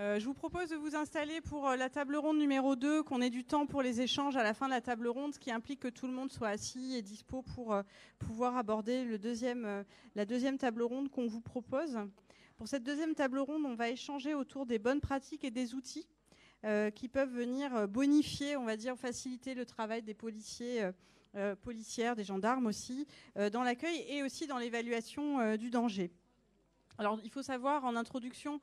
Je vous propose de vous installer pour la table ronde numéro 2, qu'on ait du temps pour les échanges à la fin de la table ronde, ce qui implique que tout le monde soit assis et dispo pour pouvoir aborder la deuxième table ronde qu'on vous propose. Pour cette deuxième table ronde, on va échanger autour des bonnes pratiques et des outils qui peuvent venir bonifier, on va dire, faciliter le travail des policiers, policières, des gendarmes aussi, dans l'accueil et aussi dans l'évaluation du danger. Alors, il faut savoir en introduction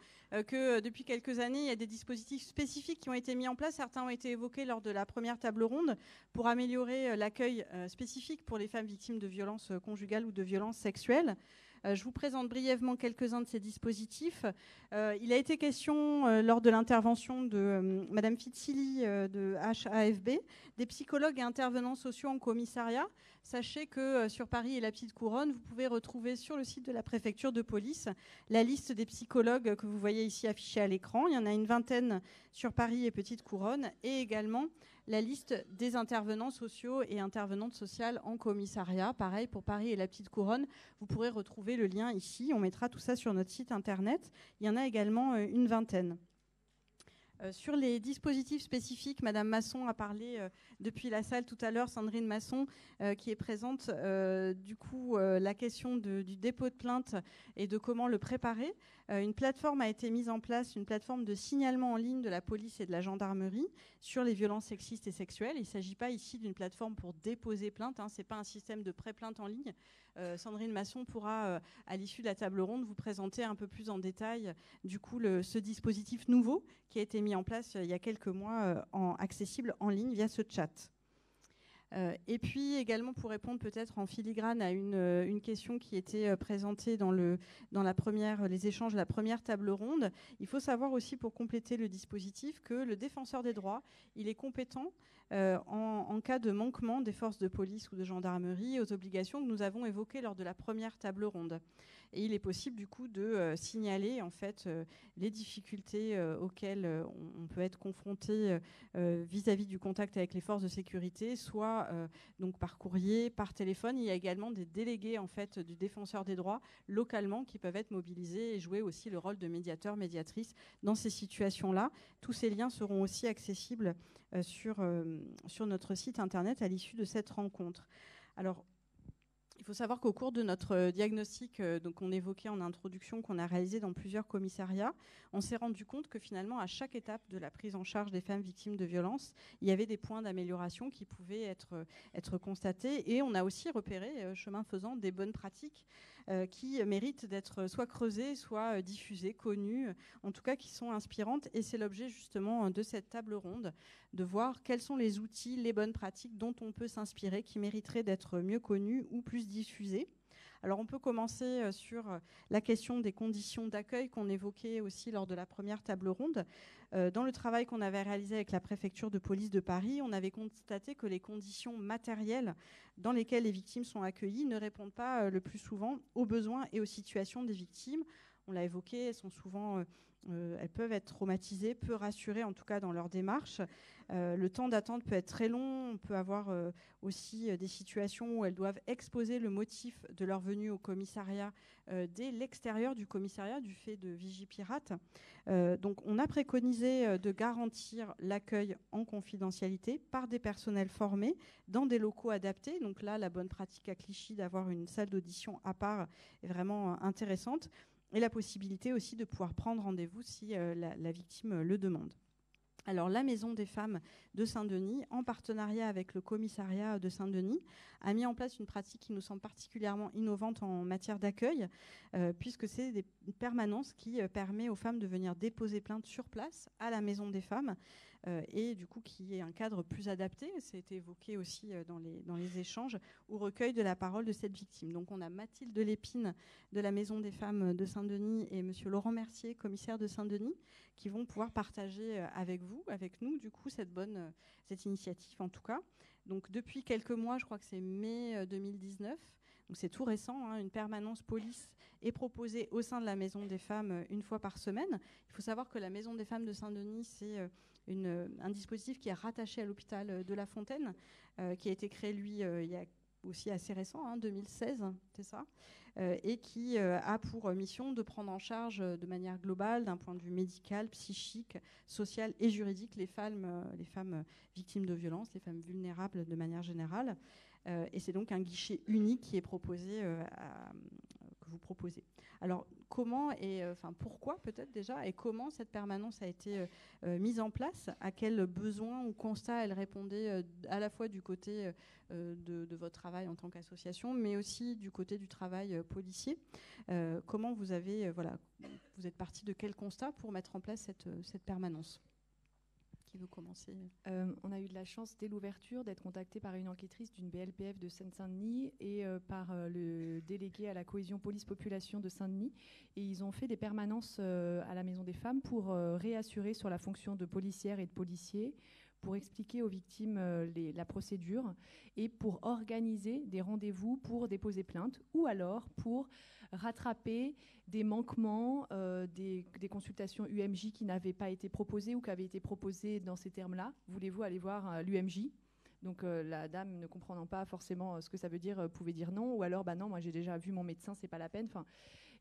que depuis quelques années, il y a des dispositifs spécifiques qui ont été mis en place. Certains ont été évoqués lors de la première table ronde pour améliorer l'accueil spécifique pour les femmes victimes de violences conjugales ou de violences sexuelles. Je vous présente brièvement quelques-uns de ces dispositifs. Il a été question lors de l'intervention de Madame Fitzili de HAFB, des psychologues et intervenants sociaux en commissariat. Sachez que sur Paris et la Petite Couronne, vous pouvez retrouver sur le site de la préfecture de police la liste des psychologues que vous voyez ici affichée à l'écran. Il y en a une vingtaine sur Paris et Petite Couronne, et également la liste des intervenants sociaux et intervenantes sociales en commissariat. Pareil pour Paris et la Petite Couronne, vous pourrez retrouver le lien ici. On mettra tout ça sur notre site internet. Il y en a également une vingtaine. Sur les dispositifs spécifiques, Madame Masson a parlé depuis la salle tout à l'heure, Sandrine Masson, qui est présente, la question du dépôt de plainte et de comment le préparer. Une plateforme a été mise en place, une plateforme de signalement en ligne de la police et de la gendarmerie sur les violences sexistes et sexuelles. Il ne s'agit pas ici d'une plateforme pour déposer plainte, ce n'est pas un système de pré-plainte en ligne. Sandrine Masson pourra, à l'issue de la table ronde, vous présenter un peu plus en détail ce dispositif nouveau qui a été mis en place il y a quelques mois, accessible en ligne via ce chat. Et puis également pour répondre peut-être en filigrane à une question qui était présentée dans les échanges de la première table ronde, il faut savoir aussi pour compléter le dispositif que le défenseur des droits, il est compétent en cas de manquement des forces de police ou de gendarmerie aux obligations que nous avons évoquées lors de la première table ronde. Et il est possible du coup de signaler en fait les difficultés auxquelles on peut être confronté vis-à-vis du contact avec les forces de sécurité, soit donc par courrier, par téléphone. Il y a également des délégués en fait du défenseur des droits localement qui peuvent être mobilisés et jouer aussi le rôle de médiateur, médiatrice dans ces situations-là. Tous ces liens seront aussi accessibles sur notre site internet à l'issue de cette rencontre. Alors, il faut savoir qu'au cours de notre diagnostic qu'on évoquait en introduction, qu'on a réalisé dans plusieurs commissariats, on s'est rendu compte que finalement, à chaque étape de la prise en charge des femmes victimes de violences, il y avait des points d'amélioration qui pouvaient être constatés. Et on a aussi repéré, chemin faisant, des bonnes pratiques qui méritent d'être soit creusées, soit diffusées, connues, en tout cas qui sont inspirantes. Et c'est l'objet justement de cette table ronde, de voir quels sont les outils, les bonnes pratiques dont on peut s'inspirer, qui mériteraient d'être mieux connus ou plus diffusés. Alors on peut commencer sur la question des conditions d'accueil qu'on évoquait aussi lors de la première table ronde. Dans le travail qu'on avait réalisé avec la préfecture de police de Paris, on avait constaté que les conditions matérielles dans lesquelles les victimes sont accueillies ne répondent pas le plus souvent aux besoins et aux situations des victimes. On l'a évoqué, elles peuvent être traumatisées, peu rassurées en tout cas dans leur démarche. Le temps d'attente peut être très long. On peut avoir aussi des situations où elles doivent exposer le motif de leur venue au commissariat dès l'extérieur du commissariat du fait de Vigipirate. Donc on a préconisé de garantir l'accueil en confidentialité par des personnels formés dans des locaux adaptés. Donc là, la bonne pratique à Clichy d'avoir une salle d'audition à part est vraiment intéressante. Et la possibilité aussi de pouvoir prendre rendez-vous si la victime le demande. Alors, la Maison des femmes de Saint-Denis, en partenariat avec le commissariat de Saint-Denis, a mis en place une pratique qui nous semble particulièrement innovante en matière d'accueil, puisque c'est des permanences qui permet aux femmes de venir déposer plainte sur place à la Maison des femmes, et du coup qui est un cadre plus adapté, c'était évoqué aussi dans les échanges, au recueil de la parole de cette victime. Donc on a Mathilde Lépine de la Maison des femmes de Saint-Denis et monsieur Laurent Mercier, commissaire de Saint-Denis, qui vont pouvoir partager avec nous, du coup, cette initiative en tout cas. Donc depuis quelques mois, je crois que c'est mai 2019, donc c'est tout récent, une permanence police est proposée au sein de la Maison des femmes une fois par semaine. Il faut savoir que la Maison des femmes de Saint-Denis, c'est un dispositif qui est rattaché à l'hôpital de La Fontaine, qui a été créé, lui, il y a aussi assez récent, hein, 2016, c'est ça, et qui a pour mission de prendre en charge de manière globale, d'un point de vue médical, psychique, social et juridique, les femmes victimes de violences, les femmes vulnérables de manière générale. Et c'est donc un guichet unique qui est proposé, que vous proposez. Alors, comment et pourquoi peut-être déjà, et comment cette permanence a été mise en place, à quels besoins ou constats elle répondait à la fois du côté de votre travail en tant qu'association, mais aussi du côté du travail policier. Comment vous avez, vous êtes parti de quel constat pour mettre en place cette permanence ? Qui veut commencer ? On a eu de la chance dès l'ouverture d'être contacté par une enquêtrice d'une BLPF de Seine-Saint-Denis et par le délégué à la cohésion police-population de Saint-Denis. Et ils ont fait des permanences à la Maison des Femmes pour réassurer sur la fonction de policière et de policier, pour expliquer aux victimes la procédure et pour organiser des rendez-vous pour déposer plainte ou alors pour rattraper des manquements, des consultations UMJ qui n'avaient pas été proposées ou qui avaient été proposées dans ces termes-là. Voulez-vous aller voir l'UMJ ? Donc la dame, ne comprenant pas forcément ce que ça veut dire, pouvait dire non, ou alors bah non, moi j'ai déjà vu mon médecin, c'est pas la peine.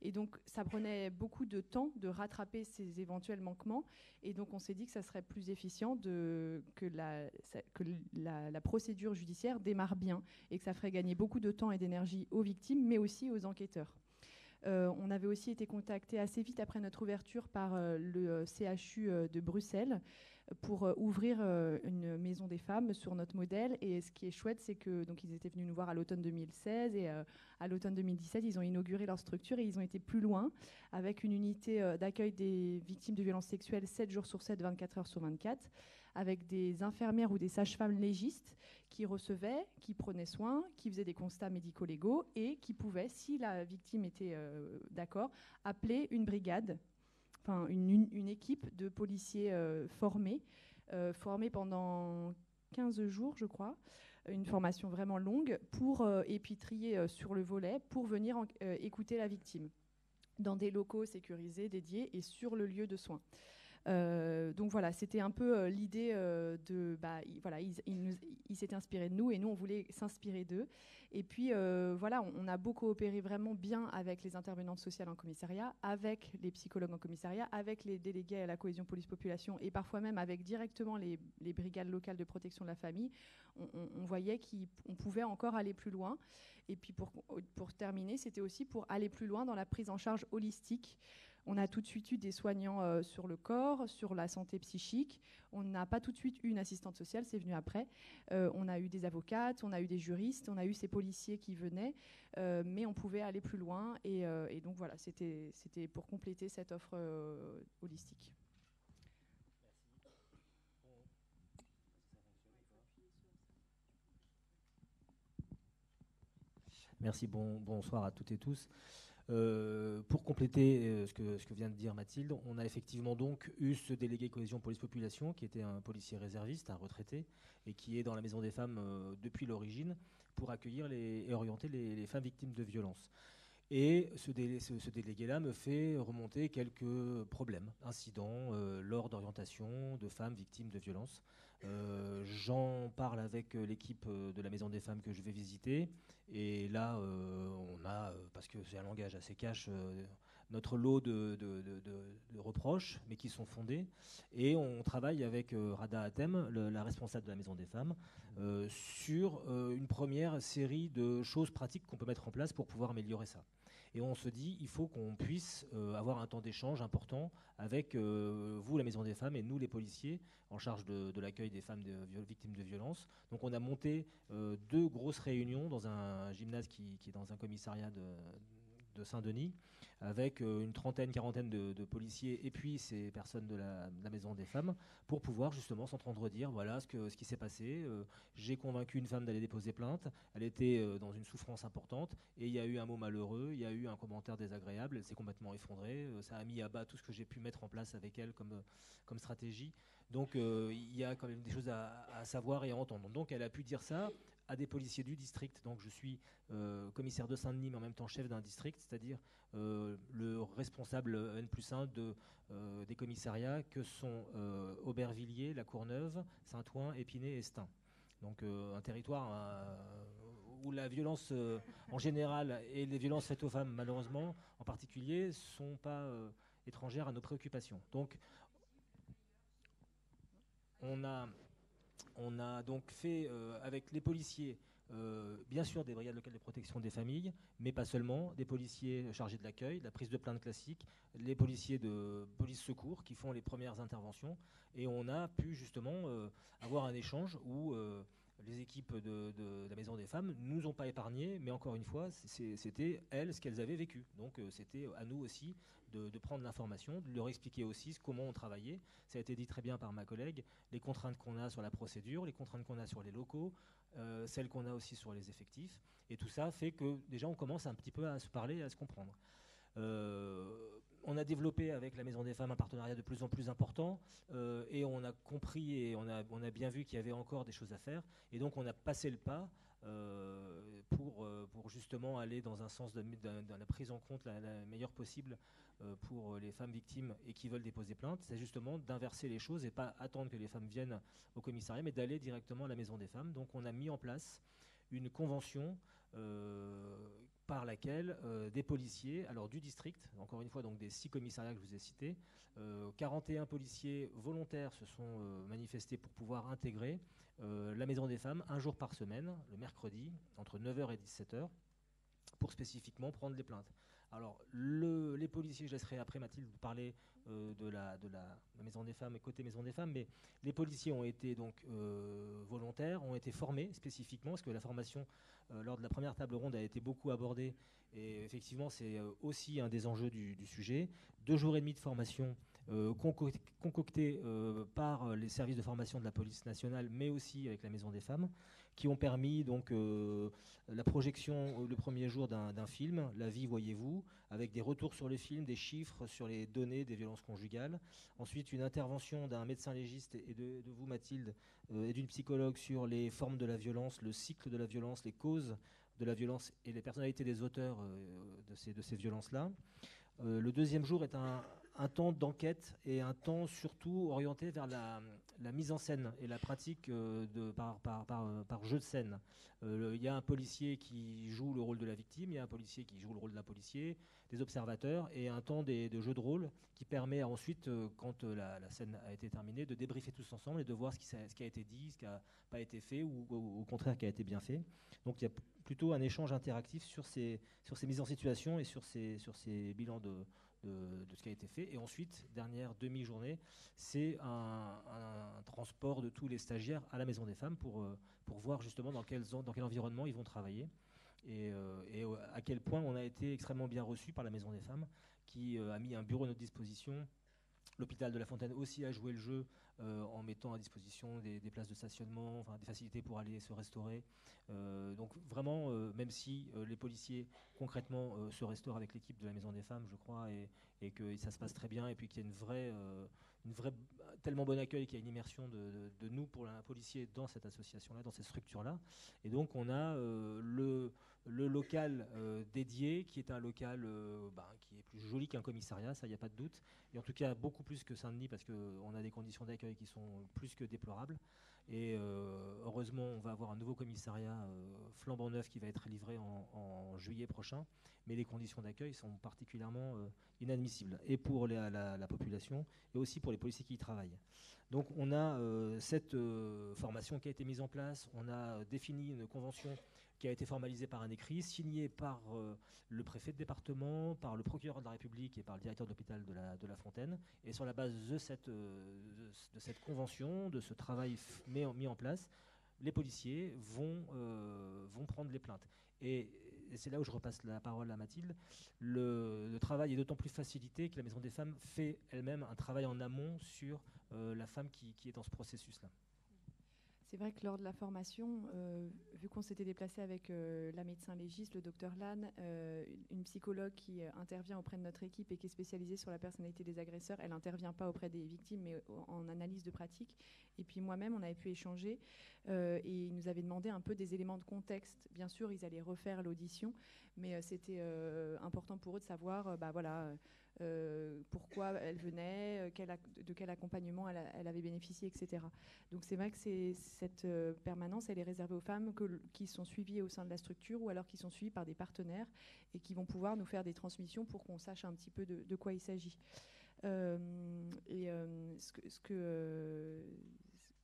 Et donc ça prenait beaucoup de temps de rattraper ces éventuels manquements, et donc on s'est dit que ça serait plus efficient que la procédure judiciaire démarre bien, et que ça ferait gagner beaucoup de temps et d'énergie aux victimes, mais aussi aux enquêteurs. On avait aussi été contacté assez vite après notre ouverture par le CHU de Bruxelles pour ouvrir une maison des femmes sur notre modèle. Et ce qui est chouette, c'est que donc ils étaient venus nous voir à l'automne 2016 et à l'automne 2017, ils ont inauguré leur structure et ils ont été plus loin avec une unité d'accueil des victimes de violences sexuelles 7 jours sur 7, 24 heures sur 24, avec des infirmières ou des sages-femmes légistes qui recevaient, qui prenaient soin, qui faisaient des constats médico-légaux et qui pouvaient, si la victime était d'accord, appeler une brigade, enfin une équipe de policiers formés pendant 15 jours, je crois, une formation vraiment longue, et puis trier sur le volet pour venir écouter la victime dans des locaux sécurisés, dédiés et sur le lieu de soins. Donc voilà, c'était un peu l'idée ils s'étaient inspirés de nous et nous on voulait s'inspirer d'eux. Et puis on a beaucoup coopéré vraiment bien avec les intervenantes sociales en commissariat, avec les psychologues en commissariat, avec les délégués à la cohésion police-population et parfois même avec directement les brigades locales de protection de la famille. On voyait qu'on pouvait encore aller plus loin. Et puis pour terminer, c'était aussi pour aller plus loin dans la prise en charge holistique. On a tout de suite eu des soignants sur le corps, sur la santé psychique. On n'a pas tout de suite eu une assistante sociale, c'est venu après. On a eu des avocates, on a eu des juristes, on a eu ces policiers qui venaient, mais on pouvait aller plus loin. Et donc voilà, c'était pour compléter cette offre holistique. Merci, bonsoir à toutes et tous. Pour compléter ce que vient de dire Mathilde, on a effectivement donc eu ce délégué cohésion police-population qui était un policier réserviste, un retraité, et qui est dans la Maison des Femmes depuis l'origine pour accueillir et orienter les femmes victimes de violences. Et ce délégué-là me fait remonter quelques problèmes, incidents lors d'orientation de femmes victimes de violences. J'en parle avec l'équipe de la Maison des Femmes que je vais visiter. Et là, on a, parce que c'est un langage assez cash, notre lot de reproches, mais qui sont fondés. Et on travaille avec Rada Hatem, la responsable de la Maison des Femmes, sur une première série de choses pratiques qu'on peut mettre en place pour pouvoir améliorer ça. Et on se dit, il faut qu'on puisse avoir un temps d'échange important avec vous, la Maison des Femmes, et nous, les policiers, en charge de l'accueil des femmes victimes de violences. Donc on a monté 2 grosses réunions dans un gymnase qui est dans un commissariat de Saint-Denis, avec une quarantaine de policiers et puis ces personnes de la Maison des Femmes, pour pouvoir justement s'entendre dire voilà ce qui s'est passé. J'ai convaincu une femme d'aller déposer plainte, elle était dans une souffrance importante et il y a eu un mot malheureux, il y a eu un commentaire désagréable, elle s'est complètement effondrée, ça a mis à bas tout ce que j'ai pu mettre en place avec elle comme stratégie. Donc il y a quand même des choses à savoir et à entendre. Donc elle a pu dire ça à des policiers du district. Donc je suis commissaire de Saint-Denis, mais en même temps chef d'un district, c'est-à-dire le responsable N+1 des commissariats que sont Aubervilliers, La Courneuve, Saint-Ouen, Épinay et Stains. Donc un territoire où la violence en général et les violences faites aux femmes, malheureusement, en particulier, ne sont pas étrangères à nos préoccupations. Donc, on a donc fait avec les policiers, bien sûr des brigades locales de protection des familles, mais pas seulement, des policiers chargés de l'accueil, de la prise de plainte classique, les policiers de police secours qui font les premières interventions, et on a pu justement avoir un échange où les équipes de la Maison des Femmes ne nous ont pas épargnés, mais encore une fois, c'était elles ce qu'elles avaient vécu. Donc c'était à nous aussi de prendre l'information, de leur expliquer aussi comment on travaillait. Ça a été dit très bien par ma collègue, les contraintes qu'on a sur la procédure, les contraintes qu'on a sur les locaux, celles qu'on a aussi sur les effectifs. Et tout ça fait que déjà on commence un petit peu à se parler et à se comprendre. On a développé avec la Maison des Femmes un partenariat de plus en plus important et on a compris et on a bien vu qu'il y avait encore des choses à faire. Et donc on a passé le pas pour justement aller dans un sens de la prise en compte la meilleure possible pour les femmes victimes et qui veulent déposer plainte. C'est justement d'inverser les choses et pas attendre que les femmes viennent au commissariat, mais d'aller directement à la Maison des Femmes. Donc on a mis en place une convention par laquelle des policiers, alors du district, encore une fois donc des 6 commissariats que je vous ai cités, 41 policiers volontaires se sont manifestés pour pouvoir intégrer la Maison des Femmes un jour par semaine, le mercredi, entre 9h et 17h, pour spécifiquement prendre les plaintes. Alors les policiers, je laisserai après Mathilde vous parler de la Maison des Femmes et côté Maison des Femmes, mais les policiers ont été donc volontaires, ont été formés spécifiquement, parce que la formation lors de la première table ronde a été beaucoup abordée, et effectivement c'est aussi un des enjeux du sujet. 2 jours et demi de formation concoctés par les services de formation de la police nationale, mais aussi avec la Maison des Femmes, qui ont permis donc la projection le premier jour d'un film, La vie, voyez-vous, avec des retours sur le film, des chiffres sur les données des violences conjugales. Ensuite, une intervention d'un médecin légiste et de vous, Mathilde, et d'une psychologue sur les formes de la violence, le cycle de la violence, les causes de la violence et les personnalités des auteurs de ces violences-là. Le deuxième jour est un temps d'enquête et un temps surtout orienté vers la mise en scène et la pratique par jeu de scène. Il y a un policier qui joue le rôle de la victime, il y a un policier qui joue le rôle d'un policier, des observateurs, et un temps de jeu de rôle qui permet ensuite, quand la scène a été terminée, de débriefer tous ensemble et de voir ce qui a été dit, ce qui n'a pas été fait ou au contraire qui a été bien fait. Donc il y a plutôt un échange interactif sur ces mises en situation et sur ces bilans de ce qui a été fait. Et ensuite, dernière demi-journée, c'est un transport de tous les stagiaires à la Maison des Femmes pour voir justement dans quel environnement ils vont travailler et à quel point on a été extrêmement bien reçu par la Maison des Femmes qui a mis un bureau à notre disposition. L'hôpital de La Fontaine aussi a joué le jeu en mettant à disposition des places de stationnement, enfin, des facilités pour aller se restaurer. Donc vraiment, même si les policiers concrètement se restaurent avec l'équipe de la Maison des Femmes, je crois, et que ça se passe très bien, et puis qu'il y a une vraie tellement bon accueil qu'il y a une immersion de nous pour un policier dans cette association-là, dans cette structure-là. Et donc on a le local dédié, qui est un local qui est plus joli qu'un commissariat, ça il n'y a pas de doute, et en tout cas beaucoup plus que Saint-Denis, parce qu'on a des conditions d'accueil qui sont plus que déplorables. Et heureusement, on va avoir un nouveau commissariat flambant neuf qui va être livré en juillet prochain, mais les conditions d'accueil sont particulièrement inadmissibles, et pour la population, et aussi pour les policiers qui y travaillent. Donc on a cette formation qui a été mise en place, on a défini une convention qui a été formalisée par un écrit, signé par le préfet de département, par le procureur de la République et par le directeur de l'hôpital de la Fontaine. Et sur la base de cette convention, de ce travail mis en place, les policiers vont prendre les plaintes. Et c'est là où je repasse la parole à Mathilde. Le travail est d'autant plus facilité que la Maison des Femmes fait elle-même un travail en amont sur la femme qui est dans ce processus-là. C'est vrai que lors de la formation, vu qu'on s'était déplacé avec la médecin légiste, le docteur Lannes, une psychologue qui intervient auprès de notre équipe et qui est spécialisée sur la personnalité des agresseurs, elle n'intervient pas auprès des victimes, mais en analyse de pratique. Et puis moi-même, on avait pu échanger et ils nous avaient demandé un peu des éléments de contexte. Bien sûr, ils allaient refaire l'audition, mais c'était important pour eux de savoir, pourquoi elle venait, de quel accompagnement elle avait bénéficié, etc. Donc c'est vrai que cette permanence, elle est réservée aux femmes qui sont suivies au sein de la structure ou alors qui sont suivies par des partenaires et qui vont pouvoir nous faire des transmissions pour qu'on sache un petit peu de quoi il s'agit.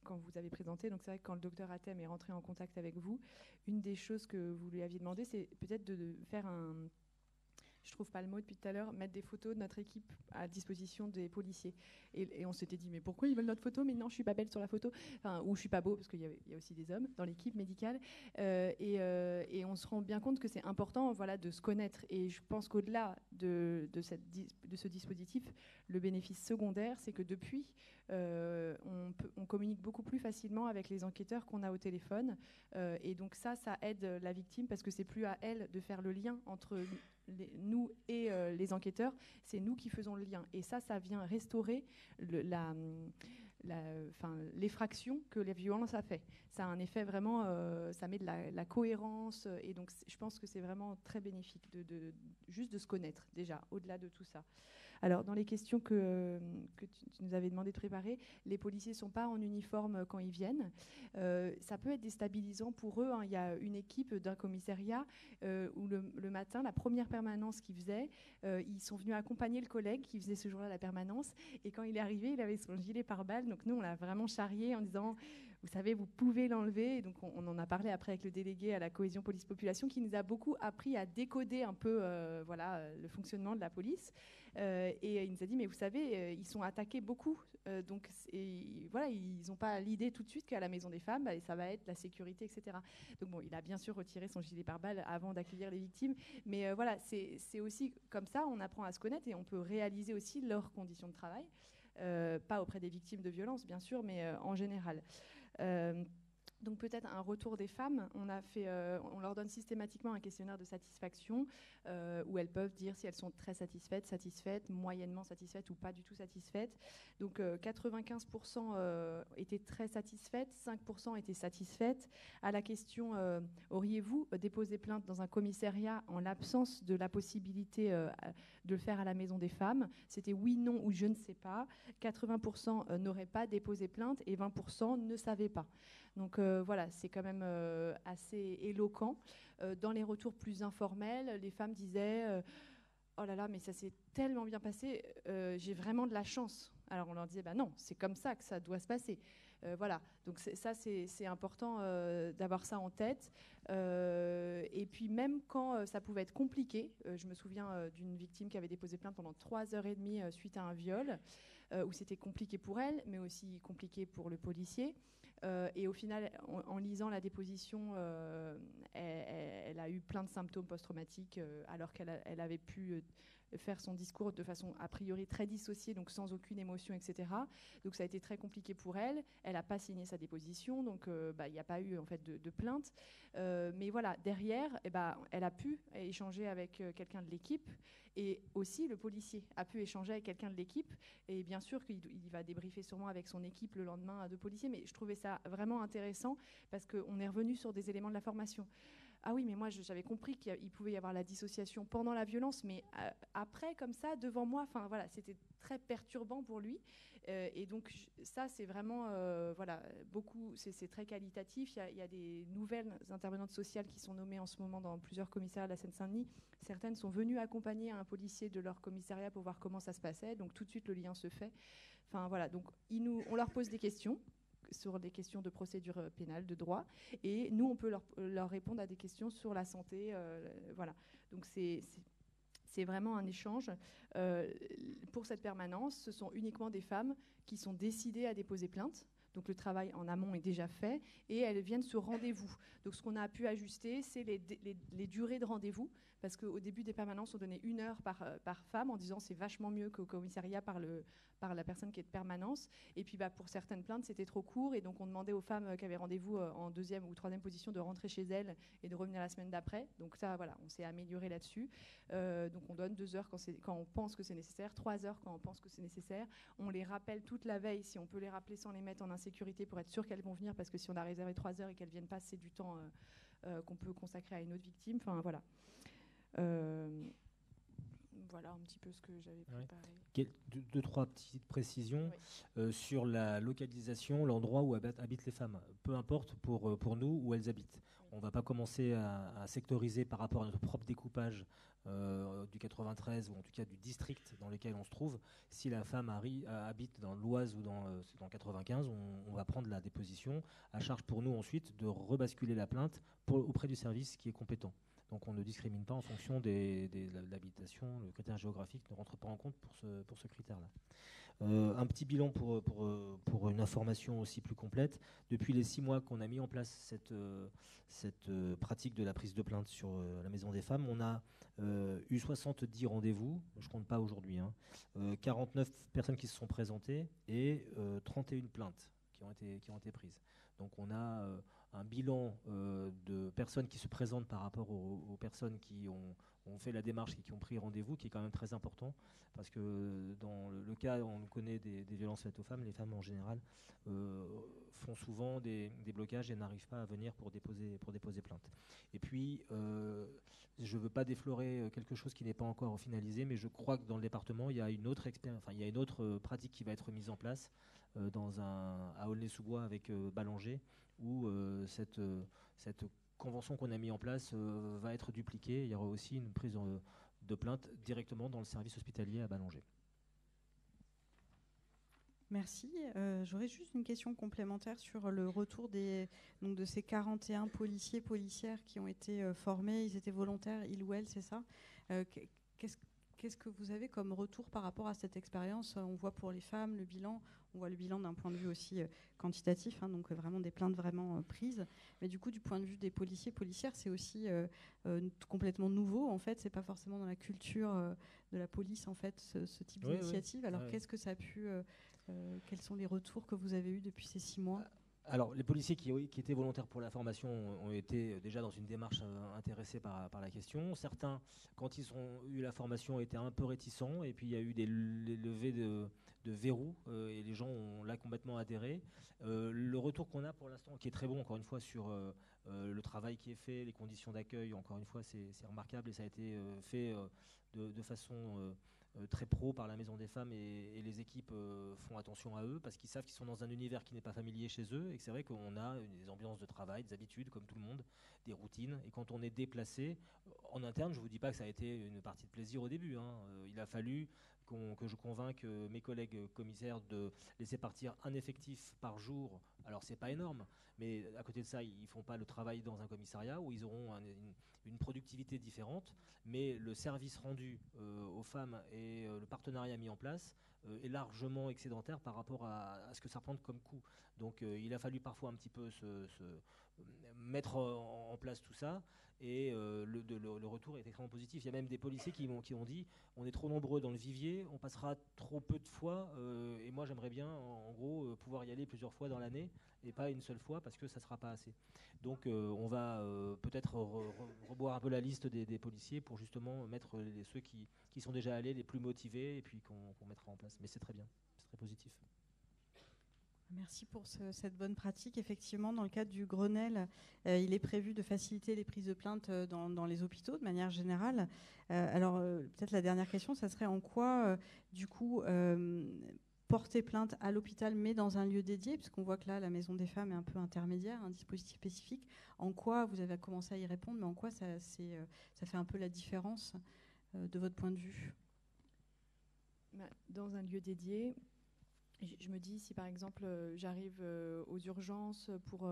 Quand vous avez présenté, donc c'est vrai que quand le docteur Hatem est rentré en contact avec vous, une des choses que vous lui aviez demandé, c'est peut-être de faire je trouve pas le mot depuis tout à l'heure, mettre des photos de notre équipe à disposition des policiers. Et on s'était dit, mais pourquoi ils veulent notre photo? Mais non, je suis pas belle sur la photo. Enfin, ou je suis pas beau, parce qu'il y a aussi des hommes dans l'équipe médicale. Et on se rend bien compte que c'est important, voilà, de se connaître. Et je pense qu'au-delà de ce dispositif, le bénéfice secondaire, c'est que depuis, on communique beaucoup plus facilement avec les enquêteurs qu'on a au téléphone. Et donc ça aide la victime, parce que c'est plus à elle de faire le lien entre nous et les enquêteurs, c'est nous qui faisons le lien. Et ça vient restaurer l'effraction que la violence a fait. Ça a un effet vraiment, ça met de la cohérence. Et donc, je pense que c'est vraiment très bénéfique juste de se connaître, déjà, au-delà de tout ça. Alors, dans les questions que tu nous avais demandé de préparer, les policiers ne sont pas en uniforme quand ils viennent. Ça peut être déstabilisant pour eux. Hein. Il y a une équipe d'un commissariat où le matin, la première permanence qu'ils faisaient, ils sont venus accompagner le collègue qui faisait ce jour-là la permanence. Et quand il est arrivé, il avait son gilet pare-balles. Donc nous, on l'a vraiment charrié en disant... Vous savez, vous pouvez l'enlever. Et donc, on en a parlé après avec le délégué à la cohésion police-population qui nous a beaucoup appris à décoder un peu le fonctionnement de la police. Et il nous a dit, mais vous savez, ils sont attaqués beaucoup. Donc, voilà, ils n'ont pas l'idée tout de suite qu'à la maison des femmes, ça va être la sécurité, etc. Donc, bon, il a bien sûr retiré son gilet pare-balles avant d'accueillir les victimes. Mais voilà, c'est aussi comme ça, on apprend à se connaître et on peut réaliser aussi leurs conditions de travail. Pas auprès des victimes de violences, bien sûr, mais en général. Donc peut-être un retour des femmes. On leur donne systématiquement un questionnaire de satisfaction où elles peuvent dire si elles sont très satisfaites, moyennement satisfaites ou pas du tout satisfaites. Donc 95% étaient très satisfaites, 5% étaient satisfaites. À la question auriez-vous déposé plainte dans un commissariat en l'absence de la possibilité de le faire à la maison des femmes? C'était oui, non ou je ne sais pas. 80% n'auraient pas déposé plainte et 20% ne savaient pas. Donc voilà, c'est quand même assez éloquent. Dans les retours plus informels, les femmes disaient oh là là, mais ça s'est tellement bien passé, j'ai vraiment de la chance. Alors on leur disait bah non, c'est comme ça que ça doit se passer. Voilà, donc c'est important d'avoir ça en tête. Et puis même quand ça pouvait être compliqué, je me souviens d'une victime qui avait déposé plainte pendant 3h30 suite à un viol, où c'était compliqué pour elle, mais aussi compliqué pour le policier. Et au final, en lisant la déposition, elle a eu plein de symptômes post-traumatiques alors qu'elle avait pu faire son discours de façon a priori très dissociée, donc sans aucune émotion, etc. Donc ça a été très compliqué pour elle. Elle n'a pas signé sa déposition, donc il n'y a pas eu en fait de plainte. Mais voilà, derrière, elle a pu échanger avec quelqu'un de l'équipe. Et aussi, le policier a pu échanger avec quelqu'un de l'équipe. Et bien sûr qu'il va débriefer sûrement avec son équipe le lendemain de policier. Mais je trouvais ça vraiment intéressant parce qu'on est revenu sur des éléments de la formation. Ah oui, mais moi, j'avais compris qu'il pouvait y avoir la dissociation pendant la violence, mais après, comme ça, devant moi, enfin voilà, c'était très perturbant pour lui. Et donc, ça, c'est vraiment, voilà, beaucoup, c'est très qualitatif. Il y a des nouvelles intervenantes sociales qui sont nommées en ce moment dans plusieurs commissariats de la Seine-Saint-Denis. Certaines sont venues accompagner un policier de leur commissariat pour voir comment ça se passait. Donc, tout de suite, le lien se fait. Enfin, voilà, donc, on leur pose des questions sur des questions de procédure pénale, de droit, et nous, on peut leur répondre à des questions sur la santé. Voilà, donc c'est vraiment un échange. Pour cette permanence, ce sont uniquement des femmes qui sont décidées à déposer plainte. Donc le travail en amont est déjà fait et elles viennent sur rendez-vous. Donc ce qu'on a pu ajuster, c'est les durées de rendez-vous, parce qu'au début des permanences, on donnait 1 heure par femme en disant c'est vachement mieux qu'au commissariat par la personne qui est de permanence. Et puis pour certaines plaintes, c'était trop court et donc on demandait aux femmes qui avaient rendez-vous en 2e ou 3e position de rentrer chez elles et de revenir la semaine d'après. Donc ça, voilà, on s'est amélioré là-dessus. Donc on donne 2 heures quand on pense que c'est nécessaire, 3 heures quand on pense que c'est nécessaire. On les rappelle toute la veille, si on peut les rappeler sans les mettre en insécurité pour être sûr qu'elles vont venir, parce que si on a réservé 3 heures et qu'elles viennent pas, c'est du temps qu'on peut consacrer à une autre victime. Enfin voilà. Voilà, voilà un petit peu ce que j'avais préparé. Deux, trois petites précisions sur la localisation, l'endroit où habitent les femmes. Peu importe pour nous où elles habitent. On ne va pas commencer à sectoriser par rapport à notre propre découpage du 93 ou en tout cas du district dans lequel on se trouve. Si la femme habite dans l'Oise ou dans 95, on va prendre la déposition, à charge pour nous ensuite de rebasculer la plainte auprès du service qui est compétent. Donc on ne discrimine pas en fonction de l'habitation, le critère géographique ne rentre pas en compte pour ce critère-là. Un petit bilan pour une information aussi plus complète. Depuis les 6 mois qu'on a mis en place cette pratique de la prise de plainte sur la Maison des Femmes, on a eu 70 rendez-vous, je ne compte pas aujourd'hui, 49 personnes qui se sont présentées et 31 plaintes qui ont été prises. Donc on a un bilan de personnes qui se présentent par rapport aux personnes qui ont fait la démarche et qui ont pris rendez-vous, qui est quand même très important, parce que dans le cas où on connaît des violences faites aux femmes, les femmes en général font souvent des blocages et n'arrivent pas à venir pour déposer plainte. Et puis, je ne veux pas déflorer quelque chose qui n'est pas encore finalisé, mais je crois que dans le département, il y a une autre pratique qui va être mise en place à Aulnay-sous-Bois avec Ballanger, où cette convention qu'on a mise en place va être dupliquée. Il y aura aussi une prise de plainte directement dans le service hospitalier à Ballanger. Merci. J'aurais juste une question complémentaire sur le retour de ces 41 policières qui ont été formés. Ils étaient volontaires, ils ou elles, c'est ça. Qu'est-ce que vous avez comme retour par rapport à cette expérience? On voit pour les femmes le bilan, on voit le bilan d'un point de vue aussi quantitatif, donc vraiment des plaintes vraiment prises. Mais du coup, du point de vue des policières, c'est aussi complètement nouveau. En fait, c'est pas forcément dans la culture de la police en fait ce type d'initiative. Alors, qu'est-ce que ça a pu quels sont les retours que vous avez eus depuis ces 6 mois? Alors, les policiers qui étaient volontaires pour la formation ont été déjà dans une démarche intéressés par la question. Certains, quand ils ont eu la formation, étaient un peu réticents. Et puis, il y a eu des levées de verrous et les gens ont là complètement adhéré. Le retour qu'on a pour l'instant, qui est très bon, encore une fois, sur le travail qui est fait, les conditions d'accueil, encore une fois, c'est remarquable et ça a été fait de façon très pro par la Maison des Femmes et les équipes font attention à eux parce qu'ils savent qu'ils sont dans un univers qui n'est pas familier chez eux et que c'est vrai qu'on a des ambiances de travail, des habitudes comme tout le monde, des routines, et quand on est déplacé en interne, je ne vous dis pas que ça a été une partie de plaisir au début, il a fallu que je convainque mes collègues commissaires de laisser partir un effectif par jour. Alors c'est pas énorme, mais à côté de ça, ils font pas le travail dans un commissariat où ils auront une productivité différente, mais le service rendu aux femmes et le partenariat mis en place est largement excédentaire par rapport à ce que ça représente comme coût. Donc il a fallu parfois un petit peu mettre en place tout ça, et le retour est extrêmement positif. Il y a même des policiers qui ont dit on est trop nombreux dans le vivier, on passera trop peu de fois, et moi j'aimerais bien en gros pouvoir y aller plusieurs fois dans l'année et pas une seule fois parce que ça ne sera pas assez. Donc on va peut-être revoir un peu la liste des policiers pour justement mettre ceux qui sont déjà allés les plus motivés et puis qu'on mettra en place. Mais c'est très bien, c'est très positif. Merci pour cette bonne pratique. Effectivement, dans le cadre du Grenelle, il est prévu de faciliter les prises de plainte dans les hôpitaux de manière générale. Alors, peut-être la dernière question, ça serait en quoi, du coup, porter plainte à l'hôpital, mais dans un lieu dédié, puisqu'on voit que là, la Maison des Femmes est un peu intermédiaire, un dispositif spécifique. En quoi, vous avez commencé à y répondre, mais en quoi ça fait un peu la différence de votre point de vue? Dans un lieu dédié, je me dis, si par exemple j'arrive aux urgences pour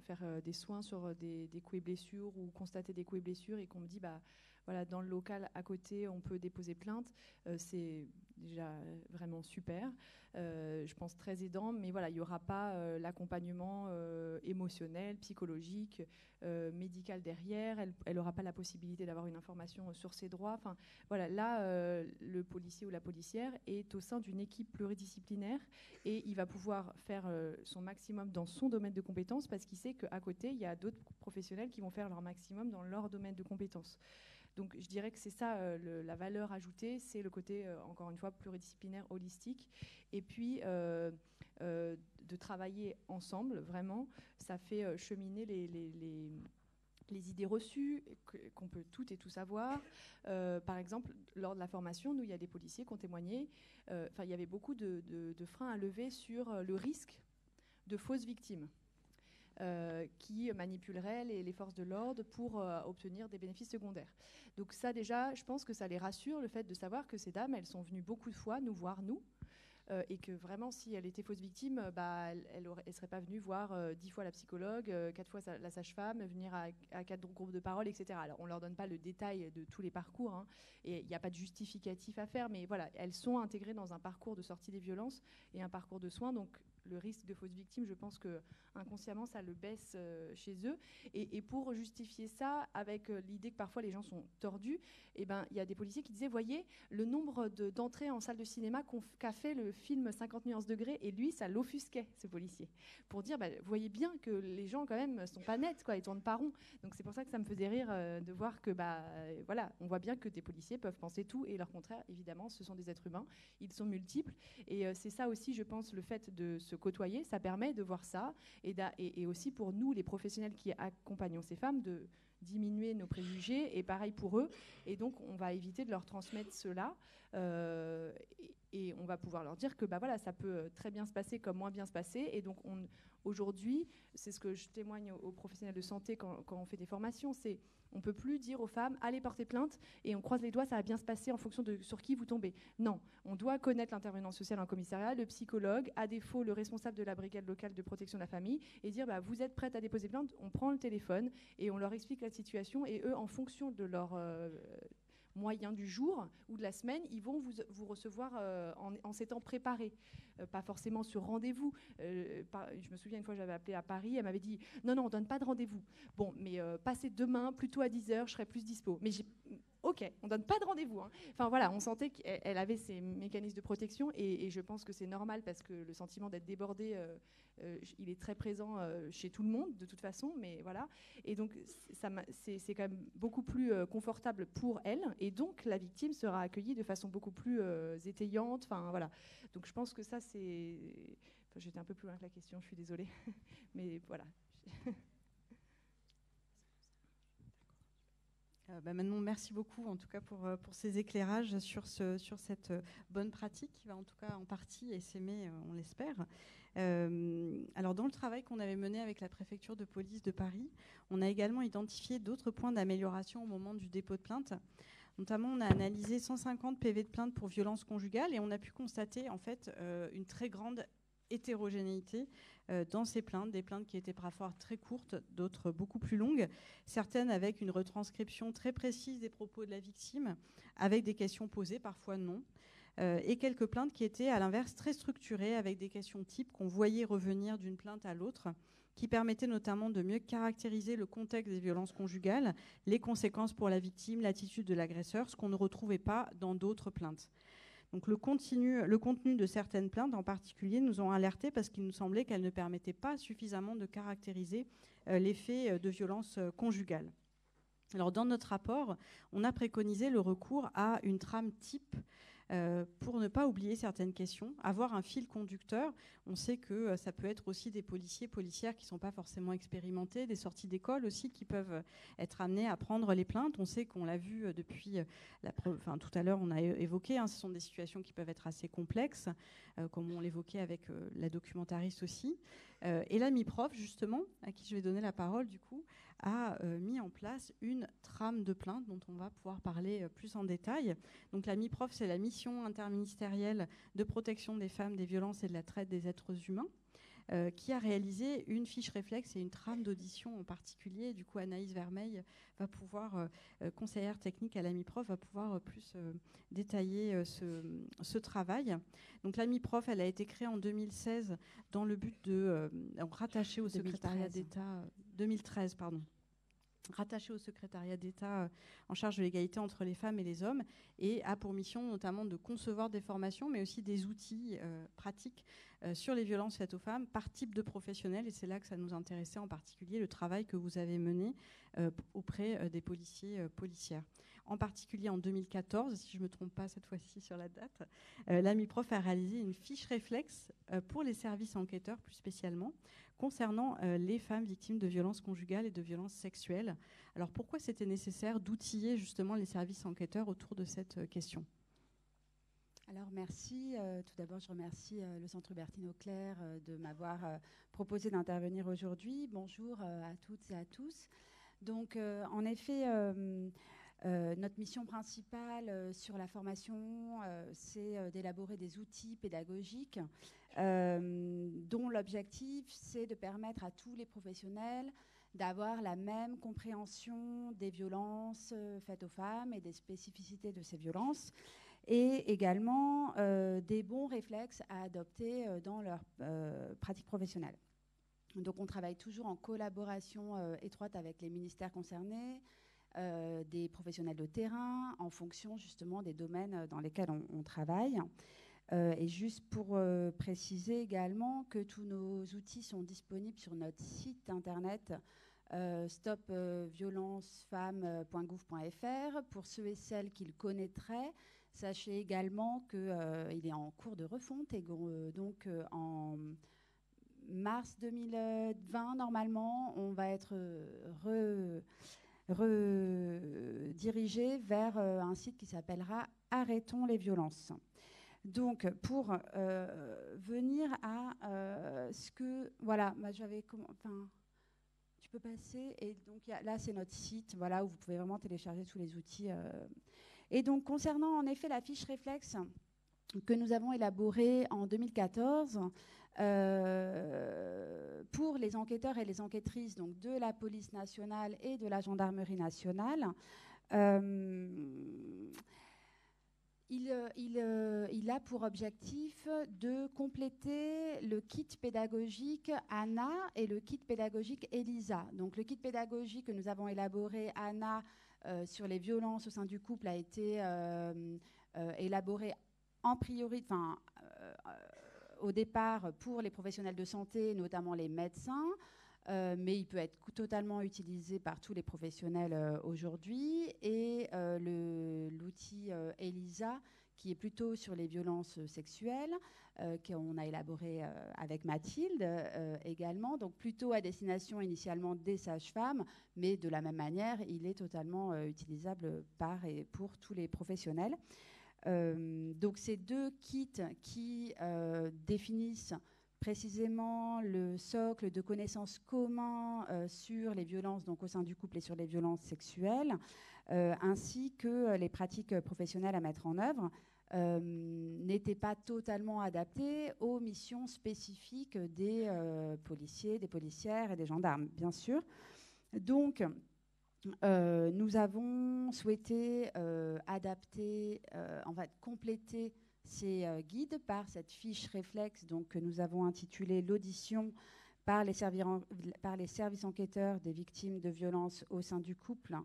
faire des soins sur des coups et blessures ou constater des coups et blessures et qu'on me dit, voilà, dans le local à côté, on peut déposer plainte, c'est déjà vraiment super. Je pense très aidant, mais voilà, il n'y aura pas l'accompagnement émotionnel, psychologique, médical derrière. Elle n'aura pas la possibilité d'avoir une information sur ses droits. Enfin, voilà, là, le policier ou la policière est au sein d'une équipe pluridisciplinaire et il va pouvoir faire son maximum dans son domaine de compétences parce qu'il sait qu'à côté, il y a d'autres professionnels qui vont faire leur maximum dans leur domaine de compétences. Donc je dirais que c'est ça la valeur ajoutée, c'est le côté, encore une fois, pluridisciplinaire, holistique. Et puis, de travailler ensemble, vraiment, ça fait cheminer les idées reçues qu'on peut toutes et tous avoir. Par exemple, lors de la formation, nous, il y a des policiers qui ont témoigné. Il y avait beaucoup de freins à lever sur le risque de fausses victimes qui manipuleraient les forces de l'ordre pour obtenir des bénéfices secondaires. Donc ça, déjà, je pense que ça les rassure, le fait de savoir que ces dames, elles sont venues beaucoup de fois nous voir, nous, et que vraiment, si elle était fausse victime, elle ne serait pas venue voir 10 fois la psychologue, 4 fois la sage-femme, venir à 4 groupes de parole, etc. Alors, on ne leur donne pas le détail de tous les parcours, hein, et il n'y a pas de justificatif à faire, mais voilà, elles sont intégrées dans un parcours de sortie des violences et un parcours de soins, donc le risque de fausse victime, je pense que inconsciemment, ça le baisse chez eux. Et pour justifier ça, avec l'idée que parfois les gens sont tordus, il y a des policiers qui disaient, voyez, le nombre d'entrées en salle de cinéma qu'a fait le film 50 nuances degrés, et lui, ça l'offusquait, ce policier. Pour dire, vous voyez bien que les gens, quand même, sont pas nets, quoi, ils tournent pas rond. Donc c'est pour ça que ça me faisait rire de voir que, voilà, on voit bien que des policiers peuvent penser tout, et leur contraire, évidemment, ce sont des êtres humains, ils sont multiples. Et c'est ça aussi, je pense, le fait de se côtoyer, ça permet de voir ça, et aussi pour nous, les professionnels qui accompagnons ces femmes, de diminuer nos préjugés, et pareil pour eux. Et donc, on va éviter de leur transmettre cela. Et on va pouvoir leur dire que voilà, ça peut très bien se passer comme moins bien se passer. Et donc, aujourd'hui, c'est ce que je témoigne aux professionnels de santé quand on fait des formations, c'est on ne peut plus dire aux femmes « allez porter plainte et on croise les doigts, ça va bien se passer en fonction de sur qui vous tombez ». Non, on doit connaître l'intervenant social en commissariat, le psychologue, à défaut le responsable de la brigade locale de protection de la famille, et dire vous êtes prête à déposer plainte, on prend le téléphone et on leur explique la situation, et eux, en fonction de leur moyens du jour ou de la semaine, ils vont vous recevoir en s'étant préparés. Pas forcément sur rendez-vous. Je me souviens une fois, j'avais appelé à Paris, elle m'avait dit non, on ne donne pas de rendez-vous. Bon, mais passez demain, plutôt à 10h, je serai plus dispo. Mais ok, on ne donne pas de rendez-vous. Hein. Enfin voilà, on sentait qu'elle avait ses mécanismes de protection, et je pense que c'est normal parce que le sentiment d'être débordé, il est très présent chez tout le monde de toute façon, mais voilà. Et donc c'est quand même beaucoup plus confortable pour elle, et donc la victime sera accueillie de façon beaucoup plus étayante. Enfin voilà. Donc je pense que ça c'est. Enfin, j'étais un peu plus loin que la question, je suis désolée, mais voilà. Manon, merci beaucoup en tout cas pour ces éclairages sur cette bonne pratique qui va en tout cas en partie essaimer, on l'espère. Alors dans le travail qu'on avait mené avec la préfecture de police de Paris, on a également identifié d'autres points d'amélioration au moment du dépôt de plainte. Notamment, on a analysé 150 PV de plainte pour violences conjugales, et on a pu constater en fait une très grande hétérogénéité dans ces plaintes, des plaintes qui étaient parfois très courtes, d'autres beaucoup plus longues, certaines avec une retranscription très précise des propos de la victime, avec des questions posées, parfois non, et quelques plaintes qui étaient à l'inverse très structurées, avec des questions types qu'on voyait revenir d'une plainte à l'autre, qui permettaient notamment de mieux caractériser le contexte des violences conjugales, les conséquences pour la victime, l'attitude de l'agresseur, ce qu'on ne retrouvait pas dans d'autres plaintes. Donc le contenu de certaines plaintes en particulier nous ont alertés parce qu'il nous semblait qu'elles ne permettaient pas suffisamment de caractériser les faits de violence conjugale. Alors dans notre rapport, on a préconisé le recours à une trame type pour ne pas oublier certaines questions, avoir un fil conducteur. On sait que ça peut être aussi des policières qui ne sont pas forcément expérimentés, des sorties d'école aussi qui peuvent être amenés à prendre les plaintes. On sait qu'on l'a vu depuis, tout à l'heure on a évoqué, ce sont des situations qui peuvent être assez complexes, comme on l'évoquait avec la documentariste aussi. Et la MIPROF, justement, à qui je vais donner la parole du coup, a mis en place une trame de plainte dont on va pouvoir parler plus en détail. Donc la MIPROF, c'est la mission interministérielle de protection des femmes, des violences et de la traite des êtres humains, qui a réalisé une fiche réflexe et une trame d'audition en particulier. Du coup, Anaïs Vermeil va pouvoir, conseillère technique à la MIPROF, va pouvoir plus détailler ce travail. Donc la MIPROF, elle a été créée en 2016 dans le but de rattacher au secrétariat d'État... 2013, pardon. Rattaché au secrétariat d'État en charge de l'égalité entre les femmes et les hommes, et a pour mission notamment de concevoir des formations, mais aussi des outils pratiques sur les violences faites aux femmes par type de professionnels. Et c'est là que ça nous intéressait en particulier, le travail que vous avez mené auprès des policiers, policières. En particulier en 2014, si je ne me trompe pas cette fois-ci sur la date, la MIPROF a réalisé une fiche réflexe pour les services enquêteurs plus spécialement, concernant les femmes victimes de violences conjugales et de violences sexuelles. Alors pourquoi c'était nécessaire d'outiller justement les services enquêteurs autour de cette question ? Alors merci. Tout d'abord, je remercie le Centre Bertine Auclair de m'avoir proposé d'intervenir aujourd'hui. Bonjour à toutes et à tous. Donc, en effet, notre mission principale sur la formation, c'est d'élaborer des outils pédagogiques dont l'objectif, c'est de permettre à tous les professionnels d'avoir la même compréhension des violences faites aux femmes et des spécificités de ces violences, et également des bons réflexes à adopter dans leur pratique professionnelle. Donc on travaille toujours en collaboration étroite avec les ministères concernés, des professionnels de terrain, en fonction justement des domaines dans lesquels on travaille. Et juste pour préciser également que tous nos outils sont disponibles sur notre site internet stopviolencefemmes.gouv.fr. Pour ceux et celles qui le connaîtraient, sachez également qu'il est en cours de refonte et donc en mars 2020, normalement, on va être redirigé vers un site qui s'appellera Arrêtons les violences. Donc, pour venir à ce que... Voilà, j'avais... Enfin, tu peux passer. Et donc, là, c'est notre site, voilà, où vous pouvez vraiment télécharger tous les outils. Et donc, concernant, en effet, la fiche réflexe que nous avons élaborée en 2014, pour les enquêteurs et les enquêtrices donc, de la police nationale et de la gendarmerie nationale, il a pour objectif de compléter le kit pédagogique ANA et le kit pédagogique ELISA. Donc le kit pédagogique que nous avons élaboré, ANA, sur les violences au sein du couple, a été élaboré en priorité, au départ pour les professionnels de santé, notamment les médecins, mais il peut être totalement utilisé par tous les professionnels aujourd'hui. Et l'outil ELISA, qui est plutôt sur les violences sexuelles, qu'on a élaboré avec Mathilde également, donc plutôt à destination initialement des sages-femmes, mais de la même manière, il est totalement utilisable par et pour tous les professionnels. Donc ces deux kits qui définissent précisément le socle de connaissances communs sur les violences donc au sein du couple et sur les violences sexuelles, ainsi que les pratiques professionnelles à mettre en œuvre, n'étaient pas totalement adaptées aux missions spécifiques des policiers, des policières et des gendarmes, bien sûr. Donc, nous avons souhaité adapter, compléter ces guides par cette fiche réflexe donc, que nous avons intitulée l'audition par les services enquêteurs des victimes de violences au sein du couple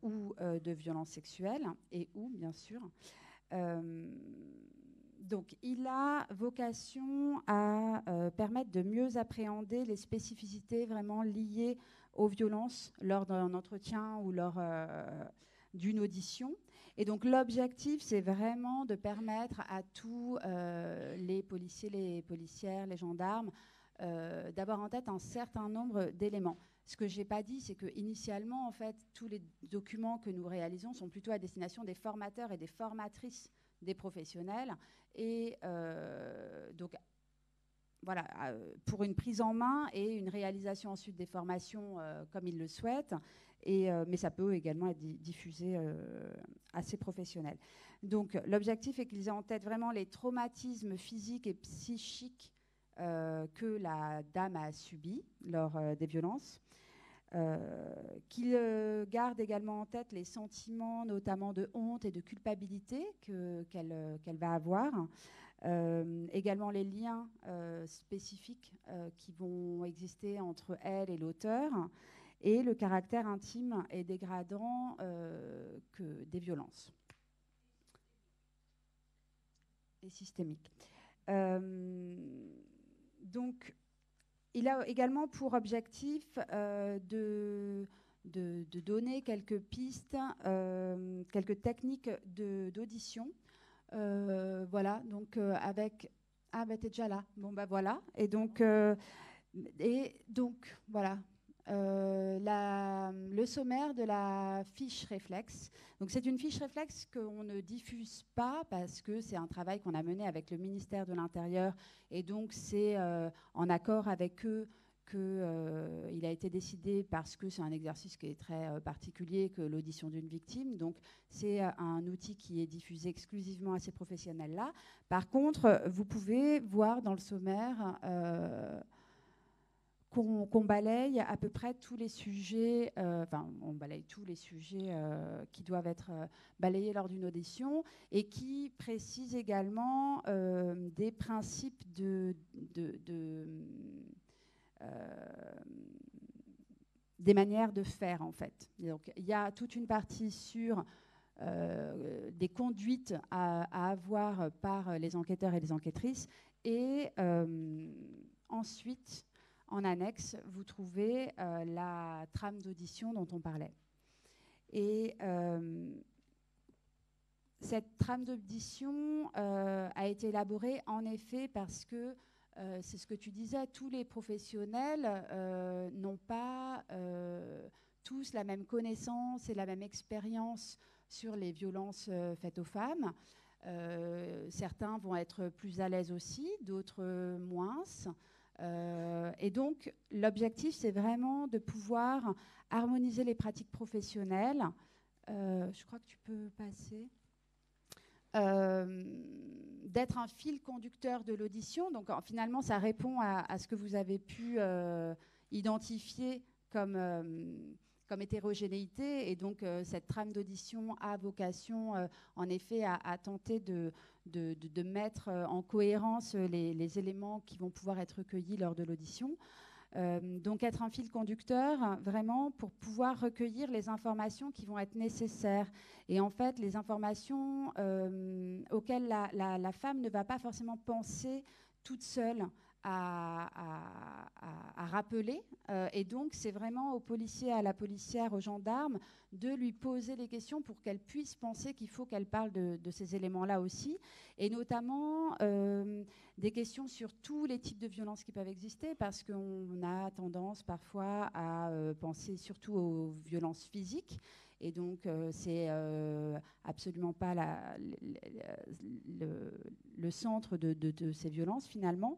ou de violences sexuelles et ou bien sûr. Donc il a vocation à permettre de mieux appréhender les spécificités vraiment liées aux violences lors d'un entretien ou lors d'une audition. Et donc l'objectif, c'est vraiment de permettre à tous les policiers, les policières, les gendarmes, d'avoir en tête un certain nombre d'éléments. Ce que je n'ai pas dit, c'est qu'initialement, en fait, tous les documents que nous réalisons sont plutôt à destination des formateurs et des formatrices des professionnels. Et donc, voilà, pour une prise en main et une réalisation ensuite des formations comme ils le souhaitent. Mais ça peut également être diffusé à ces professionnels. Donc l'objectif est qu'ils aient en tête vraiment les traumatismes physiques et psychiques que la dame a subis lors des violences. Qu'ils gardent également en tête les sentiments notamment de honte et de culpabilité qu'elle va avoir. Également les liens spécifiques qui vont exister entre elle et l'auteur, et le caractère intime et dégradant des violences. Et systémique. Donc, il a également pour objectif de donner quelques pistes, quelques techniques d'audition. Voilà, donc avec... Ah, bah t'es déjà là. Bon, bah voilà. Et donc voilà. Le sommaire de la fiche réflexe. Donc c'est une fiche réflexe qu'on ne diffuse pas parce que c'est un travail qu'on a mené avec le ministère de l'Intérieur et donc c'est en accord avec eux qu'il a été décidé, parce que c'est un exercice qui est très particulier, que l'audition d'une victime. Donc c'est un outil qui est diffusé exclusivement à ces professionnels-là. Par contre, vous pouvez voir dans le sommaire qu'on balaye à peu près tous les sujets, on balaye tous les sujets qui doivent être balayés lors d'une audition et qui précise également des principes des manières de faire, en fait. Et donc, il y a toute une partie sur des conduites à avoir par les enquêteurs et les enquêtrices. Et ensuite, en annexe, vous trouvez la trame d'audition dont on parlait. Et cette trame d'audition a été élaborée, en effet, parce que c'est ce que tu disais, tous les professionnels n'ont pas tous la même connaissance et la même expérience sur les violences faites aux femmes. Certains vont être plus à l'aise aussi, d'autres moins. Et donc, l'objectif, c'est vraiment de pouvoir harmoniser les pratiques professionnelles. Je crois que tu peux passer. D'être un fil conducteur de l'audition. Donc, finalement, ça répond à ce que vous avez pu identifier comme hétérogénéité. Et donc, cette trame d'audition a vocation, en effet, à tenter de mettre en cohérence les éléments qui vont pouvoir être recueillis lors de l'audition. Donc être un fil conducteur vraiment pour pouvoir recueillir les informations qui vont être nécessaires. Et en fait, les informations auxquelles la femme ne va pas forcément penser toute seule à rappeler. Et donc, c'est vraiment aux policiers, à la policière, aux gendarmes de lui poser les questions pour qu'elle puisse penser qu'il faut qu'elle parle de ces éléments-là aussi. Et notamment des questions sur tous les types de violences qui peuvent exister, parce qu'on a tendance parfois à penser surtout aux violences physiques. Et donc, c'est absolument pas le centre de ces violences, finalement.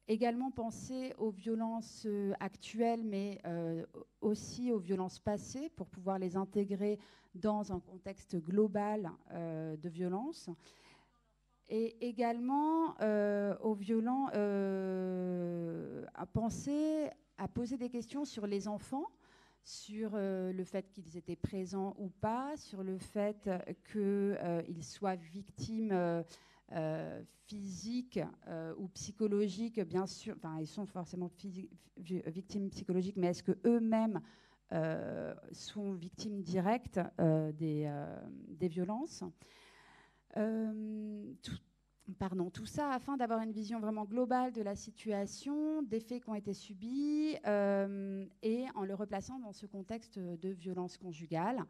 Également penser aux violences actuelles, mais aussi aux violences passées, pour pouvoir les intégrer dans un contexte global de violence. Et également aux violents, à penser, à poser des questions sur les enfants, sur le fait qu'ils étaient présents ou pas, sur le fait qu'ils soient victimes physiques ou psychologiques, bien sûr. Enfin, ils sont forcément victimes psychologiques, mais est-ce qu'eux-mêmes sont victimes directes des violences? Tout ça afin d'avoir une vision vraiment globale de la situation, des faits qui ont été subis, et en le replaçant dans ce contexte de violence conjugale.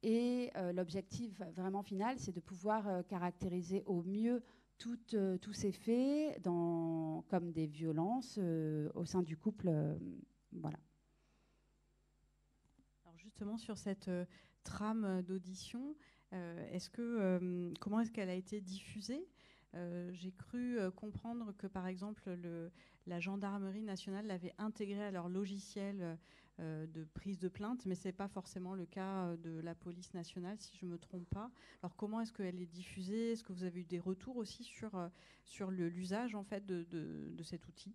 Et l'objectif vraiment final, c'est de pouvoir caractériser au mieux tous ces faits comme des violences au sein du couple. Voilà. Alors justement, sur cette trame d'audition, comment est-ce qu'elle a été diffusée ? J'ai cru comprendre que, par exemple, la gendarmerie nationale l'avait intégrée à leur logiciel de prise de plainte, mais ce n'est pas forcément le cas de la police nationale, si je ne me trompe pas. Alors, comment est-ce qu'elle est diffusée ? Est-ce que vous avez eu des retours aussi sur l'usage, en fait, de cet outil ?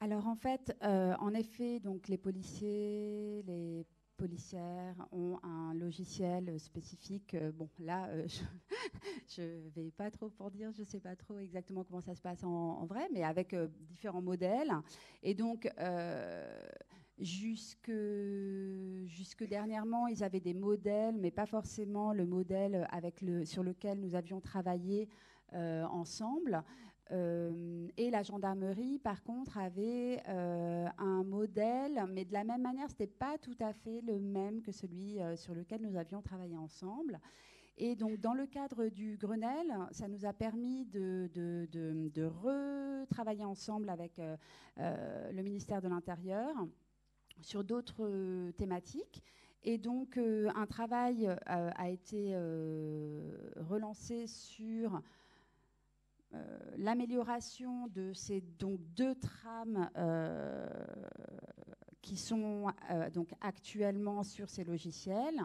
Alors, en fait, en effet, donc, les policiers, les policières ont un logiciel spécifique. Bon, là, je ne vais pas trop pour dire, je ne sais pas trop exactement comment ça se passe en vrai, mais avec différents modèles. Et donc, jusque dernièrement, ils avaient des modèles, mais pas forcément le modèle sur lequel nous avions travaillé ensemble. Et la gendarmerie, par contre, avait un modèle, mais de la même manière, ce n'était pas tout à fait le même que celui sur lequel nous avions travaillé ensemble. Et donc, dans le cadre du Grenelle, ça nous a permis de retravailler ensemble avec le ministère de l'Intérieur sur d'autres thématiques. Et donc, un travail a été relancé sur l'amélioration de ces donc, 2 trames qui sont donc actuellement sur ces logiciels.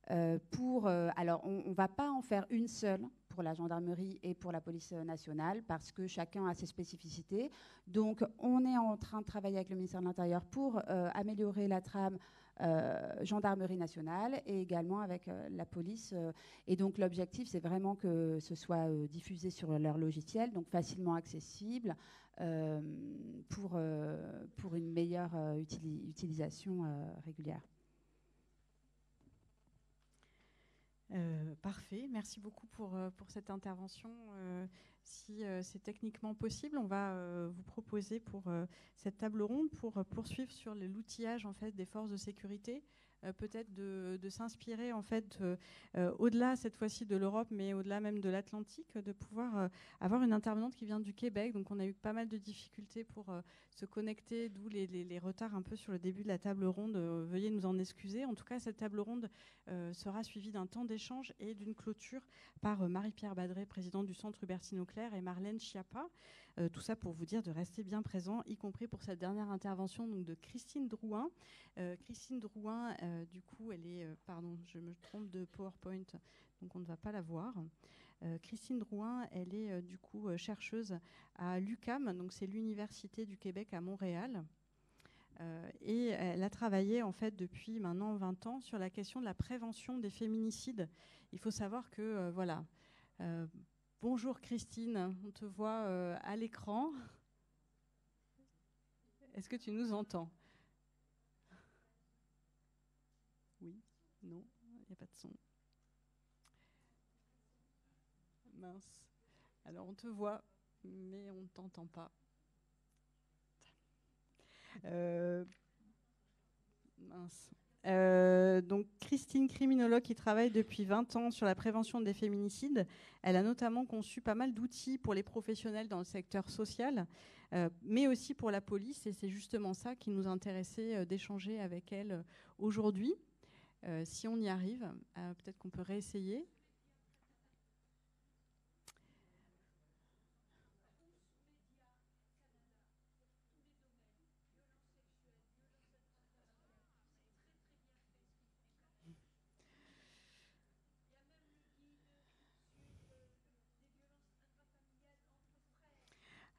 Alors, on ne va pas en faire une seule pour la gendarmerie et pour la police nationale parce que chacun a ses spécificités. Donc, on est en train de travailler avec le ministère de l'Intérieur pour améliorer la trame gendarmerie nationale et également avec la police. Et donc l'objectif, c'est vraiment que ce soit diffusé sur leur logiciel, donc facilement accessible pour une meilleure utilisation régulière. Parfait, merci beaucoup pour cette intervention. Si c'est techniquement possible, on va vous proposer pour cette table ronde, pour poursuivre sur l'outillage en fait, des forces de sécurité, peut-être de s'inspirer en fait, au-delà cette fois-ci de l'Europe, mais au-delà même de l'Atlantique, de pouvoir avoir une intervenante qui vient du Québec. Donc on a eu pas mal de difficultés pour se connecter, d'où les retards un peu sur le début de la table ronde. Veuillez nous en excuser. En tout cas, cette table ronde sera suivie d'un temps d'échange et d'une clôture par Marie-Pierre Badré, présidente du Centre Hubertine Auclair, et Marlène Schiappa. Tout ça pour vous dire de rester bien présent, y compris pour cette dernière intervention donc, de Christine Drouin. Christine Drouin, du coup, elle est... pardon, je me trompe de PowerPoint, donc on ne va pas la voir. Christine Drouin, elle est du coup chercheuse à l'UQAM, donc c'est l'Université du Québec à Montréal. Et elle a travaillé en fait depuis maintenant 20 ans sur la question de la prévention des féminicides. Il faut savoir que voilà. Bonjour Christine, on te voit à l'écran. Est-ce que tu nous entends? Oui, non, il n'y a pas de son. Mince. Alors on te voit, mais on ne t'entend pas. Mince. Donc Christine, criminologue qui travaille depuis 20 ans sur la prévention des féminicides, elle a notamment conçu pas mal d'outils pour les professionnels dans le secteur social, mais aussi pour la police, et c'est justement ça qui nous intéressait d'échanger avec elle aujourd'hui. Si on y arrive, peut-être qu'on peut réessayer.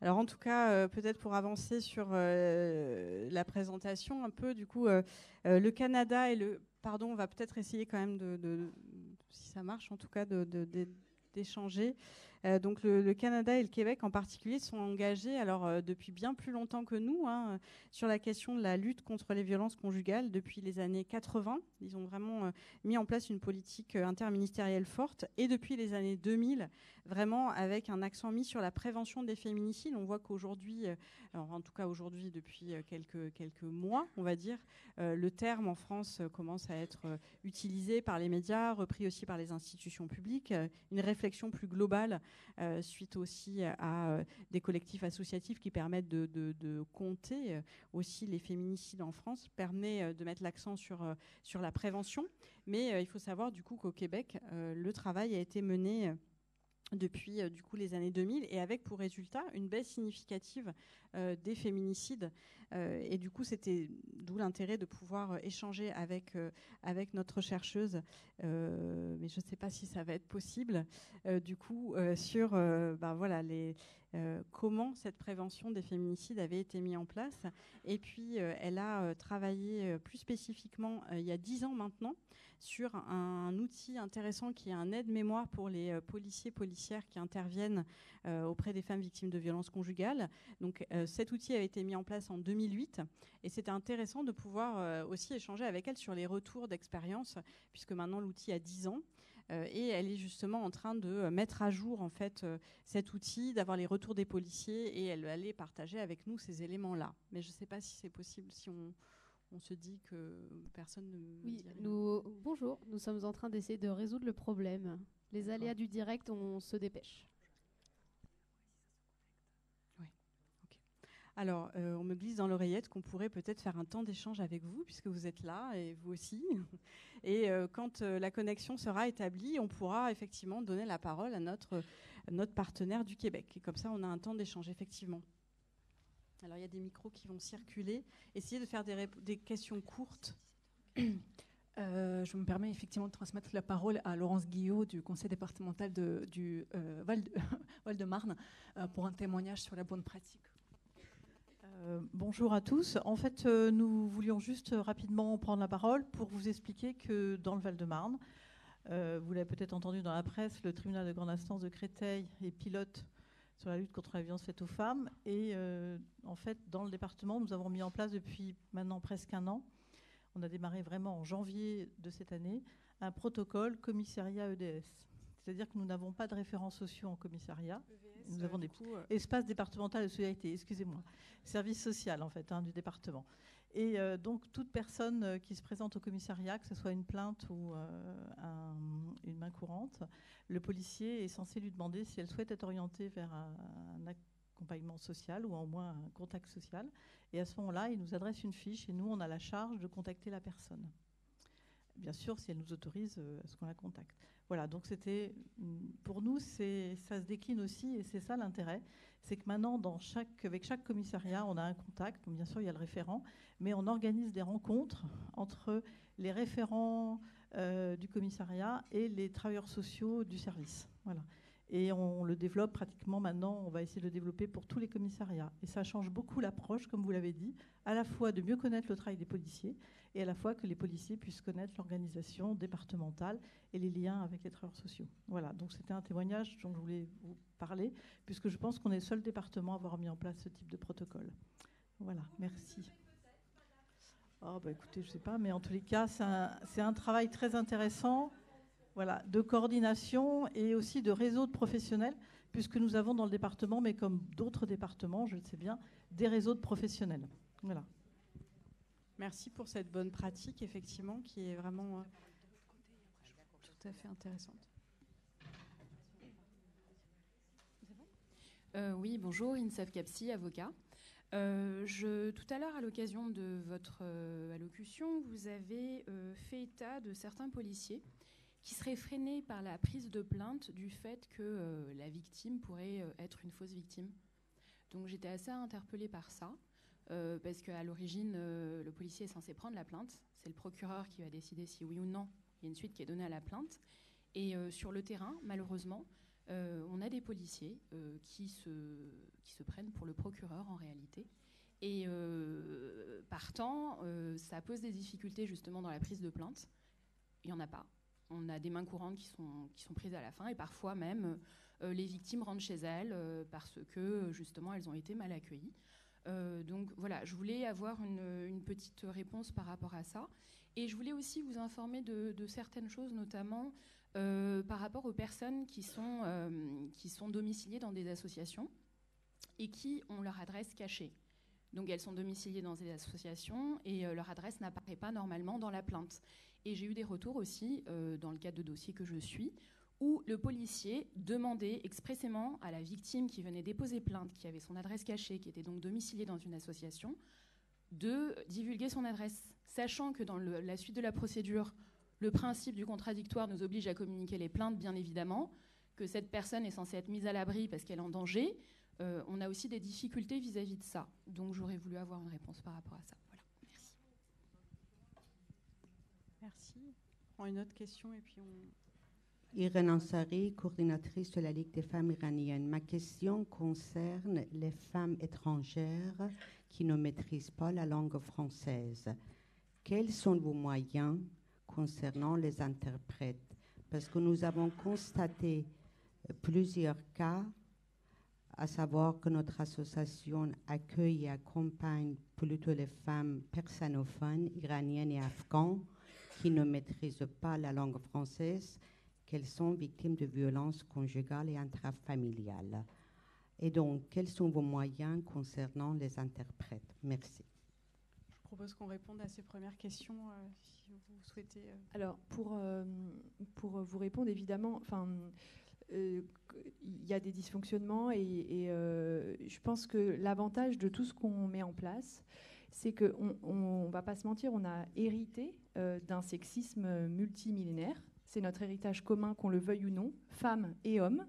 Alors en tout cas, peut-être pour avancer sur la présentation un peu, du coup, le Canada et le... Pardon, on va peut-être essayer quand même si ça marche en tout cas, d'échanger. Donc le Canada et le Québec en particulier sont engagés alors depuis bien plus longtemps que nous sur la question de la lutte contre les violences conjugales depuis les années 80. Ils ont vraiment mis en place une politique interministérielle forte, et depuis les années 2000, vraiment avec un accent mis sur la prévention des féminicides. On voit qu'aujourd'hui, alors en tout cas aujourd'hui depuis quelques mois, on va dire, le terme en France commence à être utilisé par les médias, repris aussi par les institutions publiques. Une réflexion plus globale suite aussi à des collectifs associatifs qui permettent de compter aussi les féminicides en France, permet de mettre l'accent sur la prévention. Mais il faut savoir du coup qu'au Québec, le travail a été mené depuis du coup les années 2000, et avec pour résultat une baisse significative des féminicides. Et du coup, c'était d'où l'intérêt de pouvoir échanger avec notre chercheuse, mais je ne sais pas si ça va être possible, du coup, sur voilà, comment cette prévention des féminicides avait été mise en place. Et puis, elle a travaillé plus spécifiquement, il y a 10 ans maintenant, sur un outil intéressant qui est un aide-mémoire pour les policières qui interviennent auprès des femmes victimes de violences conjugales. Donc cet outil a été mis en place en 2008, et c'était intéressant de pouvoir aussi échanger avec elle sur les retours d'expérience, puisque maintenant l'outil a 10 ans. et elle est justement en train de mettre à jour en fait cet outil, d'avoir les retours des policiers, et elle allait partager avec nous ces éléments-là. Mais je ne sais pas si c'est possible si on se dit que personne ne Oui, dit rien. bonjour, nous sommes en train d'essayer de résoudre le problème. Les aléas du direct, on se dépêche. Alors, on me glisse dans l'oreillette qu'on pourrait peut-être faire un temps d'échange avec vous, puisque vous êtes là, et vous aussi. Et quand la connexion sera établie, on pourra effectivement donner la parole à notre partenaire du Québec. Et comme ça, on a un temps d'échange, effectivement. Alors, il y a des micros qui vont circuler. Essayez de faire des questions courtes. Je me permets effectivement de transmettre la parole à Laurence Guillot du conseil départemental du Val-de-Marne pour un témoignage sur la bonne pratique. Bonjour à tous. En fait, nous voulions juste rapidement prendre la parole pour vous expliquer que dans le Val-de-Marne, vous l'avez peut-être entendu dans la presse, le tribunal de grande instance de Créteil est pilote sur la lutte contre la violence faite aux femmes. Et en fait, dans le département, nous avons mis en place depuis maintenant presque un an, on a démarré vraiment en janvier de cette année, un protocole commissariat EDS. C'est-à-dire que nous n'avons pas de référents sociaux en commissariat. Nous avons des espaces départementaux de solidarité, excusez-moi, service social en fait du département. Et donc toute personne qui se présente au commissariat, que ce soit une plainte ou une main courante, le policier est censé lui demander si elle souhaite être orientée vers un accompagnement social ou au moins un contact social. Et à ce moment-là, il nous adresse une fiche et nous, on a la charge de contacter la personne. Bien sûr, si elle nous autorise à ce qu'on la contacte. Voilà, donc c'était, pour nous, ça se décline aussi, et c'est ça l'intérêt, c'est que maintenant, avec chaque commissariat, on a un contact, donc bien sûr, il y a le référent, mais on organise des rencontres entre les référents du commissariat et les travailleurs sociaux du service. Voilà. Et on le développe pratiquement maintenant, on va essayer de le développer pour tous les commissariats. Et ça change beaucoup l'approche, comme vous l'avez dit, à la fois de mieux connaître le travail des policiers et à la fois que les policiers puissent connaître l'organisation départementale et les liens avec les travailleurs sociaux. Voilà, donc c'était un témoignage dont je voulais vous parler, puisque je pense qu'on est le seul département à avoir mis en place ce type de protocole. Voilà, merci. Oh, bah, écoutez, je ne sais pas, mais en tous les cas, c'est un travail très intéressant. Voilà, de coordination et aussi de réseau de professionnels, puisque nous avons dans le département, mais comme d'autres départements, je le sais bien, des réseaux de professionnels. Voilà. Merci pour cette bonne pratique, effectivement, qui est vraiment tout à fait intéressante. Oui, bonjour, Insaf Kapsi, avocat. Tout à l'heure, à l'occasion de votre allocution, vous avez fait état de certains policiers qui seraient freinés par la prise de plainte du fait que la victime pourrait être une fausse victime. Donc j'étais assez interpellée par ça, parce qu'à l'origine, le policier est censé prendre la plainte. C'est le procureur qui va décider si oui ou non il y a une suite qui est donnée à la plainte. Et sur le terrain, malheureusement, on a des policiers qui se prennent pour le procureur en réalité. Et partant, ça pose des difficultés justement dans la prise de plainte. Il n'y en a pas. On a des mains courantes qui sont prises à la fin, et parfois même les victimes rentrent chez elles parce que justement elles ont été mal accueillies. Donc voilà, je voulais avoir une petite réponse par rapport à ça. Et je voulais aussi vous informer de certaines choses, notamment par rapport aux personnes qui sont domiciliées dans des associations et qui ont leur adresse cachée. Donc elles sont domiciliées dans des associations et leur adresse n'apparaît pas normalement dans la plainte. Et j'ai eu des retours aussi, dans le cadre de dossiers que je suis, où le policier demandait expressément à la victime qui venait déposer plainte, qui avait son adresse cachée, qui était donc domiciliée dans une association, de divulguer son adresse, sachant que dans la suite de la procédure, le principe du contradictoire nous oblige à communiquer les plaintes, bien évidemment, que cette personne est censée être mise à l'abri parce qu'elle est en danger. On a aussi des difficultés vis-à-vis de ça. Donc j'aurais voulu avoir une réponse par rapport à ça. Voilà. Merci. Merci. On prend une autre question et puis on... Irène Ansari, coordinatrice de la Ligue des femmes iraniennes. Ma question concerne les femmes étrangères qui ne maîtrisent pas la langue française. Quels sont vos moyens concernant les interprètes? Parce que nous avons constaté plusieurs cas, à savoir que notre association accueille et accompagne plutôt les femmes persanophones, iraniennes et afghanes, qui ne maîtrisent pas la langue française qu'elles sont victimes de violences conjugales et intrafamiliales. Et donc, quels sont vos moyens concernant les interprètes? Merci. Je propose qu'on réponde à ces premières questions, si vous souhaitez. Alors, pour vous répondre, évidemment, il y a des dysfonctionnements et je pense que l'avantage de tout ce qu'on met en place, c'est qu'on ne va pas se mentir, on a hérité d'un sexisme multimillénaire. C'est notre héritage commun, qu'on le veuille ou non, femmes et hommes.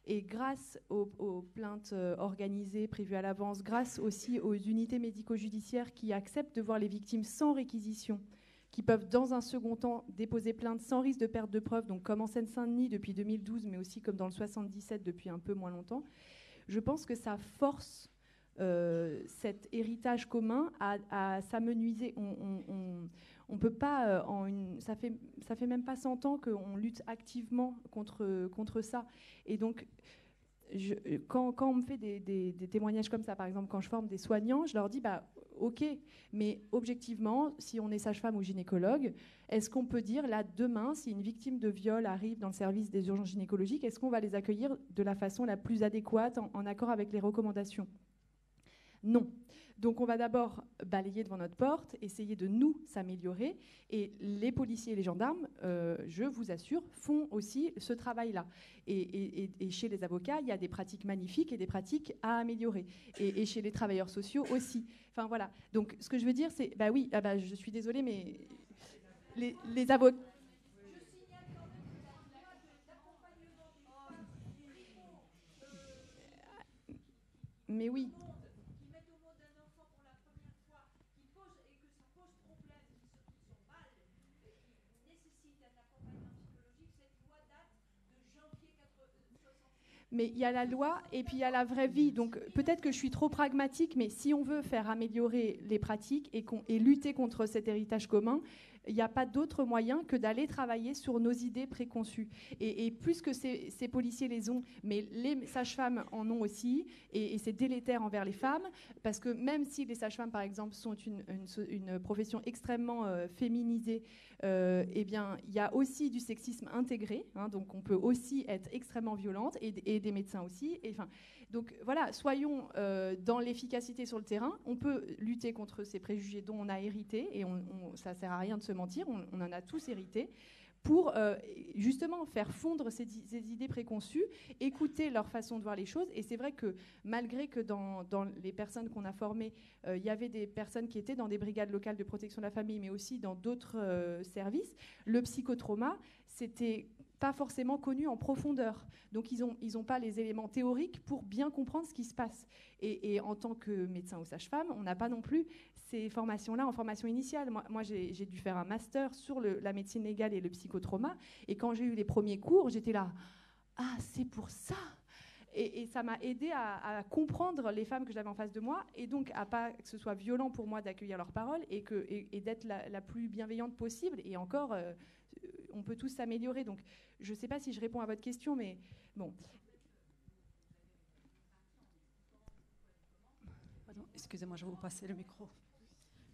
Et grâce aux plaintes organisées, prévues à l'avance, grâce aussi aux unités médico-judiciaires qui acceptent de voir les victimes sans réquisition, qui peuvent dans un second temps déposer plainte sans risque de perte de preuves, donc comme en Seine-Saint-Denis depuis 2012, mais aussi comme dans le 77 depuis un peu moins longtemps, je pense que ça force cet héritage commun à s'amenuiser. On peut pas, ça fait même pas 100 ans qu'on lutte activement contre ça. Et donc, quand on me fait des témoignages comme ça, par exemple, quand je forme des soignants, je leur dis, ok, mais objectivement, si on est sage-femme ou gynécologue, est-ce qu'on peut dire, là, demain, si une victime de viol arrive dans le service des urgences gynécologiques, est-ce qu'on va les accueillir de la façon la plus adéquate, en accord avec les recommandations ? Non. Donc on va d'abord balayer devant notre porte, essayer de nous s'améliorer. Et les policiers et les gendarmes, je vous assure, font aussi ce travail-là. Et chez les avocats, il y a des pratiques magnifiques et des pratiques à améliorer. Et chez les travailleurs sociaux aussi. Enfin voilà. Donc ce que je veux dire, c'est, je suis désolée, mais les avocats... Mais oui. Mais il y a la loi et puis il y a la vraie vie. Donc peut-être que je suis trop pragmatique, mais si on veut faire améliorer les pratiques et lutter contre cet héritage commun, il n'y a pas d'autre moyen que d'aller travailler sur nos idées préconçues. Et plus que ces policiers les ont, mais les sages-femmes en ont aussi, et c'est délétère envers les femmes, parce que même si les sages-femmes, par exemple, sont une profession extrêmement féminisée, eh bien, il y a aussi du sexisme intégré, donc on peut aussi être extrêmement violente, et des médecins aussi. Donc voilà, soyons dans l'efficacité sur le terrain. On peut lutter contre ces préjugés dont on a hérité, et ça ne sert à rien de se mentir, on en a tous hérité, pour justement faire fondre ces idées préconçues, écouter leur façon de voir les choses. Et c'est vrai que malgré que dans les personnes qu'on a formées, il y avait des personnes qui étaient dans des brigades locales de protection de la famille, mais aussi dans d'autres services, le psychotrauma, c'était pas forcément connu en profondeur. Donc ils ont pas les éléments théoriques pour bien comprendre ce qui se passe. Et en tant que médecin ou sage-femme, on n'a pas non plus ces formations-là en formation initiale. Moi j'ai dû faire un master sur la médecine légale et le psychotrauma. Et quand j'ai eu les premiers cours, j'étais là, ah, c'est pour ça. Et ça m'a aidé à comprendre les femmes que j'avais en face de moi, et donc à pas que ce soit violent pour moi d'accueillir leurs paroles, et d'être la plus bienveillante possible. Et encore, on peut tous s'améliorer. Donc je ne sais pas si je réponds à votre question, mais bon. Pardon, excusez-moi, je vais vous passer le micro.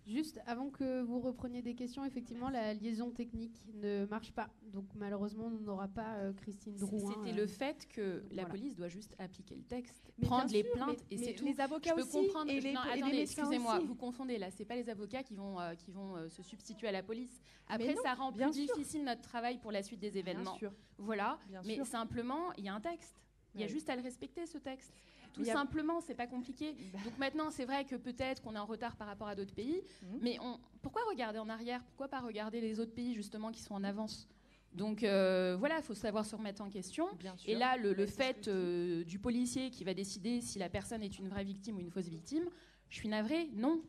Juste avant que vous repreniez des questions, effectivement, la liaison technique ne marche pas. Donc malheureusement, on n'aura pas Christine Drouin. C'était le fait que la police doit juste appliquer le texte, mais prendre les plaintes, et c'est tout. Les avocats aussi, comprendre. Et les attendez, excusez-moi, aussi. vous confondez là. C'est pas les avocats qui vont se substituer à la police. Après, non, ça rend plus difficile notre travail pour la suite des événements. Bien sûr. Voilà. Bien mais sûr. simplement, il y a un texte. Il y a juste à le respecter, ce texte. Tout Il y a- simplement, c'est pas compliqué. Donc maintenant, c'est vrai que peut-être qu'on est en retard par rapport à d'autres pays, mais pourquoi regarder en arrière? Pourquoi pas regarder les autres pays justement qui sont en avance? Donc voilà, il faut savoir se remettre en question. Bien sûr. Et là, le fait du policier qui va décider si la personne est une vraie victime ou une fausse victime, je suis navrée, non.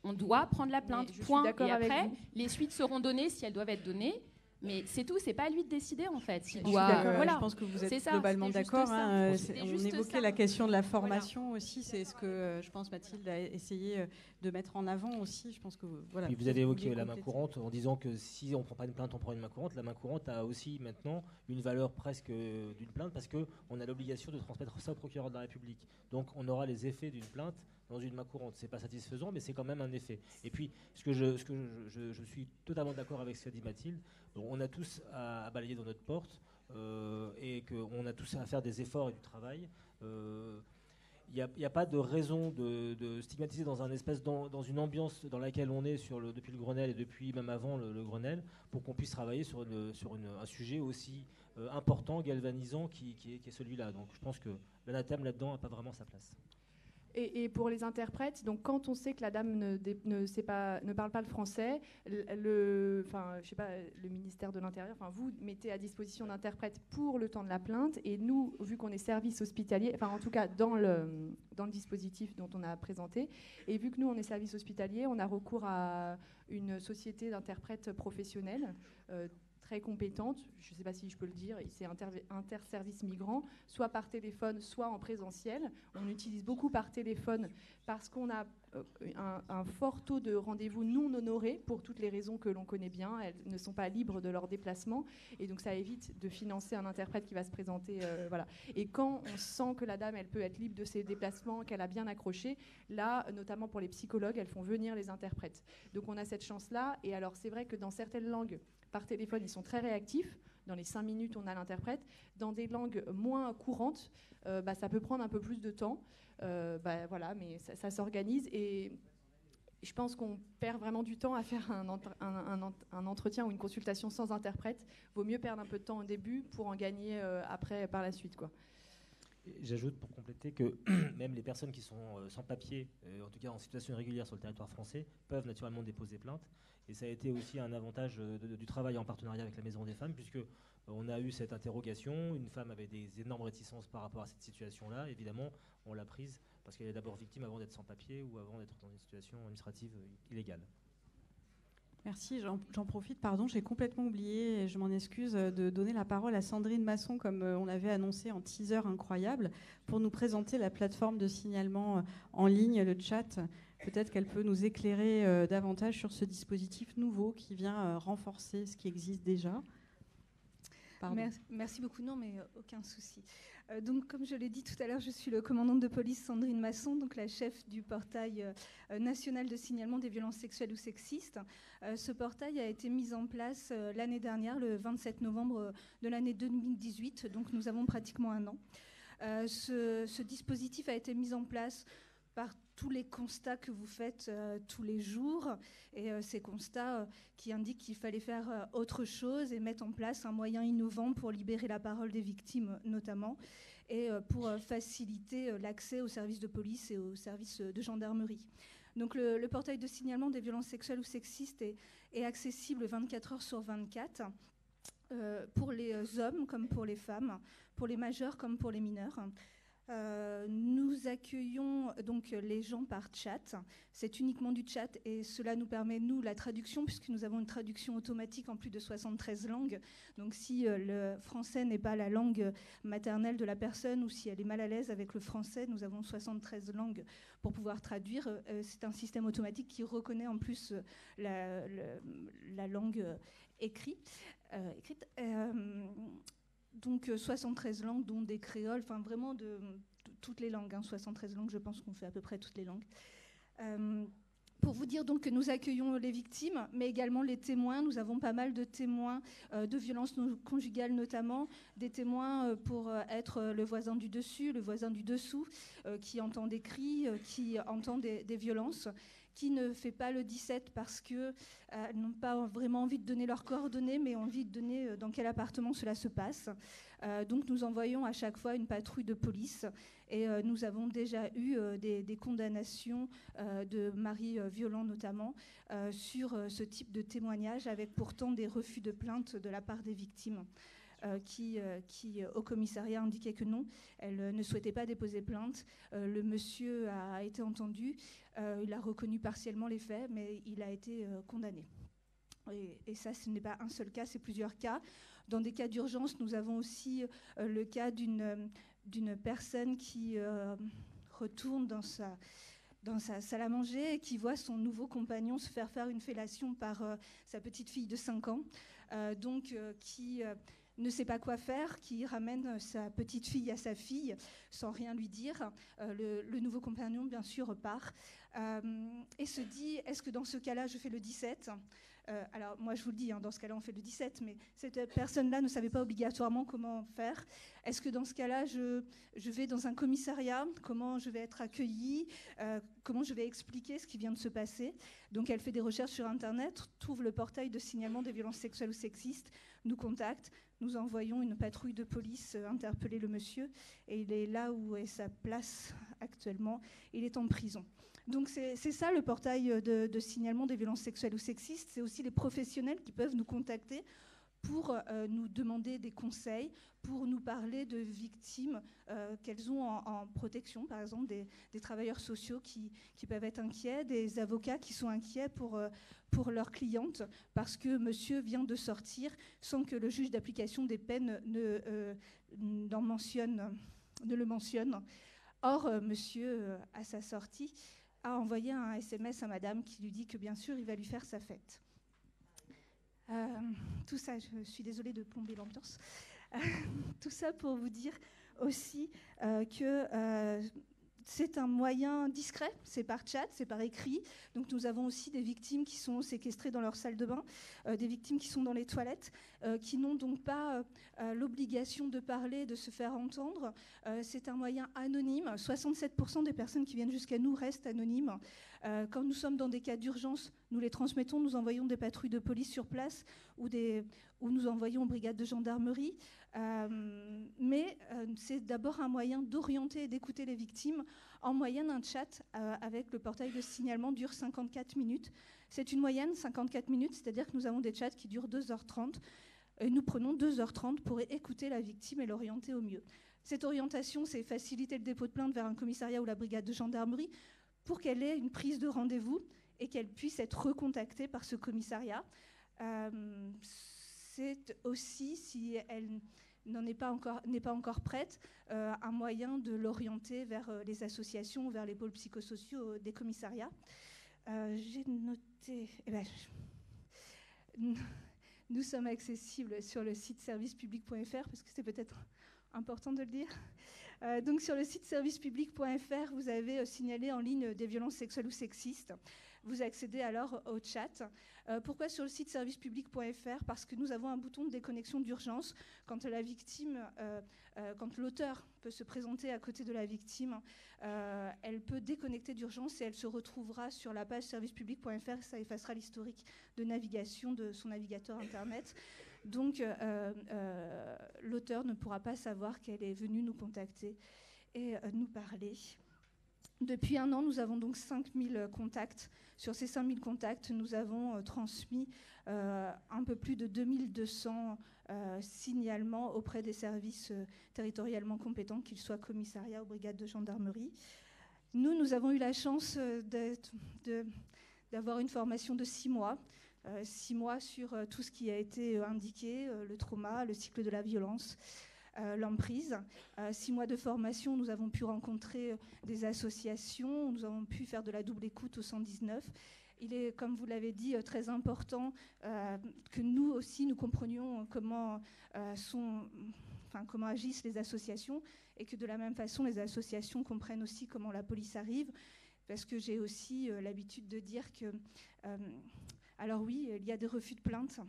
On doit prendre la plainte, Mais je suis point. d'accord Et avec après, vous. les suites seront données si elles doivent être données. Mais c'est tout, c'est pas à lui de décider en fait. Je suis d'accord, je pense que vous êtes globalement d'accord. On évoquait la question de la formation aussi, c'est ce que je pense Mathilde a essayé de mettre en avant aussi. Je pense que voilà. Puis vous avez évoqué la main courante en disant que si on ne prend pas une plainte, on prend une main courante. La main courante a aussi maintenant une valeur presque d'une plainte parce qu'on a l'obligation de transmettre ça au procureur de la République. Donc on aura les effets d'une plainte dans une main courante. C'est pas satisfaisant, mais c'est quand même un effet. Et puis, je suis totalement d'accord avec ce qu'a dit Mathilde. On a tous à balayer dans notre porte et qu'on a tous à faire des efforts et du travail. Il n'y a pas de raison de stigmatiser dans dans une ambiance dans laquelle on est depuis le Grenelle et depuis même avant le Grenelle, pour qu'on puisse travailler sur un sujet aussi important, galvanisant, qui est celui-là. Donc je pense que l'anathème là-dedans n'a pas vraiment sa place. Et pour les interprètes, donc quand on sait que la dame ne parle pas le français, le ministère de l'Intérieur, vous mettez à disposition d'interprètes pour le temps de la plainte. Et nous, vu qu'on est service hospitalier, en tout cas dans le dispositif dont on a présenté, et vu que nous on est service hospitalier, on a recours à une société d'interprètes professionnels très compétente, je ne sais pas si je peux le dire, c'est Interservice Migrants, soit par téléphone, soit en présentiel. On utilise beaucoup par téléphone parce qu'on a un fort taux de rendez-vous non honorés pour toutes les raisons que l'on connaît bien. Elles ne sont pas libres de leur déplacement et donc ça évite de financer un interprète qui va se présenter. Voilà. Et quand on sent que la dame, elle peut être libre de ses déplacements, qu'elle a bien accroché, là, notamment pour les psychologues, elles font venir les interprètes. Donc on a cette chance-là. Et alors c'est vrai que dans certaines langues, par téléphone, ils sont très réactifs. Dans les 5 minutes, on a l'interprète. Dans des langues moins courantes, ça peut prendre un peu plus de temps. Voilà, mais ça s'organise. Et je pense qu'on perd vraiment du temps à faire un entretien ou une consultation sans interprète. Vaut mieux perdre un peu de temps au début pour en gagner après par la suite, quoi. J'ajoute pour compléter que même les personnes qui sont sans papier, en tout cas en situation irrégulière sur le territoire français, peuvent naturellement déposer plainte. Et ça a été aussi un avantage du travail en partenariat avec la Maison des Femmes, puisque on a eu cette interrogation. Une femme avait des énormes réticences par rapport à cette situation-là. Évidemment, on l'a prise parce qu'elle est d'abord victime avant d'être sans papier ou avant d'être dans une situation administrative illégale. Merci, j'en profite, pardon, j'ai complètement oublié, et je m'en excuse, de donner la parole à Sandrine Masson, comme on l'avait annoncé en teaser incroyable, pour nous présenter la plateforme de signalement en ligne, le chat. Peut-être qu'elle peut nous éclairer davantage sur ce dispositif nouveau qui vient renforcer ce qui existe déjà. Merci beaucoup, non, mais aucun souci. Donc, comme je l'ai dit tout à l'heure, je suis le commandant de police Sandrine Masson, donc la chef du portail national de signalement des violences sexuelles ou sexistes. Ce portail a été mis en place l'année dernière, le 27 novembre de l'année 2018, donc nous avons pratiquement un an. Ce dispositif a été mis en place par tous les constats que vous faites tous les jours, et ces constats qui indiquent qu'il fallait faire autre chose et mettre en place un moyen innovant pour libérer la parole des victimes notamment, et pour faciliter l'accès aux services de police et aux services de gendarmerie. Donc le portail de signalement des violences sexuelles ou sexistes est accessible 24 heures sur 24 pour les hommes comme pour les femmes, pour les majeurs comme pour les mineurs. Nous accueillons donc les gens par chat. C'est uniquement du chat et cela nous permet, nous, la traduction, puisque nous avons une traduction automatique en plus de 73 langues. Donc si le français n'est pas la langue maternelle de la personne ou si elle est mal à l'aise avec le français, nous avons 73 langues pour pouvoir traduire. C'est un système automatique qui reconnaît en plus la langue écrite. Donc 73 langues, dont des créoles, enfin vraiment de toutes les langues, 73 langues, je pense qu'on fait à peu près toutes les langues. Pour vous dire donc que nous accueillons les victimes, mais également les témoins. Nous avons pas mal de témoins de violences conjugales notamment, des témoins pour être le voisin du dessus, le voisin du dessous, qui entend des cris, qui entend des violences, qui ne fait pas le 17 parce qu'elles n'ont pas vraiment envie de donner leurs coordonnées, mais ont envie de donner dans quel appartement cela se passe. Donc nous envoyons à chaque fois une patrouille de police et nous avons déjà eu des condamnations de maris violents notamment sur ce type de témoignage, avec pourtant des refus de plainte de la part des victimes. Qui au commissariat indiquait que non, elle ne souhaitait pas déposer plainte. Le monsieur a été entendu, il a reconnu partiellement les faits, mais il a été condamné. Et ça, ce n'est pas un seul cas, c'est plusieurs cas. Dans des cas d'urgence, nous avons aussi le cas d'une personne qui retourne dans sa salle à manger et qui voit son nouveau compagnon se faire une fellation par sa petite fille de 5 ans, qui ne sait pas quoi faire, qui ramène sa petite fille à sa fille sans rien lui dire. Le nouveau compagnon, bien sûr, part et se dit, est-ce que dans ce cas-là, je fais le 17 ? Alors moi je vous le dis, dans ce cas-là on fait le 17, mais cette personne-là ne savait pas obligatoirement comment faire. Est-ce que dans ce cas-là je vais dans un commissariat ? Comment je vais être accueillie ? Comment je vais expliquer ce qui vient de se passer ? Donc elle fait des recherches sur Internet, trouve le portail de signalement des violences sexuelles ou sexistes, nous contacte, nous envoyons une patrouille de police interpeller le monsieur, et il est là où est sa place actuellement, il est en prison. Donc c'est ça le portail de signalement des violences sexuelles ou sexistes. C'est aussi les professionnels qui peuvent nous contacter pour nous demander des conseils, pour nous parler de victimes qu'elles ont en protection, par exemple des travailleurs sociaux qui peuvent être inquiets, des avocats qui sont inquiets pour leurs clientes parce que monsieur vient de sortir sans que le juge d'application des peines ne le mentionne. Or, monsieur, à sa sortie, a envoyé un SMS à madame qui lui dit que bien sûr il va lui faire sa fête. Tout ça, je suis désolée de plomber l'ambiance, tout ça pour vous dire aussi que c'est un moyen discret, c'est par chat, c'est par écrit. Donc nous avons aussi des victimes qui sont séquestrées dans leur salle de bain, des victimes qui sont dans les toilettes, qui n'ont donc pas l'obligation de parler, de se faire entendre. C'est un moyen anonyme. 67% des personnes qui viennent jusqu'à nous restent anonymes. Quand nous sommes dans des cas d'urgence, nous les transmettons, nous envoyons des patrouilles de police sur place ou nous envoyons aux brigades de gendarmerie. Mais c'est d'abord un moyen d'orienter et d'écouter les victimes. En moyenne, un chat avec le portail de signalement dure 54 minutes. C'est une moyenne, 54 minutes, c'est-à-dire que nous avons des chats qui durent 2h30. Et nous prenons 2h30 pour écouter la victime et l'orienter au mieux. Cette orientation, c'est faciliter le dépôt de plainte vers un commissariat ou la brigade de gendarmerie pour qu'elle ait une prise de rendez-vous et qu'elle puisse être recontactée par ce commissariat. C'est aussi, si elle n'est pas encore prête, un moyen de l'orienter vers les associations ou vers les pôles psychosociaux des commissariats. J'ai noté... Nous sommes accessibles sur le site servicepublic.fr, parce que c'est peut-être important de le dire. Donc sur le site servicepublic.fr, vous avez signalé en ligne des violences sexuelles ou sexistes. Vous accédez alors au chat. Pourquoi sur le site servicepublic.fr ? Parce que nous avons un bouton de déconnexion d'urgence. Quand la victime, quand l'auteur peut se présenter à côté de la victime, elle peut déconnecter d'urgence et elle se retrouvera sur la page servicepublic.fr. Ça effacera l'historique de navigation de son navigateur Internet. Donc l'auteur ne pourra pas savoir qu'elle est venue nous contacter et nous parler. Depuis 1 an, nous avons donc 5000 contacts. Sur ces 5000 contacts, nous avons transmis un peu plus de 2200 signalements auprès des services territorialement compétents, qu'ils soient commissariats ou brigades de gendarmerie. Nous avons eu la chance d'avoir une formation de 6 mois. 6 mois sur tout ce qui a été indiqué, le trauma, le cycle de la violence, l'emprise. 6 mois de formation, nous avons pu rencontrer des associations, nous avons pu faire de la double écoute au 119. Il est, comme vous l'avez dit, très important que nous aussi, nous comprenions comment agissent les associations et que de la même façon, les associations comprennent aussi comment la police arrive. Parce que j'ai aussi l'habitude de dire que... alors oui, il y a des refus de plainte.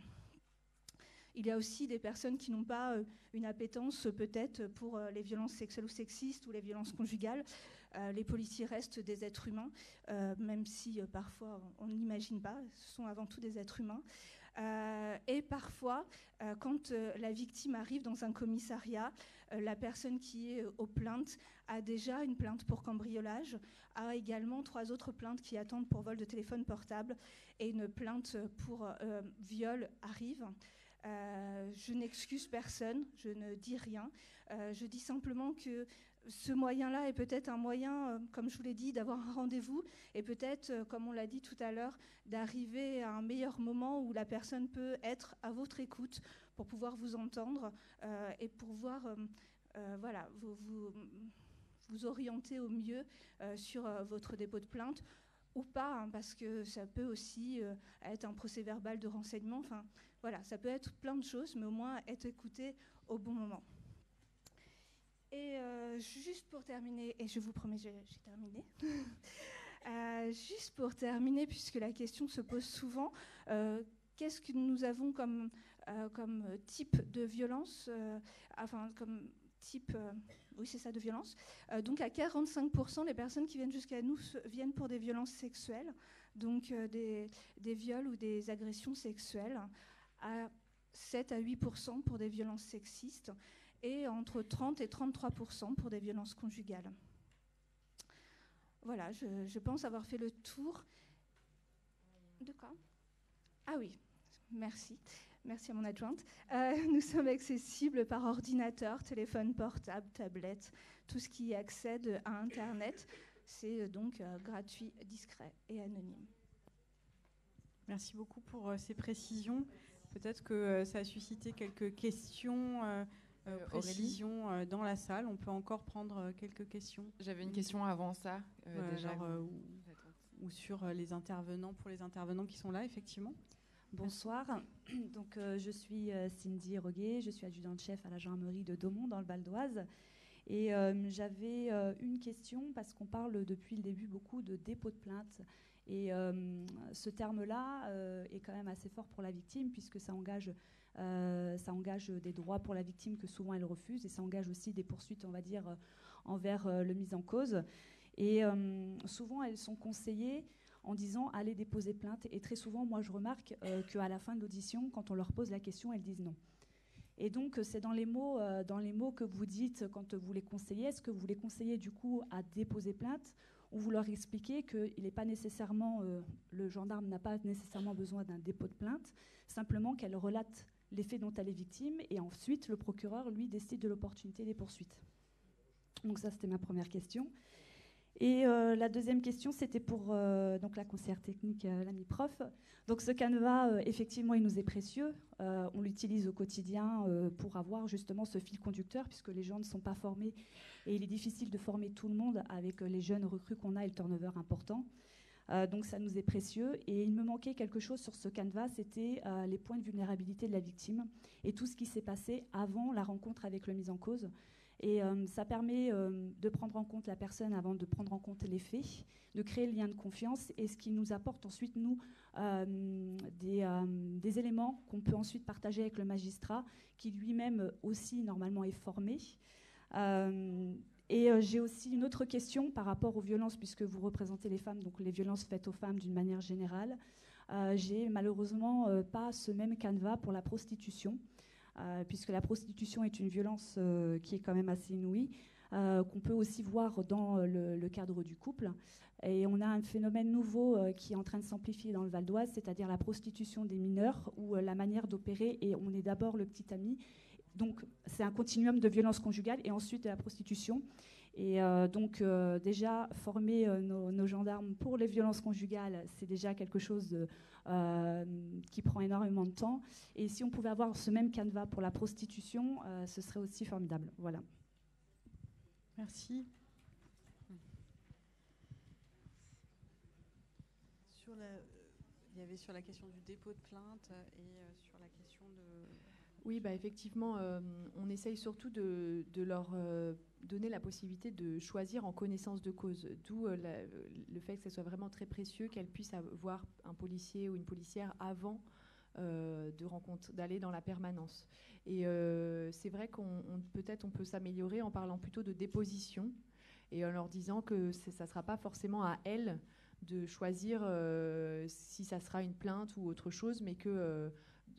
Il y a aussi des personnes qui n'ont pas une appétence peut-être pour les violences sexuelles ou sexistes ou les violences conjugales. Les policiers restent des êtres humains, même si parfois on n'imagine pas, ce sont avant tout des êtres humains. Et parfois, quand la victime arrive dans un commissariat, la personne qui est aux plaintes a déjà une plainte pour cambriolage, a également 3 autres plaintes qui attendent pour vol de téléphone portable et une plainte pour viol arrive. Je n'excuse personne, je ne dis rien. Je dis simplement que ce moyen-là est peut-être un moyen, comme je vous l'ai dit, d'avoir un rendez-vous et peut-être, comme on l'a dit tout à l'heure, d'arriver à un meilleur moment où la personne peut être à votre écoute pour pouvoir vous entendre et pour pouvoir vous orienter au mieux sur votre dépôt de plainte. Ou pas, parce que ça peut aussi être un procès-verbal de renseignement. Enfin, Voilà, ça peut être plein de choses, mais au moins être écouté au bon moment. Et juste pour terminer, et je vous promets, j'ai terminé. Juste pour terminer, puisque la question se pose souvent, qu'est-ce que nous avons comme type de violence, comme type, oui c'est ça, de violence. Donc à 45%, les personnes qui viennent jusqu'à nous viennent pour des violences sexuelles, donc des viols ou des agressions sexuelles, à 7 à 8% pour des violences sexistes, et entre 30 et 33% pour des violences conjugales. Voilà, je pense avoir fait le tour. De quoi ? Ah oui, merci. Merci à mon adjointe. Nous sommes accessibles par ordinateur, téléphone portable, tablette, tout ce qui accède à Internet. C'est donc gratuit, discret et anonyme. Merci beaucoup pour ces précisions. Peut-être que ça a suscité quelques questions, précisions dans la salle. On peut encore prendre quelques questions. J'avais une question avant ça, déjà. Ou sur les intervenants, pour les intervenants qui sont là, effectivement. Bonsoir, donc, je suis Cindy Roguet, je suis adjudante-chef à la gendarmerie de Daumont dans le Val d'Oise. Et j'avais une question parce qu'on parle depuis le début beaucoup de dépôt de plainte. Et ce terme-là est quand même assez fort pour la victime puisque ça engage des droits pour la victime que souvent elle refuse et ça engage aussi des poursuites, on va dire, envers le mis en cause. Et souvent elles sont conseillées en disant allez déposer plainte. Et très souvent, moi, je remarque qu'à la fin de l'audition, quand on leur pose la question, elles disent non. Et donc, c'est dans les mots que vous dites quand vous les conseillez. Est-ce que vous les conseillez du coup à déposer plainte ou vous leur expliquez que il n'est pas nécessairement, le gendarme n'a pas nécessairement besoin d'un dépôt de plainte, simplement qu'elle relate les faits dont elle est victime et ensuite le procureur, lui, décide de l'opportunité des poursuites. Donc ça, c'était ma première question. Et la deuxième question, c'était pour donc la conseillère technique, l'ami prof. Donc ce canevas, effectivement, il nous est précieux. On l'utilise au quotidien pour avoir justement ce fil conducteur, puisque les gens ne sont pas formés. Et il est difficile de former tout le monde avec les jeunes recrues qu'on a et le turnover important. Donc ça nous est précieux. Et il me manquait quelque chose sur ce canevas, c'était les points de vulnérabilité de la victime et tout ce qui s'est passé avant la rencontre avec le mis en cause. Et ça permet de prendre en compte la personne avant de prendre en compte les faits, de créer le lien de confiance, et ce qui nous apporte ensuite, nous, des éléments qu'on peut ensuite partager avec le magistrat, qui lui-même aussi, normalement, est formé. Et j'ai aussi une autre question par rapport aux violences, puisque vous représentez les femmes, donc les violences faites aux femmes d'une manière générale. J'ai malheureusement pas ce même canevas pour la prostitution. Puisque la prostitution est une violence qui est quand même assez inouïe, qu'on peut aussi voir dans le cadre du couple. Et on a un phénomène nouveau qui est en train de s'amplifier dans le Val d'Oise, c'est-à-dire la prostitution des mineurs, où la manière d'opérer, et on est d'abord le petit ami. Donc c'est un continuum de violence conjugale et ensuite de la prostitution. Et donc déjà former nos gendarmes pour les violences conjugales, c'est déjà quelque chose qui prend énormément de temps. Et si on pouvait avoir ce même canevas pour la prostitution, ce serait aussi formidable. Voilà. Merci. Il y avait sur la question du dépôt de plainte et sur la question de... Oui, bah effectivement, on essaye surtout de leur donner la possibilité de choisir en connaissance de cause, d'où le fait que ce soit vraiment très précieux qu'elles puissent avoir un policier ou une policière avant d'aller dans la permanence. Et c'est vrai peut-être on peut s'améliorer en parlant plutôt de déposition et en leur disant que ça ne sera pas forcément à elles de choisir si ça sera une plainte ou autre chose, mais que...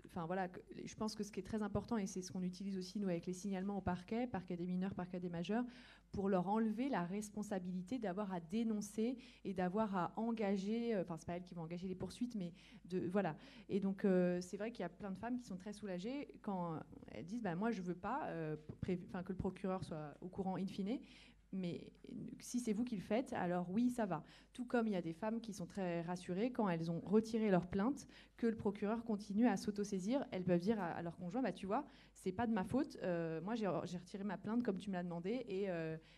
Enfin voilà, je pense que ce qui est très important, et c'est ce qu'on utilise aussi nous avec les signalements au parquet des mineurs, parquet des majeurs, pour leur enlever la responsabilité d'avoir à dénoncer et d'avoir à engager, enfin c'est pas elles qui vont engager les poursuites, mais voilà. Et donc c'est vrai qu'il y a plein de femmes qui sont très soulagées quand elles disent moi je veux pas que le procureur soit au courant in fine. Mais si c'est vous qui le faites, alors oui, ça va. Tout comme il y a des femmes qui sont très rassurées quand elles ont retiré leur plainte, que le procureur continue à s'autosaisir. Elles peuvent dire à leur conjoint, tu vois, c'est pas de ma faute. Moi, j'ai retiré ma plainte comme tu me l'as demandé. Et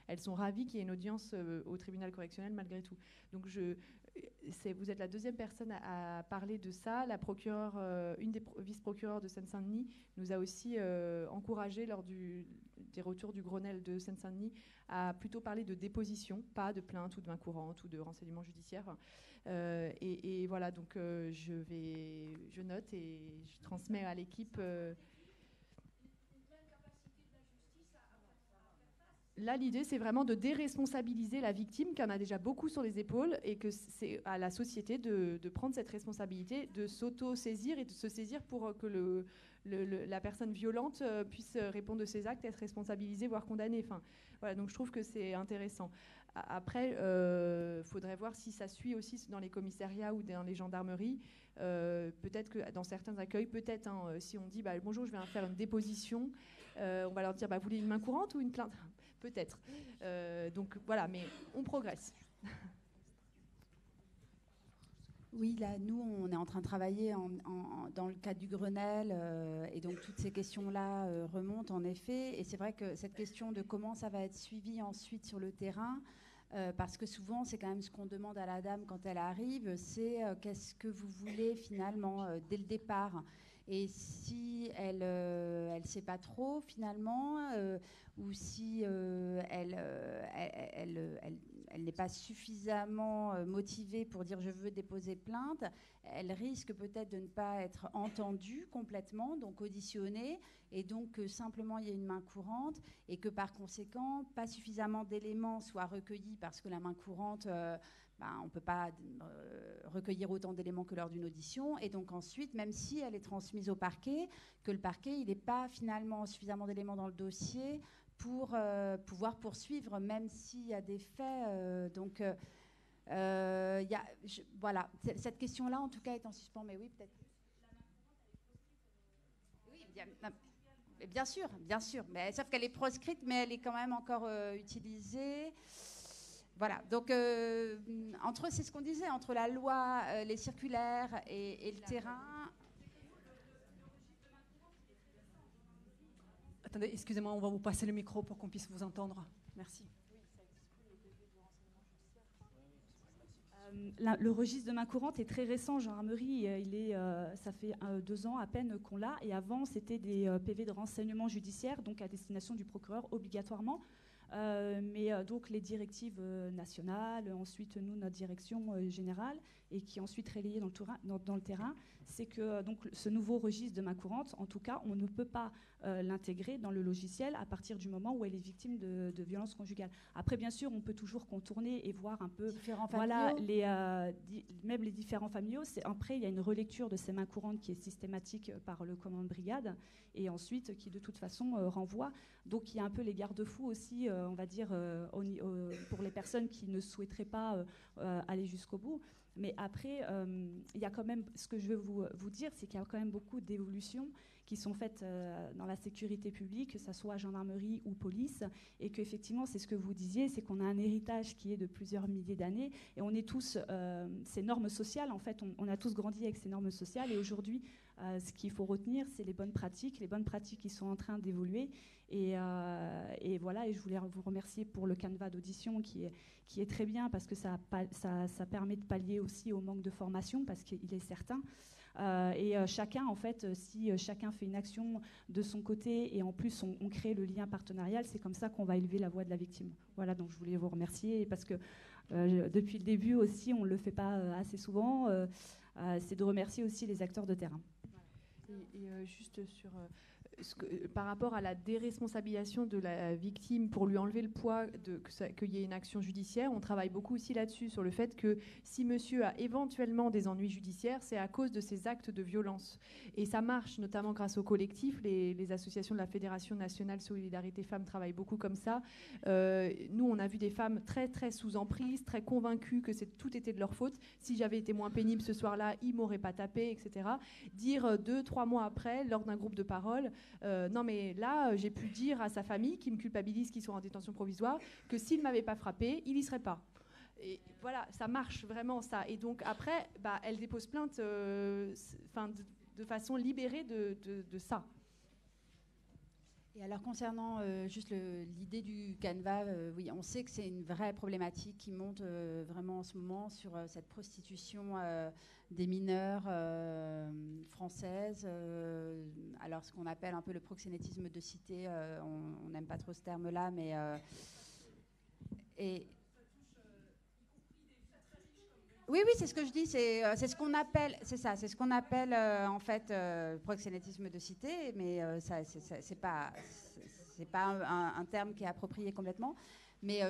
elles sont ravies qu'il y ait une audience au tribunal correctionnel malgré tout. Donc vous êtes la deuxième personne à parler de ça. La procureure, une des vice-procureures de Seine-Saint-Denis nous a aussi encouragé lors des retours du Grenelle de Seine-Saint-Denis à plutôt parler de déposition, pas de plainte ou de main courante ou de renseignement judiciaire. Et voilà, donc je note et je transmets à l'équipe. Là, l'idée, c'est vraiment de déresponsabiliser la victime, qui en a déjà beaucoup sur les épaules, et que c'est à la société de prendre cette responsabilité, de s'auto-saisir et de se saisir pour que la personne violente puisse répondre de ses actes, être responsabilisée, voire condamnée. Enfin, voilà, donc je trouve que c'est intéressant. Après, faudrait voir si ça suit aussi dans les commissariats ou dans les gendarmeries. Peut-être que dans certains accueils, peut-être, si on dit bonjour, je viens faire une déposition, on va leur dire vous voulez une main courante ou une plainte ? Peut-être. Donc voilà, mais on progresse. Oui, là, nous, on est en train de travailler dans le cadre du Grenelle, et donc toutes ces questions-là remontent en effet. Et c'est vrai que cette question de comment ça va être suivi ensuite sur le terrain, parce que souvent, c'est quand même ce qu'on demande à la dame quand elle arrive, c'est qu'est-ce que vous voulez finalement dès le départ. Et si elle sait pas trop finalement, ou si elle n'est pas suffisamment motivée pour dire je veux déposer plainte, elle risque peut-être de ne pas être entendue complètement, donc auditionnée, et donc que simplement il y ait une main courante, et que par conséquent pas suffisamment d'éléments soient recueillis, parce que la main courante, on ne peut pas recueillir autant d'éléments que lors d'une audition. Et donc ensuite, même si elle est transmise au parquet, que le parquet, il n'est pas finalement suffisamment d'éléments dans le dossier pour pouvoir poursuivre, même s'il y a des faits. Voilà, cette question-là, en tout cas, est en suspens. Mais oui, peut-être. Oui, bien sûr. Mais, sauf qu'elle est proscrite, mais elle est quand même encore utilisée. Voilà, donc entre, c'est ce qu'on disait, entre la loi, les circulaires et le terrain. Attendez, excusez-moi, on va vous passer le micro pour qu'on puisse vous entendre. Merci. Le registre de main courante est très récent, gendarmerie. Ça fait 2 ans à peine qu'on l'a. Et avant, c'était des PV de renseignement judiciaire, donc à destination du procureur obligatoirement. Mais donc les directives nationales, ensuite nous, notre direction générale, et qui est ensuite relayée dans le terrain, c'est que donc, ce nouveau registre de main courante, en tout cas, on ne peut pas l'intégrer dans le logiciel à partir du moment où elle est victime de violences conjugales. Après, bien sûr, on peut toujours contourner et voir un peu même les différents familiaux. Après, il y a une relecture de ces mains courantes qui est systématique par le commandant de brigade, et ensuite qui de toute façon renvoie. Donc il y a un peu les garde-fous aussi, on va dire, pour les personnes qui ne souhaiteraient pas aller jusqu'au bout. Mais après, il y a quand même, ce que je veux vous dire, c'est qu'il y a quand même beaucoup d'évolutions qui sont faites dans la sécurité publique, que ce soit gendarmerie ou police, et qu'effectivement, c'est ce que vous disiez, c'est qu'on a un héritage qui est de plusieurs milliers d'années, et on est tous, ces normes sociales, en fait, on a tous grandi avec ces normes sociales, et aujourd'hui, ce qu'il faut retenir, c'est les bonnes pratiques qui sont en train d'évoluer, et voilà, et je voulais vous remercier pour le canevas d'audition qui est très bien, parce que ça permet de pallier aussi au manque de formation, parce qu'il est certain. Chacun, en fait, si chacun fait une action de son côté et en plus on crée le lien partenarial, c'est comme ça qu'on va élever la voix de la victime. Voilà, donc je voulais vous remercier parce que depuis le début aussi, on ne le fait pas assez souvent, c'est de remercier aussi les acteurs de terrain. Et juste sur... par rapport à la déresponsabilisation de la victime pour lui enlever le poids qu'il y ait une action judiciaire, on travaille beaucoup aussi là-dessus, sur le fait que si monsieur a éventuellement des ennuis judiciaires, c'est à cause de ses actes de violence. Et ça marche, notamment grâce au collectif. Les associations de la Fédération nationale Solidarité Femmes travaillent beaucoup comme ça. Nous, on a vu des femmes très, très sous emprise, très convaincues que tout était de leur faute. Si j'avais été moins pénible ce soir-là, ils ne m'auraient pas tapé, etc. Dire 2-3 mois après, lors d'un groupe de parole, non mais là j'ai pu dire à sa famille qui me culpabilise, qui sont en détention provisoire, que s'il ne m'avait pas frappé, il n'y serait pas. Et voilà, ça marche vraiment ça. Et donc après, elle dépose plainte de façon libérée de ça. Et alors concernant juste l'idée du canevas, oui, on sait que c'est une vraie problématique qui monte vraiment en ce moment sur cette prostitution des mineurs françaises. Alors ce qu'on appelle un peu le proxénétisme de cité, on n'aime pas trop ce terme-là, mais oui, c'est ce que je dis, c'est ce qu'on appelle, c'est ça, c'est ce qu'on appelle en fait proxénétisme de cité, mais c'est pas un terme qui est approprié complètement. Mais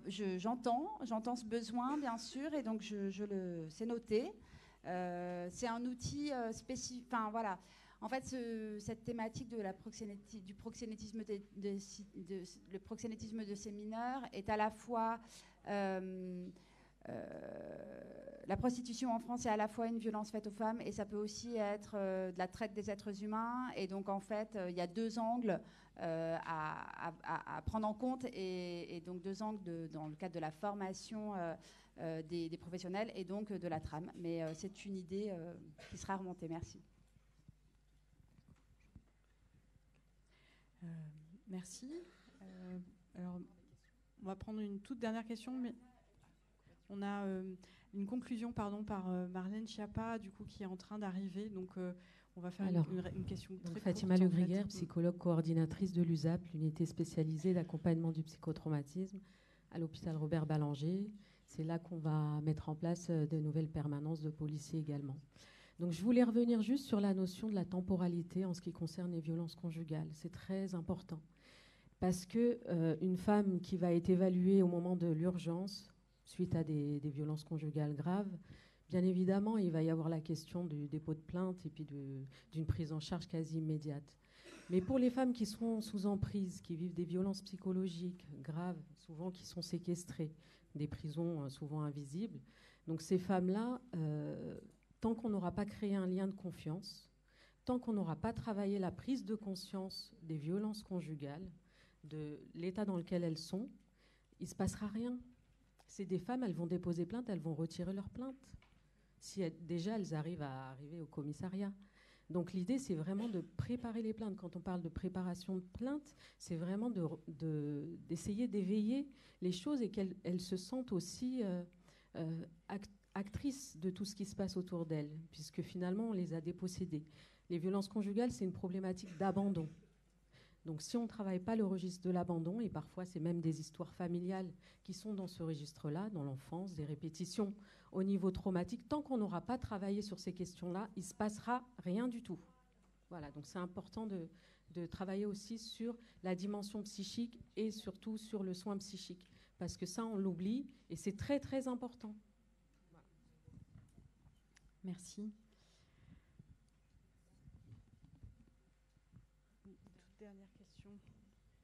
j'entends ce besoin, bien sûr, et donc c'est noté. C'est un outil spécifique. Enfin voilà. En fait, cette thématique de du proxénétisme le proxénétisme de ces mineurs est à la fois la prostitution en France est à la fois une violence faite aux femmes et ça peut aussi être de la traite des êtres humains. Et donc, en fait, il y a deux angles à prendre en compte et donc deux angles dans le cadre de la formation des professionnels et donc de la trame. Mais c'est une idée qui sera remontée. Merci. Merci. Alors, on va prendre une toute dernière question, mais on a une conclusion par Marlène Schiappa, du coup, qui est en train d'arriver. Donc, on va faire une question très courte. Fatima Le Griguer, psychologue coordinatrice de l'USAP, l'unité spécialisée d'accompagnement du psychotraumatisme à l'hôpital Robert Ballanger. C'est là qu'on va mettre en place de nouvelles permanences de policiers également. Donc, je voulais revenir juste sur la notion de la temporalité en ce qui concerne les violences conjugales. C'est très important. Parce qu'une femme qui va être évaluée au moment de l'urgence, suite à des violences conjugales graves, bien évidemment, il va y avoir la question du dépôt de plainte et puis d'une prise en charge quasi immédiate. Mais pour les femmes qui sont sous emprise, qui vivent des violences psychologiques graves, souvent qui sont séquestrées, des prisons souvent invisibles, donc ces femmes-là, tant qu'on n'aura pas créé un lien de confiance, tant qu'on n'aura pas travaillé la prise de conscience des violences conjugales, de l'état dans lequel elles sont, il ne se passera rien. C'est des femmes, elles vont déposer plainte, elles vont retirer leur plainte. Si déjà elles arrivent à arriver au commissariat. Donc l'idée, c'est vraiment de préparer les plaintes. Quand on parle de préparation de plainte, c'est vraiment d'essayer d'éveiller les choses et qu'elles se sentent aussi actrices de tout ce qui se passe autour d'elles, puisque finalement, on les a dépossédées. Les violences conjugales, c'est une problématique d'abandon. Donc si on ne travaille pas le registre de l'abandon, et parfois c'est même des histoires familiales qui sont dans ce registre-là, dans l'enfance, des répétitions au niveau traumatique, tant qu'on n'aura pas travaillé sur ces questions-là, il ne se passera rien du tout. Voilà, donc c'est important de travailler aussi sur la dimension psychique et surtout sur le soin psychique, parce que ça, on l'oublie, et c'est très très important. Voilà. Merci.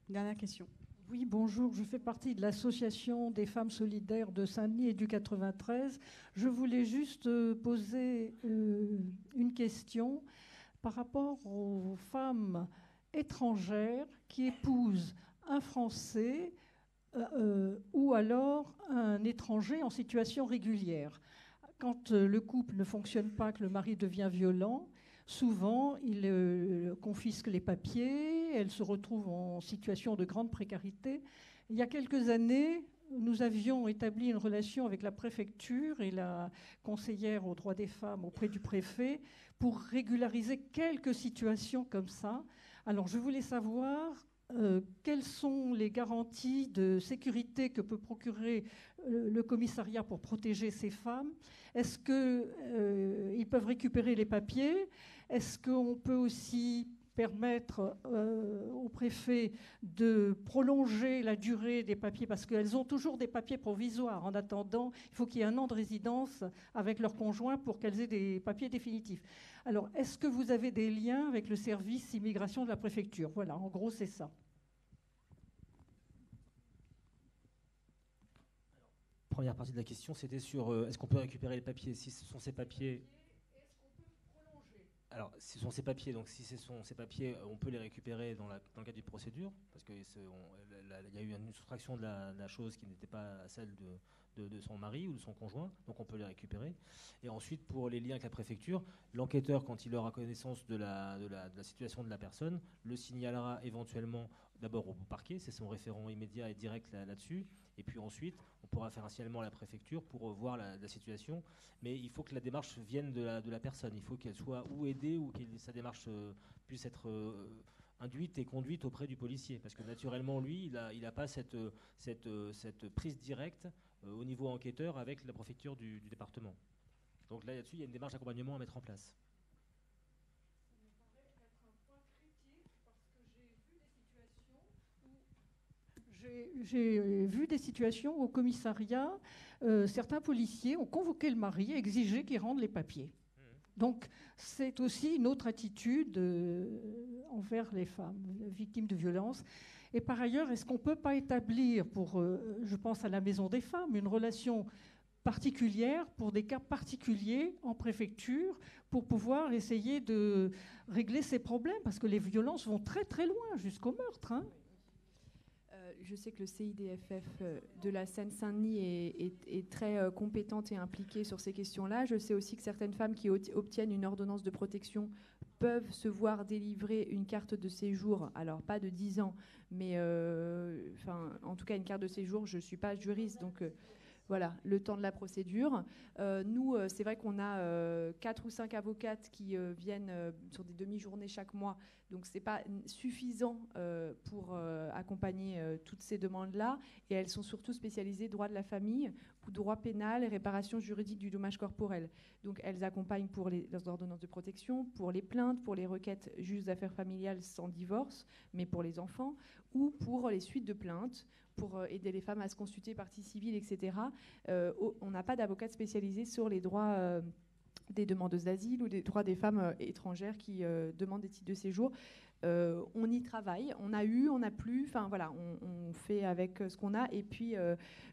Dernière question. Oui, bonjour. Je fais partie de l'association des femmes solidaires de Saint-Denis et du 93. Je voulais juste poser une question par rapport aux femmes étrangères qui épousent un Français ou alors un étranger en situation régulière. Quand le couple ne fonctionne pas, que le mari devient violent, souvent, il confisque les papiers, elle se retrouve en situation de grande précarité. Il y a quelques années, nous avions établi une relation avec la préfecture et la conseillère aux droits des femmes auprès du préfet pour régulariser quelques situations comme ça. Alors, je voulais savoir quelles sont les garanties de sécurité que peut procurer le commissariat pour protéger ces femmes. Est-ce qu'ils peuvent récupérer les papiers ? Est-ce qu'on peut aussi permettre au préfet de prolonger la durée des papiers, parce qu'elles ont toujours des papiers provisoires. En attendant, il faut qu'il y ait 1 an de résidence avec leur conjoint pour qu'elles aient des papiers définitifs. Alors, est-ce que vous avez des liens avec le service immigration de la préfecture ? Voilà, en gros, c'est ça. Première partie de la question, c'était sur est-ce qu'on peut récupérer les papiers si ce sont ces papiers. Alors, ce sont ces papiers, donc si ce sont ces papiers, on peut les récupérer dans le cadre d'une procédure, parce qu'il y a eu une soustraction de la chose qui n'était pas celle de de son mari ou de son conjoint, donc on peut les récupérer. Et ensuite, pour les liens avec la préfecture, l'enquêteur, quand il aura connaissance de la situation de la personne, le signalera éventuellement d'abord au parquet, c'est son référent immédiat et direct là-dessus, et puis ensuite, on pourra faire un signalement à la préfecture pour voir la situation, mais il faut que la démarche vienne de la personne, il faut qu'elle soit ou aidée ou que sa démarche puisse être induite et conduite auprès du policier, parce que naturellement, lui, il n'a pas cette prise directe au niveau enquêteur avec la préfecture du département. Donc là-dessus, il y a une démarche d'accompagnement à mettre en place. J'ai vu des situations au commissariat, certains policiers ont convoqué le mari et exigé qu'il rende les papiers. Donc c'est aussi une autre attitude envers les femmes victimes de violences. Et par ailleurs, est-ce qu'on ne peut pas établir, je pense à la Maison des femmes, une relation particulière pour des cas particuliers en préfecture pour pouvoir essayer de régler ces problèmes, parce que les violences vont très très loin, jusqu'au meurtre, hein. Je sais que le CIDFF de la Seine-Saint-Denis est très compétente et impliquée sur ces questions-là. Je sais aussi que certaines femmes qui obtiennent une ordonnance de protection peuvent se voir délivrer une carte de séjour, alors pas de 10 ans, mais en tout cas une carte de séjour. Je ne suis pas juriste, donc voilà, le temps de la procédure. Nous, c'est vrai qu'on a 4 ou 5 avocates qui viennent sur des demi-journées chaque mois. Donc, ce n'est pas suffisant pour accompagner toutes ces demandes-là. Et elles sont surtout spécialisées droit de la famille ou droit pénal et réparation juridique du dommage corporel. Donc, elles accompagnent pour les ordonnances de protection, pour les plaintes, pour les requêtes juges d'affaires familiales sans divorce, mais pour les enfants, ou pour les suites de plaintes, pour aider les femmes à se consulter partie civile, etc. On n'a pas d'avocate spécialisée sur les droits des demandeuses d'asile ou des droits des femmes étrangères qui demandent des titres de séjour. On y travaille, on a eu, on n'a plus, enfin voilà, on fait avec ce qu'on a, et puis,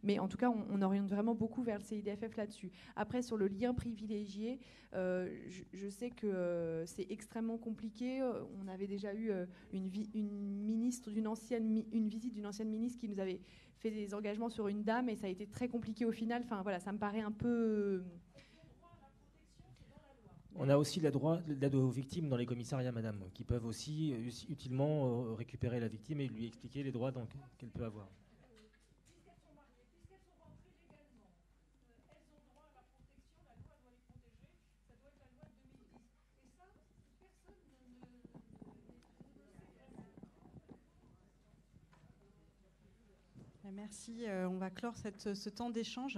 mais en tout cas, on oriente vraiment beaucoup vers le CIDFF là-dessus. Après, sur le lien privilégié, je sais que c'est extrêmement compliqué. On avait déjà eu une visite d'une ancienne ministre qui nous avait fait des engagements sur une dame, et ça a été très compliqué au final. Enfin voilà, ça me paraît un peu... On a aussi l'aide aux victimes dans les commissariats, madame, qui peuvent aussi utilement récupérer la victime et lui expliquer les droits qu'elle peut avoir. Merci. On va clore ce temps d'échange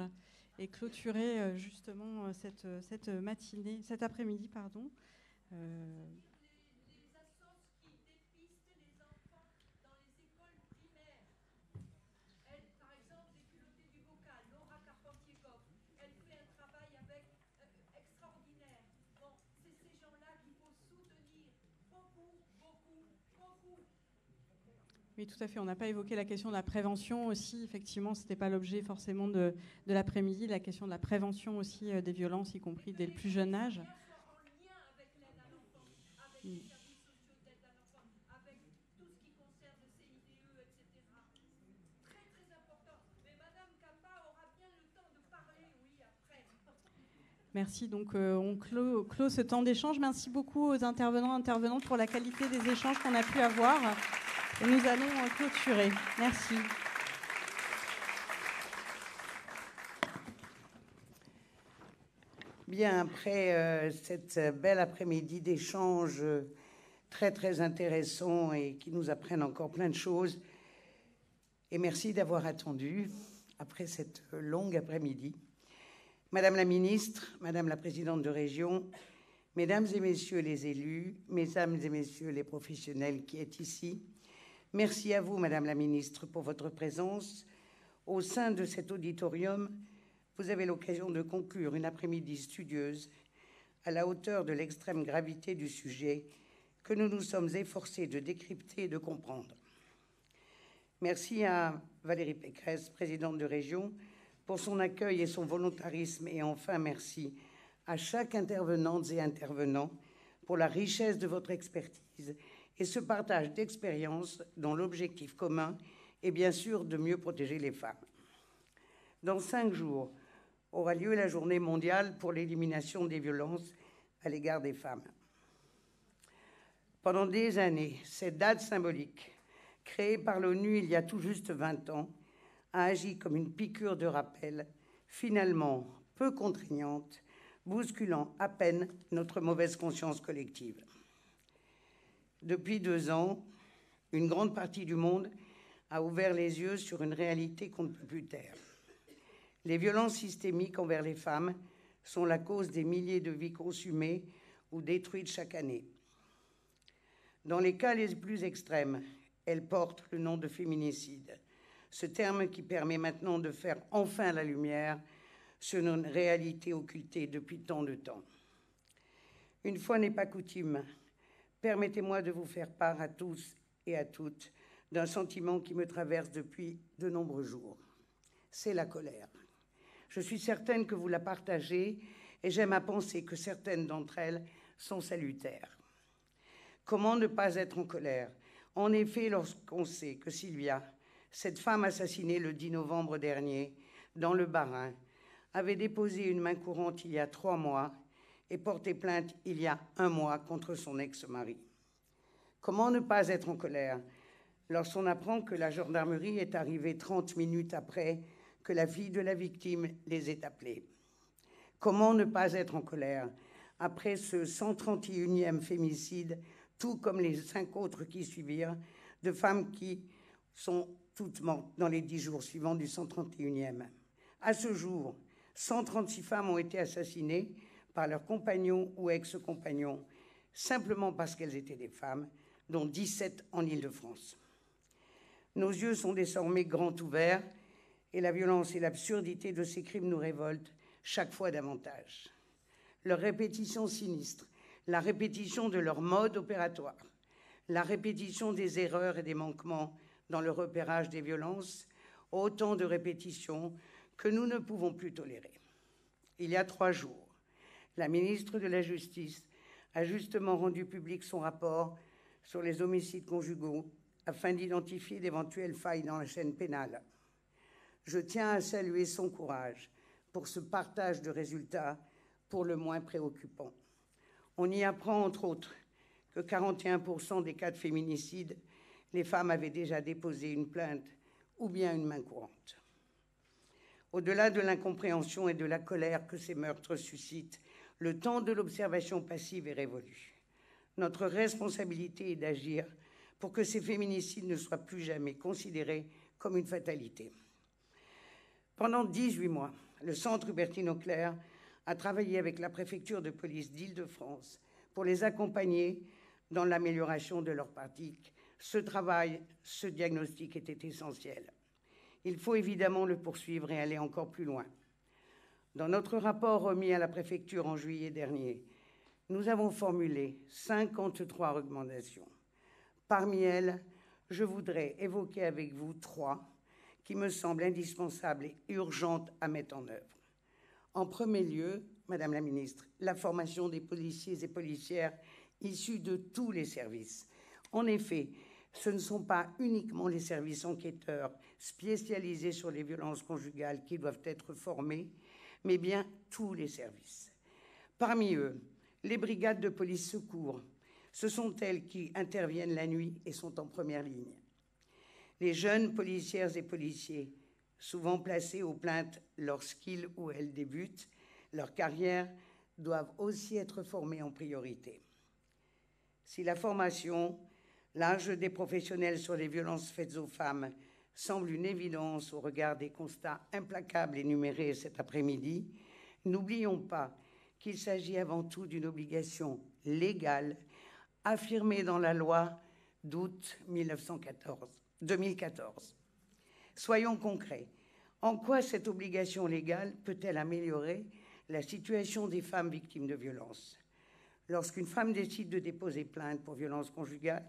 et clôturer justement cette matinée, cet après-midi, pardon. Les assos qui dépistent les enfants dans les écoles primaires. Elle, par exemple, les culottés du Bocal, Laura Carpentier-Goff, elle fait un travail extraordinaire. Bon, c'est ces gens-là qu'il faut soutenir beaucoup. Oui, tout à fait. On n'a pas évoqué la question de la prévention aussi. Effectivement, ce n'était pas l'objet forcément de l'après-midi. La question de la prévention aussi des violences, y compris dès le plus jeune âge. Merci. Donc, on clôt ce temps d'échange. Merci beaucoup aux intervenantes pour la qualité des échanges qu'on a pu avoir. Et nous allons clôturer. Merci. Bien, après cette belle après-midi d'échanges très, très intéressants et qui nous apprennent encore plein de choses, et merci d'avoir attendu après cette longue après-midi. Madame la ministre, Madame la présidente de région, Mesdames et Messieurs les élus, Mesdames et Messieurs les professionnels qui êtes ici, merci à vous, Madame la ministre, pour votre présence. Au sein de cet auditorium, vous avez l'occasion de conclure une après-midi studieuse à la hauteur de l'extrême gravité du sujet que nous nous sommes efforcés de décrypter et de comprendre. Merci à Valérie Pécresse, présidente de région, pour son accueil et son volontarisme. Et enfin, merci à chaque intervenante et intervenant pour la richesse de votre expertise et ce partage d'expériences dont l'objectif commun est bien sûr de mieux protéger les femmes. Dans 5 jours aura lieu la journée mondiale pour l'élimination des violences à l'égard des femmes. Pendant des années, cette date symbolique, créée par l'ONU il y a tout juste 20 ans, a agi comme une piqûre de rappel, finalement peu contraignante, bousculant à peine notre mauvaise conscience collective. Depuis 2 ans, une grande partie du monde a ouvert les yeux sur une réalité qu'on ne peut plus taire. Les violences systémiques envers les femmes sont la cause des milliers de vies consumées ou détruites chaque année. Dans les cas les plus extrêmes, elles portent le nom de féminicide, ce terme qui permet maintenant de faire enfin la lumière sur une réalité occultée depuis tant de temps. Une fois n'est pas coutume, permettez-moi de vous faire part à tous et à toutes d'un sentiment qui me traverse depuis de nombreux jours. C'est la colère. Je suis certaine que vous la partagez et j'aime à penser que certaines d'entre elles sont salutaires. Comment ne pas être en colère? En effet, lorsqu'on sait que Sylvia, cette femme assassinée le 10 novembre dernier dans le Bas-Rhin, avait déposé une main courante il y a 3 mois et porté plainte il y a 1 mois contre son ex-mari. Comment ne pas être en colère lorsqu'on apprend que la gendarmerie est arrivée 30 minutes après que la fille de la victime les ait appelés? Comment ne pas être en colère après ce 131e fémicide, tout comme les 5 autres qui suivirent, de femmes qui sont toutes mortes dans les 10 jours suivants du 131e. À ce jour, 136 femmes ont été assassinées par leurs compagnons ou ex-compagnons, simplement parce qu'elles étaient des femmes, dont 17 en Île-de-France. Nos yeux sont désormais grands ouverts et la violence et l'absurdité de ces crimes nous révoltent chaque fois davantage. Leur répétition sinistre, la répétition de leur mode opératoire, la répétition des erreurs et des manquements dans le repérage des violences, autant de répétitions que nous ne pouvons plus tolérer. Il y a 3 jours, la ministre de la Justice a justement rendu public son rapport sur les homicides conjugaux afin d'identifier d'éventuelles failles dans la chaîne pénale. Je tiens à saluer son courage pour ce partage de résultats pour le moins préoccupant. On y apprend, entre autres, que 41% des cas de féminicide, les femmes avaient déjà déposé une plainte ou bien une main courante. Au-delà de l'incompréhension et de la colère que ces meurtres suscitent, le temps de l'observation passive est révolu. Notre responsabilité est d'agir pour que ces féminicides ne soient plus jamais considérés comme une fatalité. Pendant 18 mois, le Centre Hubertine Auclair a travaillé avec la préfecture de police d'Île-de-France pour les accompagner dans l'amélioration de leur pratique. Ce travail, ce diagnostic était essentiel. Il faut évidemment le poursuivre et aller encore plus loin. Dans notre rapport remis à la préfecture en juillet dernier, nous avons formulé 53 recommandations. Parmi elles, je voudrais évoquer avec vous 3 qui me semblent indispensables et urgentes à mettre en œuvre. En premier lieu, Madame la Ministre, la formation des policiers et policières issus de tous les services. En effet, ce ne sont pas uniquement les services enquêteurs spécialisés sur les violences conjugales qui doivent être formés, mais bien tous les services. Parmi eux, les brigades de police secours, ce sont elles qui interviennent la nuit et sont en première ligne. Les jeunes policières et policiers, souvent placés aux plaintes lorsqu'ils ou elles débutent leur carrière, doivent aussi être formés en priorité. Si la formation large des professionnels sur les violences faites aux femmes semble une évidence au regard des constats implacables énumérés cet après-midi, n'oublions pas qu'il s'agit avant tout d'une obligation légale affirmée dans la loi d'août 2014. Soyons concrets. En quoi cette obligation légale peut-elle améliorer la situation des femmes victimes de violences? Lorsqu'une femme décide de déposer plainte pour violence conjugale,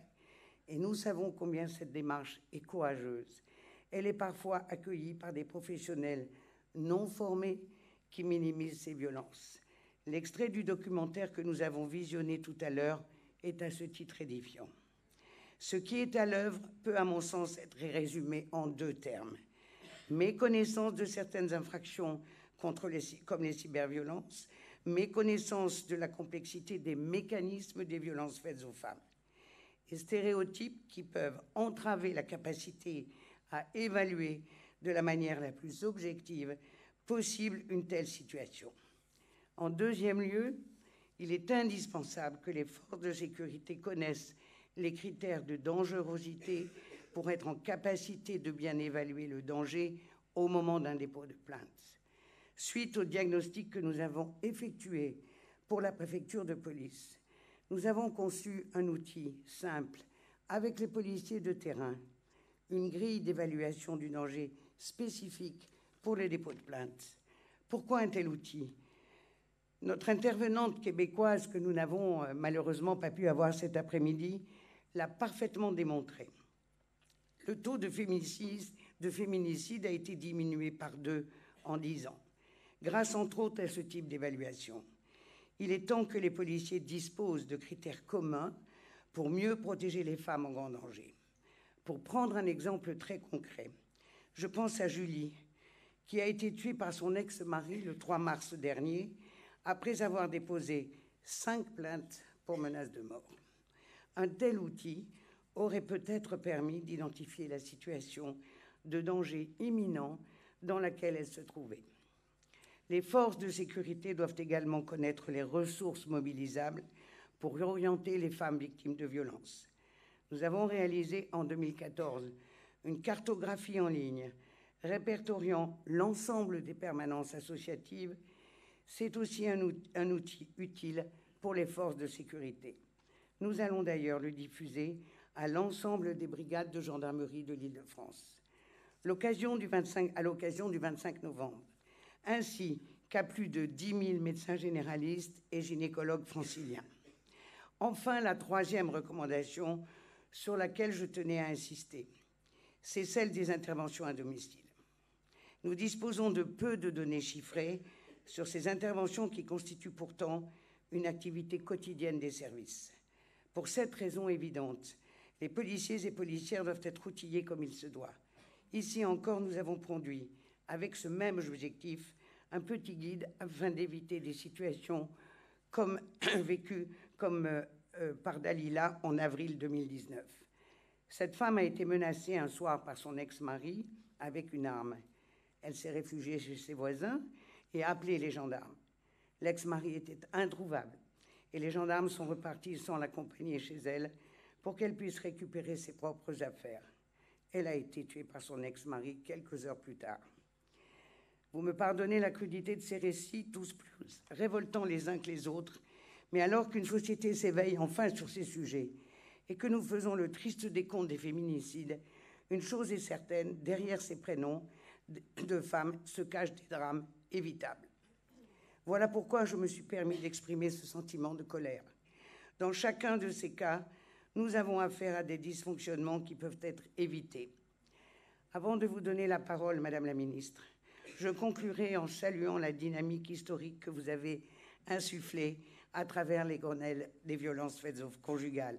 et nous savons combien cette démarche est courageuse, elle est parfois accueillie par des professionnels non formés qui minimisent ces violences. L'extrait du documentaire que nous avons visionné tout à l'heure est à ce titre édifiant. Ce qui est à l'œuvre peut, à mon sens, être résumé en 2 termes. méconnaissance de certaines infractions comme les cyberviolences, méconnaissance de la complexité des mécanismes des violences faites aux femmes, et stéréotypes qui peuvent entraver la capacité à évaluer de la manière la plus objective possible une telle situation. En deuxième lieu, il est indispensable que les forces de sécurité connaissent les critères de dangerosité pour être en capacité de bien évaluer le danger au moment d'un dépôt de plainte. Suite au diagnostic que nous avons effectué pour la préfecture de police, nous avons conçu un outil simple avec les policiers de terrain, une grille d'évaluation du danger spécifique pour les dépôts de plainte. Pourquoi un tel outil ? Notre intervenante québécoise, que nous n'avons malheureusement pas pu avoir cet après-midi, l'a parfaitement démontré. Le taux de féminicide a été diminué par 2 en 10 ans, grâce entre autres à ce type d'évaluation. Il est temps que les policiers disposent de critères communs pour mieux protéger les femmes en grand danger. Pour prendre un exemple très concret, je pense à Julie, qui a été tuée par son ex-mari le 3 mars dernier, après avoir déposé 5 plaintes pour menace de mort. Un tel outil aurait peut-être permis d'identifier la situation de danger imminent dans laquelle elle se trouvait. Les forces de sécurité doivent également connaître les ressources mobilisables pour orienter les femmes victimes de violences. Nous avons réalisé en 2014 une cartographie en ligne répertoriant l'ensemble des permanences associatives. C'est aussi un outil utile pour les forces de sécurité. Nous allons d'ailleurs le diffuser à l'ensemble des brigades de gendarmerie de l'Île-de-France à l'occasion du 25 novembre, ainsi qu'à plus de 10 000 médecins généralistes et gynécologues franciliens. Enfin, la troisième recommandation sur laquelle je tenais à insister, c'est celle des interventions à domicile. Nous disposons de peu de données chiffrées sur ces interventions qui constituent pourtant une activité quotidienne des services. Pour cette raison évidente, les policiers et policières doivent être outillés comme il se doit. Ici encore, nous avons produit, avec ce même objectif, un petit guide afin d'éviter des situations comme vécues par Dalila en avril 2019. Cette femme a été menacée un soir par son ex-mari avec une arme. Elle s'est réfugiée chez ses voisins et a appelé les gendarmes. L'ex-mari était introuvable et les gendarmes sont repartis sans l'accompagner chez elle pour qu'elle puisse récupérer ses propres affaires. Elle a été tuée par son ex-mari quelques heures plus tard. Vous me pardonnez la crudité de ces récits, tous plus révoltants les uns que les autres, mais alors qu'une société s'éveille enfin sur ces sujets et que nous faisons le triste décompte des féminicides, une chose est certaine, derrière ces prénoms de femmes se cachent des drames évitables. Voilà pourquoi je me suis permis d'exprimer ce sentiment de colère. Dans chacun de ces cas, nous avons affaire à des dysfonctionnements qui peuvent être évités. Avant de vous donner la parole, Madame la Ministre, je conclurai en saluant la dynamique historique que vous avez insufflée à travers les Grenelles des violences faites conjugales.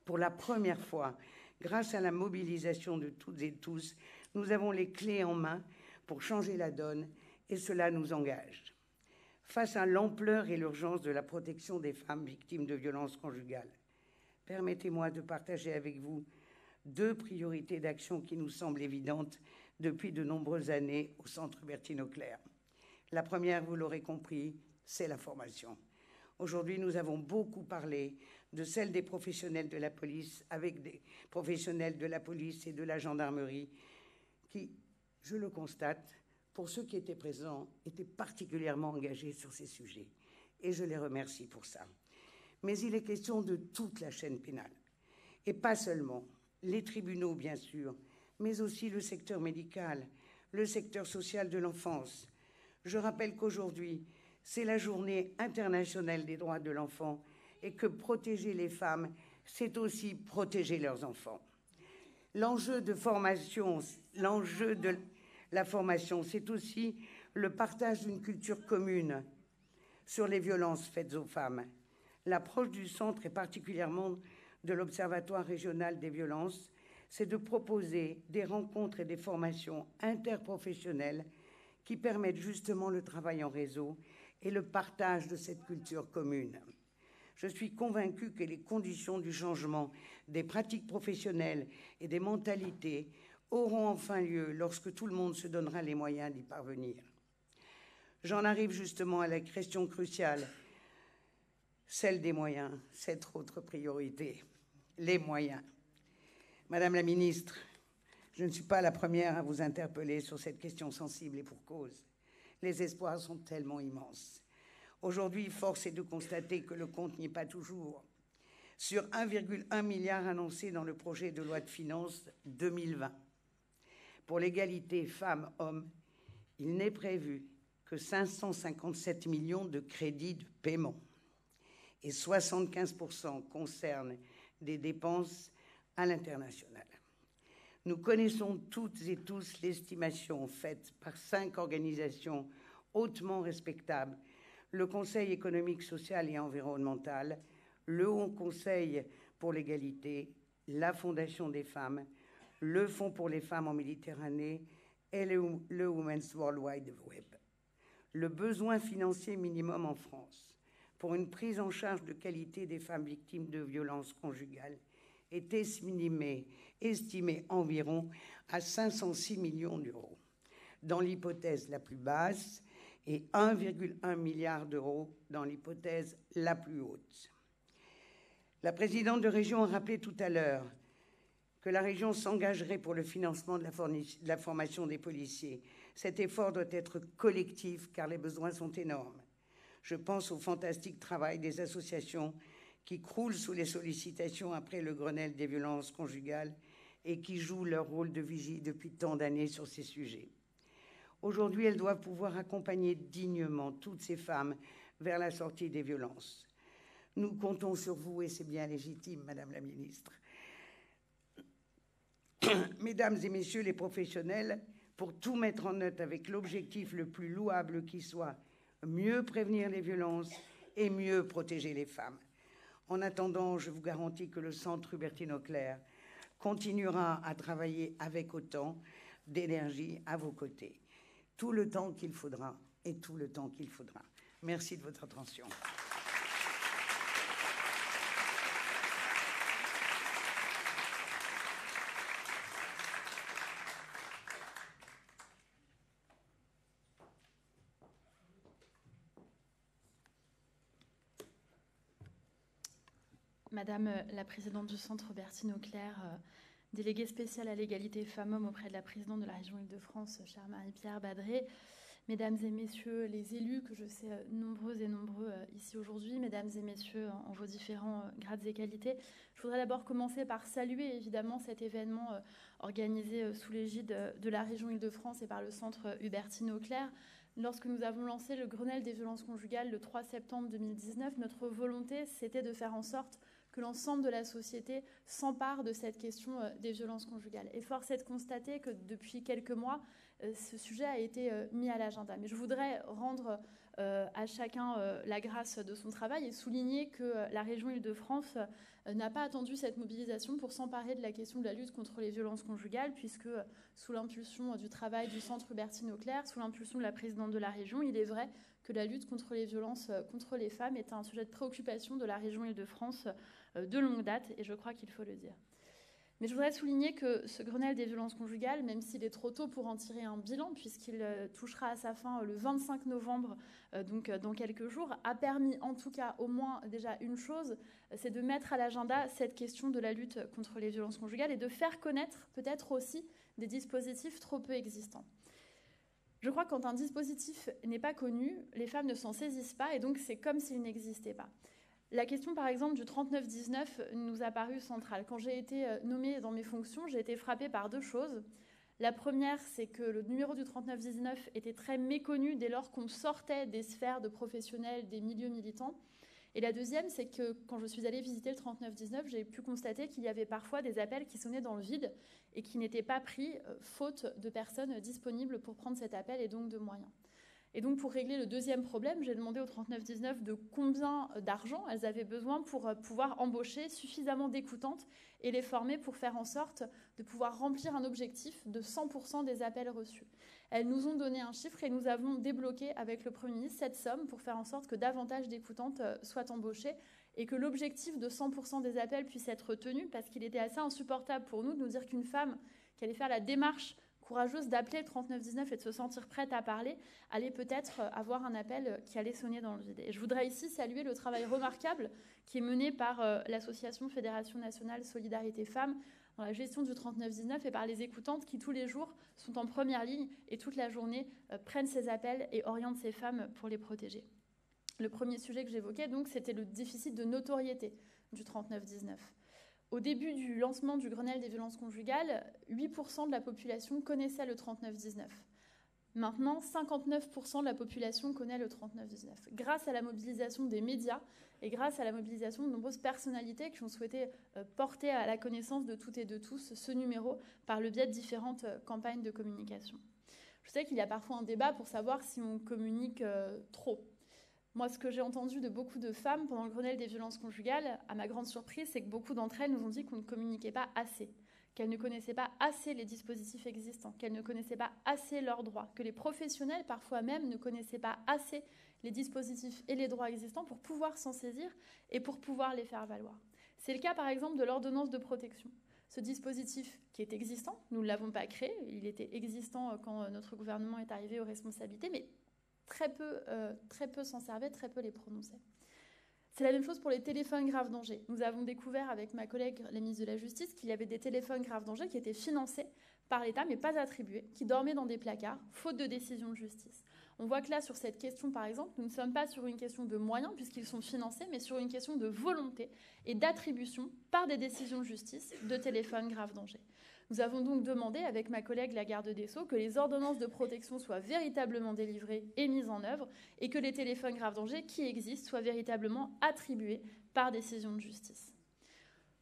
Pour la première fois, grâce à la mobilisation de toutes et tous, nous avons les clés en main pour changer la donne et cela nous engage. Face à l'ampleur et l'urgence de la protection des femmes victimes de violences conjugales, permettez-moi de partager avec vous 2 priorités d'action qui nous semblent évidentes depuis de nombreuses années au Centre Bertine Auclair. La première, vous l'aurez compris, c'est la formation. Aujourd'hui, nous avons beaucoup parlé de celle des professionnels de la police, avec des professionnels de la police et de la gendarmerie qui, je le constate, pour ceux qui étaient présents, étaient particulièrement engagés sur ces sujets. Et je les remercie pour ça. Mais il est question de toute la chaîne pénale. Et pas seulement les tribunaux, bien sûr, mais aussi le secteur médical, le secteur social de l'enfance. Je rappelle qu'aujourd'hui, c'est la journée internationale des droits de l'enfant et que protéger les femmes, c'est aussi protéger leurs enfants. L'enjeu de la formation, c'est aussi le partage d'une culture commune sur les violences faites aux femmes. L'approche du centre et particulièrement de l'Observatoire régional des violences c'est de proposer des rencontres et des formations interprofessionnelles qui permettent justement le travail en réseau et le partage de cette culture commune. Je suis convaincue que les conditions du changement des pratiques professionnelles et des mentalités auront enfin lieu lorsque tout le monde se donnera les moyens d'y parvenir. J'en arrive justement à la question cruciale, celle des moyens, cette autre priorité, les moyens. Madame la ministre, je ne suis pas la première à vous interpeller sur cette question sensible et pour cause. Les espoirs sont tellement immenses. Aujourd'hui, force est de constater que le compte n'y est pas toujours. Sur 1,1 milliard annoncé dans le projet de loi de finances 2020, pour l'égalité femmes-hommes, il n'est prévu que 557 millions de crédits de paiement et 75% concernent des dépenses à l'international. Nous connaissons toutes et tous l'estimation faite par 5 organisations hautement respectables, le Conseil économique, social et environnemental, le Haut Conseil pour l'égalité, la Fondation des femmes, le Fonds pour les femmes en Méditerranée et le Women's World Wide Web. Le besoin financier minimum en France pour une prise en charge de qualité des femmes victimes de violences conjugales est estimé environ à 506 millions d'euros, dans l'hypothèse la plus basse, et 1,1 milliard d'euros dans l'hypothèse la plus haute. La présidente de région a rappelé tout à l'heure que la région s'engagerait pour le financement de la formation des policiers. Cet effort doit être collectif car les besoins sont énormes. Je pense au fantastique travail des associations qui croulent sous les sollicitations après le Grenelle des violences conjugales et qui jouent leur rôle de vigie depuis tant d'années sur ces sujets. Aujourd'hui, elles doivent pouvoir accompagner dignement toutes ces femmes vers la sortie des violences. Nous comptons sur vous et c'est bien légitime, Madame la Ministre. Mesdames et Messieurs les professionnels, pour tout mettre en œuvre avec l'objectif le plus louable qui soit, mieux prévenir les violences et mieux protéger les femmes. En attendant, je vous garantis que le Centre Hubertine Auclair continuera à travailler avec autant d'énergie à vos côtés. Tout le temps qu'il faudra et tout le temps qu'il faudra. Merci de votre attention. Madame la présidente du Centre Hubertine Auclair, déléguée spéciale à l'égalité femmes-hommes auprès de la présidente de la région Île-de-France, chère Marie-Pierre Badré, mesdames et messieurs les élus, que je sais nombreuses et nombreux ici aujourd'hui, mesdames et messieurs en vos différents grades et qualités, je voudrais d'abord commencer par saluer évidemment cet événement organisé sous l'égide de la région Île-de-France et par le Centre Hubertine Auclair. Lorsque nous avons lancé le Grenelle des violences conjugales le 3 septembre 2019, notre volonté, c'était de faire en sorte que l'ensemble de la société s'empare de cette question des violences conjugales. Et force est de constater que depuis quelques mois, ce sujet a été mis à l'agenda. Mais je voudrais rendre à chacun la grâce de son travail et souligner que la région Île-de-France n'a pas attendu cette mobilisation pour s'emparer de la question de la lutte contre les violences conjugales, puisque sous l'impulsion du travail du Centre Hubertine Auclair, sous l'impulsion de la présidente de la région, il est vrai que la lutte contre les violences contre les femmes est un sujet de préoccupation de la région Île-de-France de longue date, et je crois qu'il faut le dire. Mais je voudrais souligner que ce Grenelle des violences conjugales, même s'il est trop tôt pour en tirer un bilan, puisqu'il touchera à sa fin le 25 novembre, donc dans quelques jours, a permis en tout cas au moins déjà une chose, c'est de mettre à l'agenda cette question de la lutte contre les violences conjugales et de faire connaître peut-être aussi des dispositifs trop peu existants. Je crois que quand un dispositif n'est pas connu, les femmes ne s'en saisissent pas et donc c'est comme s'il n'existait pas. La question, par exemple, du 3919 nous a paru centrale. Quand j'ai été nommée dans mes fonctions, j'ai été frappée par deux choses. La première, c'est que le numéro du 3919 était très méconnu dès lors qu'on sortait des sphères de professionnels, des milieux militants. Et la deuxième, c'est que quand je suis allée visiter le 3919, j'ai pu constater qu'il y avait parfois des appels qui sonnaient dans le vide et qui n'étaient pas pris, faute de personnes disponibles pour prendre cet appel et donc de moyens. Et donc, pour régler le deuxième problème, j'ai demandé au 3919 de combien d'argent elles avaient besoin pour pouvoir embaucher suffisamment d'écoutantes et les former pour faire en sorte de pouvoir remplir un objectif de 100% des appels reçus. Elles nous ont donné un chiffre et nous avons débloqué avec le Premier ministre cette somme pour faire en sorte que davantage d'écoutantes soient embauchées et que l'objectif de 100% des appels puisse être tenu, parce qu'il était assez insupportable pour nous de nous dire qu'une femme qui allait faire la démarche courageuse d'appeler le 3919 et de se sentir prête à parler, allait peut-être avoir un appel qui allait sonner dans le vide. Et je voudrais ici saluer le travail remarquable qui est mené par l'association Fédération nationale Solidarité Femmes dans la gestion du 3919 et par les écoutantes qui tous les jours sont en première ligne et toute la journée prennent ces appels et orientent ces femmes pour les protéger. Le premier sujet que j'évoquais, donc, c'était le déficit de notoriété du 3919. Au début du lancement du Grenelle des violences conjugales, 8% de la population connaissait le 3919. Maintenant, 59% de la population connaît le 3919. Grâce à la mobilisation des médias et grâce à la mobilisation de nombreuses personnalités qui ont souhaité porter à la connaissance de toutes et de tous ce numéro par le biais de différentes campagnes de communication. Je sais qu'il y a parfois un débat pour savoir si on communique trop. Moi, ce que j'ai entendu de beaucoup de femmes pendant le Grenelle des violences conjugales, à ma grande surprise, c'est que beaucoup d'entre elles nous ont dit qu'on ne communiquait pas assez, qu'elles ne connaissaient pas assez les dispositifs existants, qu'elles ne connaissaient pas assez leurs droits, que les professionnels, parfois même, ne connaissaient pas assez les dispositifs et les droits existants pour pouvoir s'en saisir et pour pouvoir les faire valoir. C'est le cas, par exemple, de l'ordonnance de protection. Ce dispositif qui est existant, nous ne l'avons pas créé, il était existant quand notre gouvernement est arrivé aux responsabilités, mais très peu s'en servaient, très peu les prononçaient. C'est la même chose pour les téléphones graves dangers. Nous avons découvert avec ma collègue, la ministre de la Justice, qu'il y avait des téléphones graves dangers qui étaient financés par l'État, mais pas attribués, qui dormaient dans des placards, faute de décision de justice. On voit que là, sur cette question, par exemple, nous ne sommes pas sur une question de moyens, puisqu'ils sont financés, mais sur une question de volonté et d'attribution par des décisions de justice de téléphones graves dangers. Nous avons donc demandé, avec ma collègue la garde des Sceaux, que les ordonnances de protection soient véritablement délivrées et mises en œuvre et que les téléphones graves dangers qui existent soient véritablement attribués par décision de justice.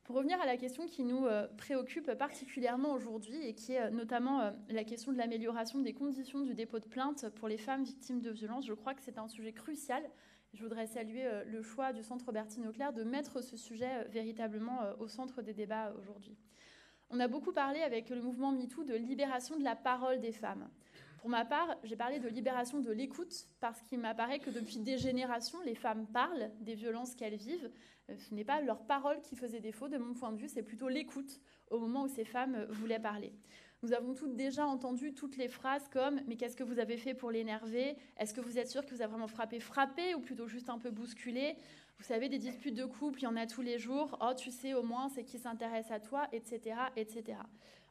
Pour revenir à la question qui nous préoccupe particulièrement aujourd'hui et qui est notamment la question de l'amélioration des conditions du dépôt de plainte pour les femmes victimes de violences, je crois que c'est un sujet crucial. Je voudrais saluer le choix du Centre Bertine-Auclair de mettre ce sujet véritablement au centre des débats aujourd'hui. On a beaucoup parlé avec le mouvement MeToo de libération de la parole des femmes. Pour ma part, j'ai parlé de libération de l'écoute parce qu'il m'apparaît que depuis des générations, les femmes parlent des violences qu'elles vivent. Ce n'est pas leur parole qui faisait défaut, de mon point de vue, c'est plutôt l'écoute au moment où ces femmes voulaient parler. Nous avons toutes déjà entendu toutes les phrases comme « mais qu'est-ce que vous avez fait pour l'énerver ? Est-ce que vous êtes sûr que vous avez vraiment frappé ou plutôt juste un peu bousculé ? Vous savez, des disputes de couple, il y en a tous les jours. Oh, tu sais, au moins, c'est qui s'intéresse à toi, etc., etc. »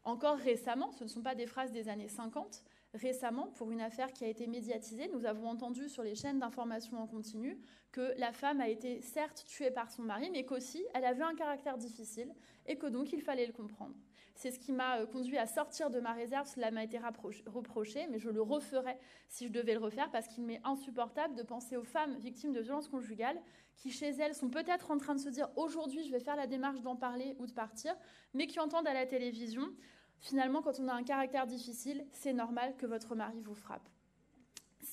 Encore récemment, ce ne sont pas des phrases des années 50, récemment, pour une affaire qui a été médiatisée, nous avons entendu sur les chaînes d'information en continu que la femme a été certes tuée par son mari, mais qu'aussi elle avait un caractère difficile et que donc il fallait le comprendre. C'est ce qui m'a conduit à sortir de ma réserve. Cela m'a été reproché, mais je le referais si je devais le refaire parce qu'il m'est insupportable de penser aux femmes victimes de violences conjugales qui, chez elles, sont peut-être en train de se dire « aujourd'hui, je vais faire la démarche d'en parler ou de partir », mais qui entendent à la télévision « finalement, quand on a un caractère difficile, c'est normal que votre mari vous frappe ».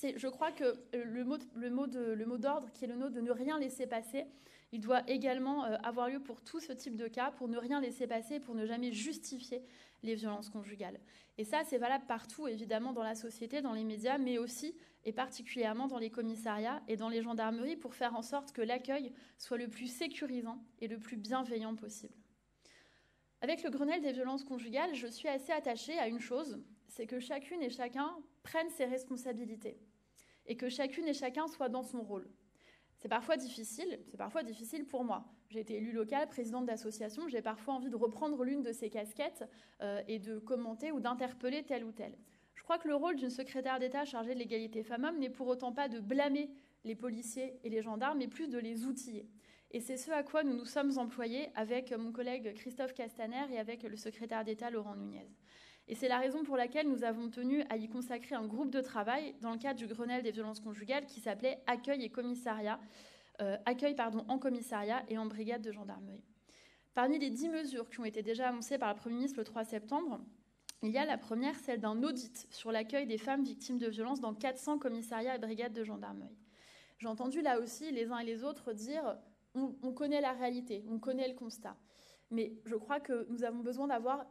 Je crois que le mot d'ordre qui est le nôtre de ne rien laisser passer, il doit également avoir lieu pour tout ce type de cas, pour ne rien laisser passer, pour ne jamais justifier les violences conjugales. Et ça, c'est valable partout, évidemment, dans la société, dans les médias, mais aussi et particulièrement dans les commissariats et dans les gendarmeries, pour faire en sorte que l'accueil soit le plus sécurisant et le plus bienveillant possible. Avec le Grenelle des violences conjugales, je suis assez attachée à une chose, c'est que chacune et chacun prenne ses responsabilités et que chacune et chacun soit dans son rôle. C'est parfois difficile pour moi. J'ai été élue locale, présidente d'association, j'ai parfois envie de reprendre l'une de ces casquettes et de commenter ou d'interpeller tel ou tel. Je crois que le rôle d'une secrétaire d'État chargée de l'égalité femmes-hommes n'est pour autant pas de blâmer les policiers et les gendarmes, mais plus de les outiller. Et c'est ce à quoi nous nous sommes employés avec mon collègue Christophe Castaner et avec le secrétaire d'État Laurent Nunez. Et c'est la raison pour laquelle nous avons tenu à y consacrer un groupe de travail dans le cadre du Grenelle des violences conjugales qui s'appelait Accueil en commissariat et en brigade de gendarmerie. Parmi les 10 mesures qui ont été déjà annoncées par le Premier ministre le 3 septembre, Il y a la première, celle d'un audit sur l'accueil des femmes victimes de violences dans 400 commissariats et brigades de gendarmerie. J'ai entendu là aussi les uns et les autres dire on connaît la réalité, on connaît le constat. Mais je crois que nous avons besoin d'avoir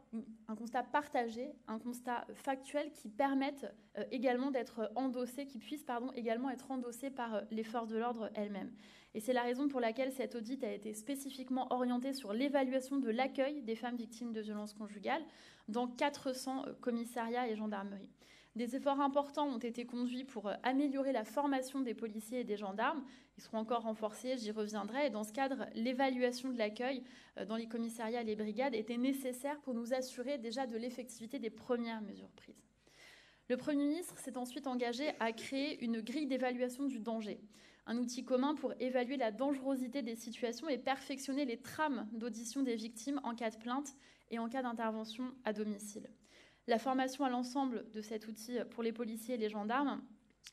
un constat partagé, un constat factuel qui permette également d'être endossé, qui puisse également être endossé par les forces de l'ordre elles-mêmes. Et c'est la raison pour laquelle cet audit a été spécifiquement orienté sur l'évaluation de l'accueil des femmes victimes de violences conjugales dans 400 commissariats et gendarmeries. Des efforts importants ont été conduits pour améliorer la formation des policiers et des gendarmes. Ils seront encore renforcés, j'y reviendrai. Et dans ce cadre, l'évaluation de l'accueil dans les commissariats et les brigades était nécessaire pour nous assurer déjà de l'effectivité des premières mesures prises. Le Premier ministre s'est ensuite engagé à créer une grille d'évaluation du danger, un outil commun pour évaluer la dangerosité des situations et perfectionner les trames d'audition des victimes en cas de plainte et en cas d'intervention à domicile. La formation à l'ensemble de cet outil pour les policiers et les gendarmes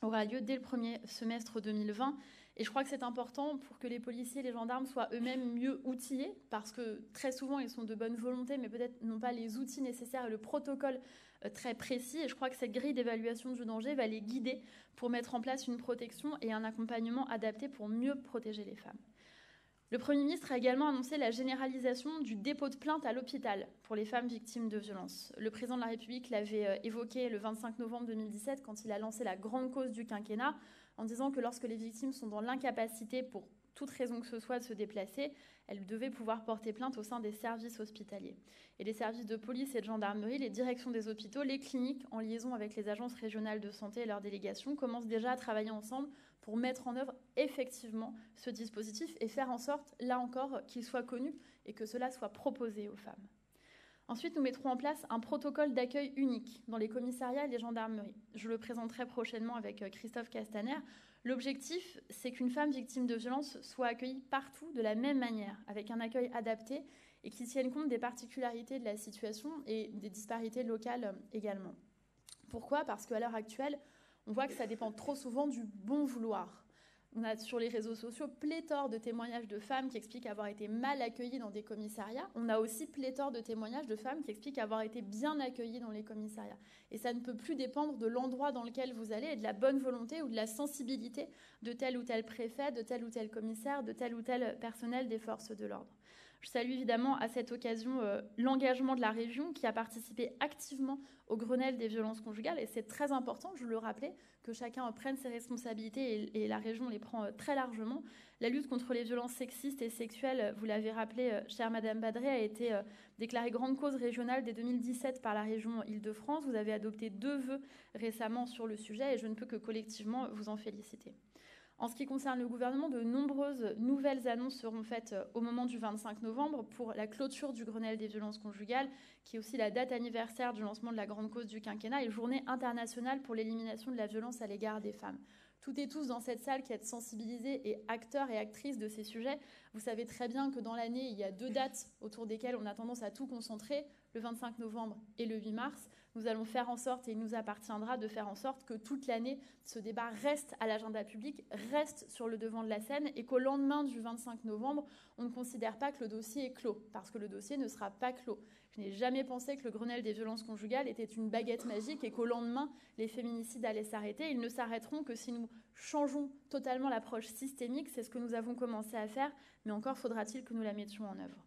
aura lieu dès le premier semestre 2020. Et je crois que c'est important pour que les policiers et les gendarmes soient eux-mêmes mieux outillés, parce que très souvent, ils sont de bonne volonté, mais peut-être n'ont pas les outils nécessaires et le protocole très précis. Et je crois que cette grille d'évaluation du danger va les guider pour mettre en place une protection et un accompagnement adapté pour mieux protéger les femmes. Le Premier ministre a également annoncé la généralisation du dépôt de plainte à l'hôpital pour les femmes victimes de violences. Le président de la République l'avait évoqué le 25 novembre 2017 quand il a lancé la grande cause du quinquennat en disant que lorsque les victimes sont dans l'incapacité pour toute raison que ce soit de se déplacer, elles devaient pouvoir porter plainte au sein des services hospitaliers. Et les services de police et de gendarmerie, les directions des hôpitaux, les cliniques, en liaison avec les agences régionales de santé et leurs délégations, commencent déjà à travailler ensemble pour mettre en œuvre effectivement ce dispositif et faire en sorte, là encore, qu'il soit connu et que cela soit proposé aux femmes. Ensuite, nous mettrons en place un protocole d'accueil unique dans les commissariats et les gendarmeries. Je le présenterai prochainement avec Christophe Castaner. L'objectif, c'est qu'une femme victime de violence soit accueillie partout de la même manière, avec un accueil adapté et qui tienne compte des particularités de la situation et des disparités locales également. Pourquoi ? Parce qu'à l'heure actuelle, on voit que ça dépend trop souvent du bon vouloir. On a sur les réseaux sociaux pléthore de témoignages de femmes qui expliquent avoir été mal accueillies dans des commissariats. On a aussi pléthore de témoignages de femmes qui expliquent avoir été bien accueillies dans les commissariats. Et ça ne peut plus dépendre de l'endroit dans lequel vous allez et de la bonne volonté ou de la sensibilité de tel ou tel préfet, de tel ou tel commissaire, de tel ou tel personnel des forces de l'ordre. Je salue évidemment à cette occasion l'engagement de la région qui a participé activement au Grenelle des violences conjugales. Et c'est très important, je le rappelais, que chacun prenne ses responsabilités et la région les prend très largement. La lutte contre les violences sexistes et sexuelles, vous l'avez rappelé, chère Madame Badré, a été déclarée grande cause régionale dès 2017 par la région Île-de-France. Vous avez adopté 2 vœux récemment sur le sujet et je ne peux que collectivement vous en féliciter. En ce qui concerne le gouvernement, de nombreuses nouvelles annonces seront faites au moment du 25 novembre pour la clôture du Grenelle des violences conjugales, qui est aussi la date anniversaire du lancement de la grande cause du quinquennat et journée internationale pour l'élimination de la violence à l'égard des femmes. Toutes et tous dans cette salle qui êtes sensibilisés et acteurs et actrices de ces sujets, vous savez très bien que dans l'année, il y a 2 dates autour desquelles on a tendance à tout concentrer, le 25 novembre et le 8 mars. Nous allons faire en sorte, et il nous appartiendra de faire en sorte que toute l'année, ce débat reste à l'agenda public, reste sur le devant de la scène et qu'au lendemain du 25 novembre, on ne considère pas que le dossier est clos, parce que le dossier ne sera pas clos. Je n'ai jamais pensé que le Grenelle des violences conjugales était une baguette magique et qu'au lendemain, les féminicides allaient s'arrêter. Ils ne s'arrêteront que si nous changeons totalement l'approche systémique. C'est ce que nous avons commencé à faire, mais encore faudra-t-il que nous la mettions en œuvre.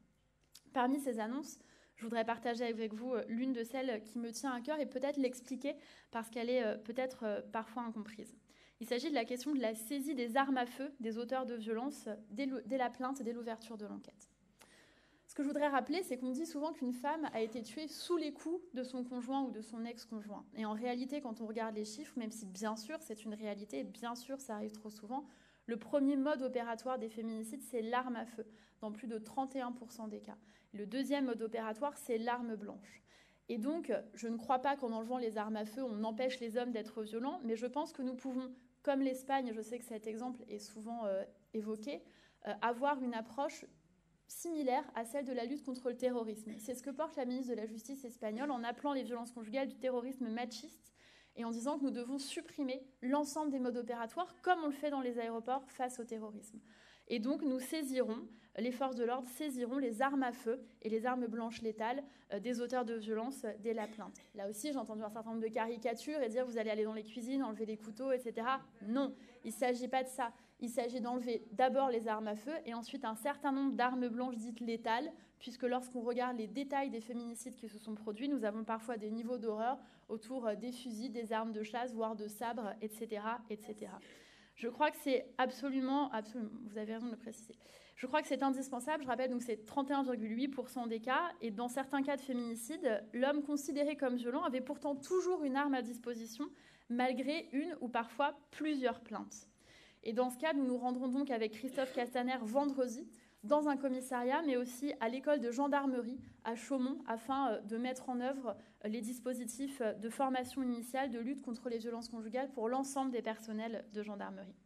Parmi ces annonces, je voudrais partager avec vous l'une de celles qui me tient à cœur et peut-être l'expliquer parce qu'elle est peut-être parfois incomprise. Il s'agit de la question de la saisie des armes à feu des auteurs de violences dès la plainte, dès l'ouverture de l'enquête. Ce que je voudrais rappeler, c'est qu'on dit souvent qu'une femme a été tuée sous les coups de son conjoint ou de son ex-conjoint. Et en réalité, quand on regarde les chiffres, même si bien sûr c'est une réalité, bien sûr ça arrive trop souvent, le premier mode opératoire des féminicides, c'est l'arme à feu, dans plus de 31% des cas. Le deuxième mode opératoire, c'est l'arme blanche. Et donc, je ne crois pas qu'en enlevant les armes à feu, on empêche les hommes d'être violents, mais je pense que nous pouvons, comme l'Espagne, je sais que cet exemple est souvent évoqué, avoir une approche similaire à celle de la lutte contre le terrorisme. C'est ce que porte la ministre de la Justice espagnole en appelant les violences conjugales du terrorisme machiste et en disant que nous devons supprimer l'ensemble des modes opératoires comme on le fait dans les aéroports face au terrorisme. Et donc, nous saisirons, les forces de l'ordre saisiront les armes à feu et les armes blanches létales des auteurs de violences dès la plainte. Là aussi, j'ai entendu un certain nombre de caricatures et dire vous allez aller dans les cuisines, enlever des couteaux, etc. Non, il ne s'agit pas de ça. Il s'agit d'enlever d'abord les armes à feu et ensuite un certain nombre d'armes blanches dites létales, puisque lorsqu'on regarde les détails des féminicides qui se sont produits, nous avons parfois des niveaux d'horreur autour des fusils, des armes de chasse, voire de sabres, etc., etc. Je crois que c'est absolument, vous avez raison de le préciser. Je crois que c'est indispensable. Je rappelle donc c'est 31,8% des cas. Et dans certains cas de féminicide, l'homme considéré comme violent avait pourtant toujours une arme à disposition, malgré une ou parfois plusieurs plaintes. Et dans ce cas, nous nous rendrons donc avec Christophe Castaner vendredi dans un commissariat, mais aussi à l'école de gendarmerie à Chaumont, afin de mettre en œuvre les dispositifs de formation initiale de lutte contre les violences conjugales pour l'ensemble des personnels de gendarmerie.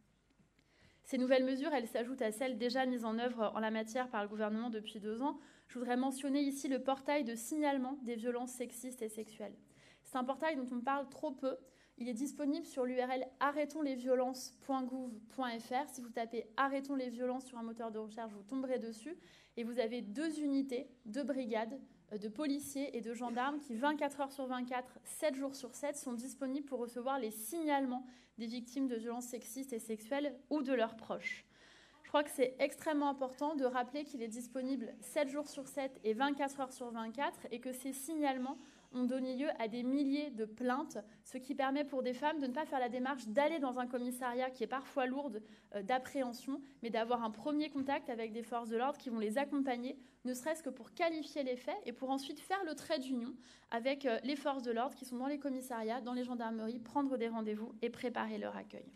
Ces nouvelles mesures, elles s'ajoutent à celles déjà mises en œuvre en la matière par le gouvernement depuis 2 ans. Je voudrais mentionner ici le portail de signalement des violences sexistes et sexuelles. C'est un portail dont on parle trop peu. Il est disponible sur l'URL arrêtonslesviolences.gouv.fr. Si vous tapez « Arrêtons les violences » sur un moteur de recherche, vous tomberez dessus. Et vous avez 2 unités, 2 brigades de policiers et de gendarmes qui, 24 heures sur 24, 7 jours sur 7, sont disponibles pour recevoir les signalements des victimes de violences sexistes et sexuelles ou de leurs proches. Je crois que c'est extrêmement important de rappeler qu'il est disponible 7 jours sur 7 et 24 heures sur 24 et que ces signalements ont donné lieu à des milliers de plaintes, ce qui permet pour des femmes de ne pas faire la démarche d'aller dans un commissariat qui est parfois lourde d'appréhension, mais d'avoir un premier contact avec des forces de l'ordre qui vont les accompagner, ne serait-ce que pour qualifier les faits et pour ensuite faire le trait d'union avec les forces de l'ordre qui sont dans les commissariats, dans les gendarmeries, prendre des rendez-vous et préparer leur accueil.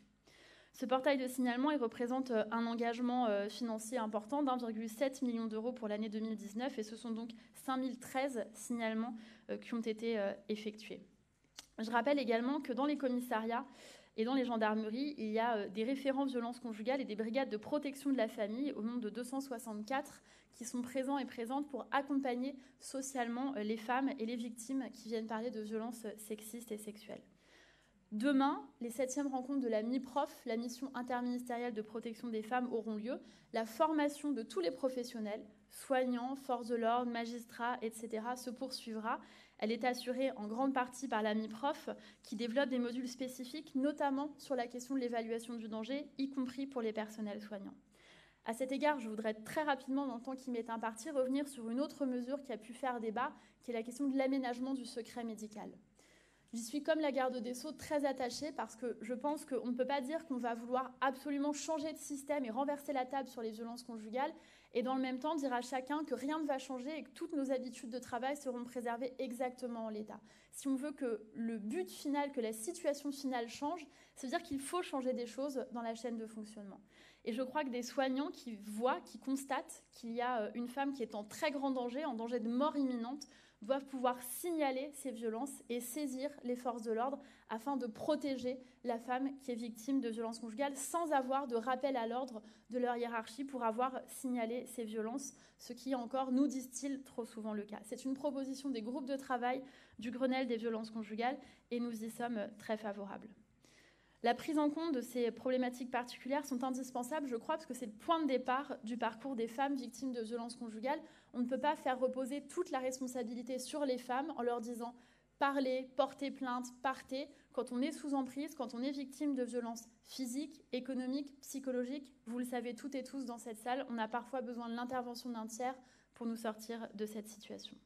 Ce portail de signalement, il représente un engagement financier important d'1,7 million d'euros pour l'année 2019 et ce sont donc 5013 signalements qui ont été effectués. Je rappelle également que dans les commissariats et dans les gendarmeries, il y a des référents violences conjugales et des brigades de protection de la famille au nombre de 264 qui sont présents et présentes pour accompagner socialement les femmes et les victimes qui viennent parler de violences sexistes et sexuelles. Demain, les 7e rencontres de la MIPROF, la mission interministérielle de protection des femmes, auront lieu. La formation de tous les professionnels, soignants, forces de l'ordre, magistrats, etc., se poursuivra. Elle est assurée en grande partie par la MIPROF, qui développe des modules spécifiques, notamment sur la question de l'évaluation du danger, y compris pour les personnels soignants. À cet égard, je voudrais très rapidement, dans le temps qui m'est imparti, revenir sur une autre mesure qui a pu faire débat, qui est la question de l'aménagement du secret médical. J'y suis, comme la garde des Sceaux, très attachée parce que je pense qu'on ne peut pas dire qu'on va vouloir absolument changer de système et renverser la table sur les violences conjugales et dans le même temps dire à chacun que rien ne va changer et que toutes nos habitudes de travail seront préservées exactement en l'état. Si on veut que le but final, que la situation finale change, ça veut dire qu'il faut changer des choses dans la chaîne de fonctionnement. Et je crois que des soignants qui voient, qui constatent qu'il y a une femme qui est en très grand danger, en danger de mort imminente, doivent pouvoir signaler ces violences et saisir les forces de l'ordre afin de protéger la femme qui est victime de violences conjugales sans avoir de rappel à l'ordre de leur hiérarchie pour avoir signalé ces violences, ce qui encore, nous disent-ils, trop souvent le cas. C'est une proposition des groupes de travail du Grenelle des violences conjugales et nous y sommes très favorables. La prise en compte de ces problématiques particulières sont indispensables, je crois, parce que c'est le point de départ du parcours des femmes victimes de violences conjugales. On ne peut pas faire reposer toute la responsabilité sur les femmes en leur disant « parlez, portez plainte, partez ». Quand on est sous emprise, quand on est victime de violences physiques, économiques, psychologiques, vous le savez toutes et tous dans cette salle, on a parfois besoin de l'intervention d'un tiers pour nous sortir de cette situation.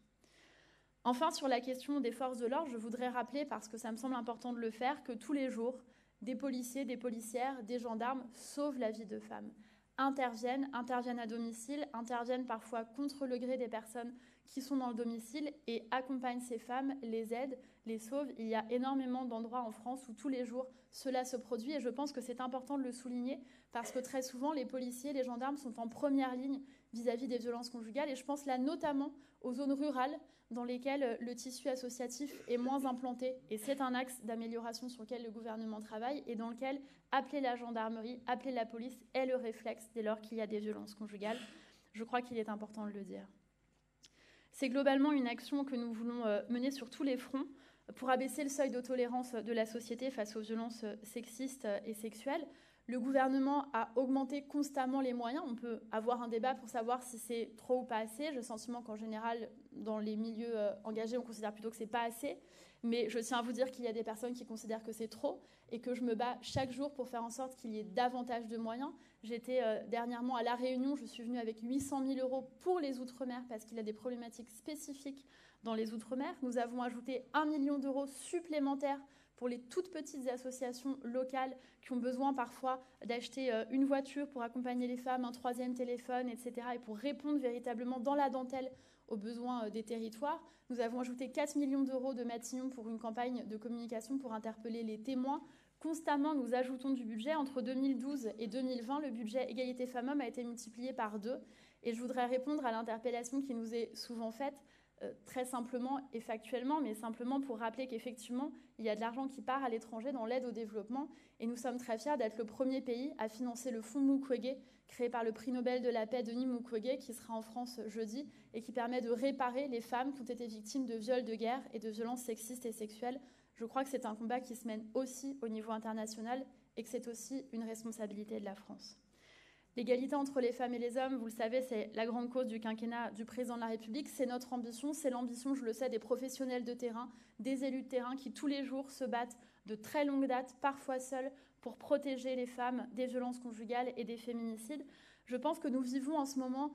Enfin, sur la question des forces de l'ordre, je voudrais rappeler, parce que ça me semble important de le faire, que tous les jours, des policiers, des policières, des gendarmes sauvent la vie de femmes, interviennent à domicile, interviennent parfois contre le gré des personnes qui sont dans le domicile et accompagnent ces femmes, les aident, les sauvent. Il y a énormément d'endroits en France où tous les jours cela se produit et je pense que c'est important de le souligner parce que très souvent les policiers, les gendarmes sont en première ligne vis-à-vis des violences conjugales et je pense là notamment aux zones rurales dans lesquelles le tissu associatif est moins implanté. Et c'est un axe d'amélioration sur lequel le gouvernement travaille et dans lequel appeler la gendarmerie, appeler la police est le réflexe dès lors qu'il y a des violences conjugales. Je crois qu'il est important de le dire. C'est globalement une action que nous voulons mener sur tous les fronts pour abaisser le seuil de tolérance de la société face aux violences sexistes et sexuelles. Le gouvernement a augmenté constamment les moyens. On peut avoir un débat pour savoir si c'est trop ou pas assez. J'ai le sentiment qu'en général, dans les milieux engagés, on considère plutôt que c'est pas assez. Mais je tiens à vous dire qu'il y a des personnes qui considèrent que c'est trop et que je me bats chaque jour pour faire en sorte qu'il y ait davantage de moyens. J'étais dernièrement à La Réunion, je suis venue avec 800 000 euros pour les Outre-mer parce qu'il y a des problématiques spécifiques dans les Outre-mer. Nous avons ajouté 1 million d'euros supplémentaires pour les toutes petites associations locales qui ont besoin parfois d'acheter une voiture pour accompagner les femmes, un 3e téléphone, etc. et pour répondre véritablement dans la dentelle aux besoins des territoires. Nous avons ajouté 4 millions d'euros de Matignon pour une campagne de communication pour interpeller les témoins. Constamment, nous ajoutons du budget. Entre 2012 et 2020, le budget égalité femmes-hommes a été multiplié par 2. Et je voudrais répondre à l'interpellation qui nous est souvent faite, très simplement et factuellement, mais simplement pour rappeler qu'effectivement, il y a de l'argent qui part à l'étranger dans l'aide au développement. Et nous sommes très fiers d'être le premier pays à financer le fonds Mukwege, créé par le prix Nobel de la paix Denis Mukwege, qui sera en France jeudi, et qui permet de réparer les femmes qui ont été victimes de viols de guerre et de violences sexistes et sexuelles. Je crois que c'est un combat qui se mène aussi au niveau international et que c'est aussi une responsabilité de la France. L'égalité entre les femmes et les hommes, vous le savez, c'est la grande cause du quinquennat du président de la République. C'est notre ambition, c'est l'ambition, je le sais, des professionnels de terrain, des élus de terrain qui tous les jours se battent de très longue date, parfois seuls, pour protéger les femmes des violences conjugales et des féminicides. Je pense que nous vivons en ce moment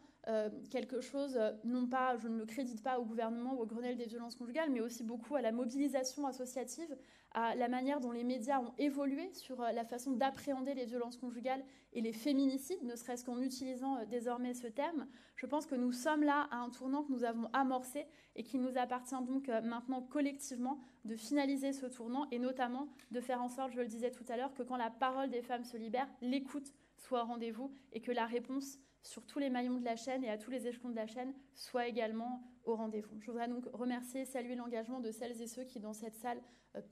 quelque chose, non pas, je ne le crédite pas au gouvernement ou au Grenelle des violences conjugales, mais aussi beaucoup à la mobilisation associative, à la manière dont les médias ont évolué sur la façon d'appréhender les violences conjugales et les féminicides, ne serait-ce qu'en utilisant désormais ce terme. Je pense que nous sommes là à un tournant que nous avons amorcé et qu'il nous appartient donc maintenant collectivement de finaliser ce tournant et notamment de faire en sorte, je le disais tout à l'heure, que quand la parole des femmes se libère, l'écoute soit au rendez-vous et que la réponse sur tous les maillons de la chaîne et à tous les échelons de la chaîne soit également au rendez-vous. Je voudrais donc remercier et saluer l'engagement de celles et ceux qui, dans cette salle,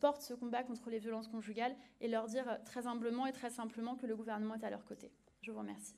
portent ce combat contre les violences conjugales et leur dire très humblement et très simplement que le gouvernement est à leur côté. Je vous remercie.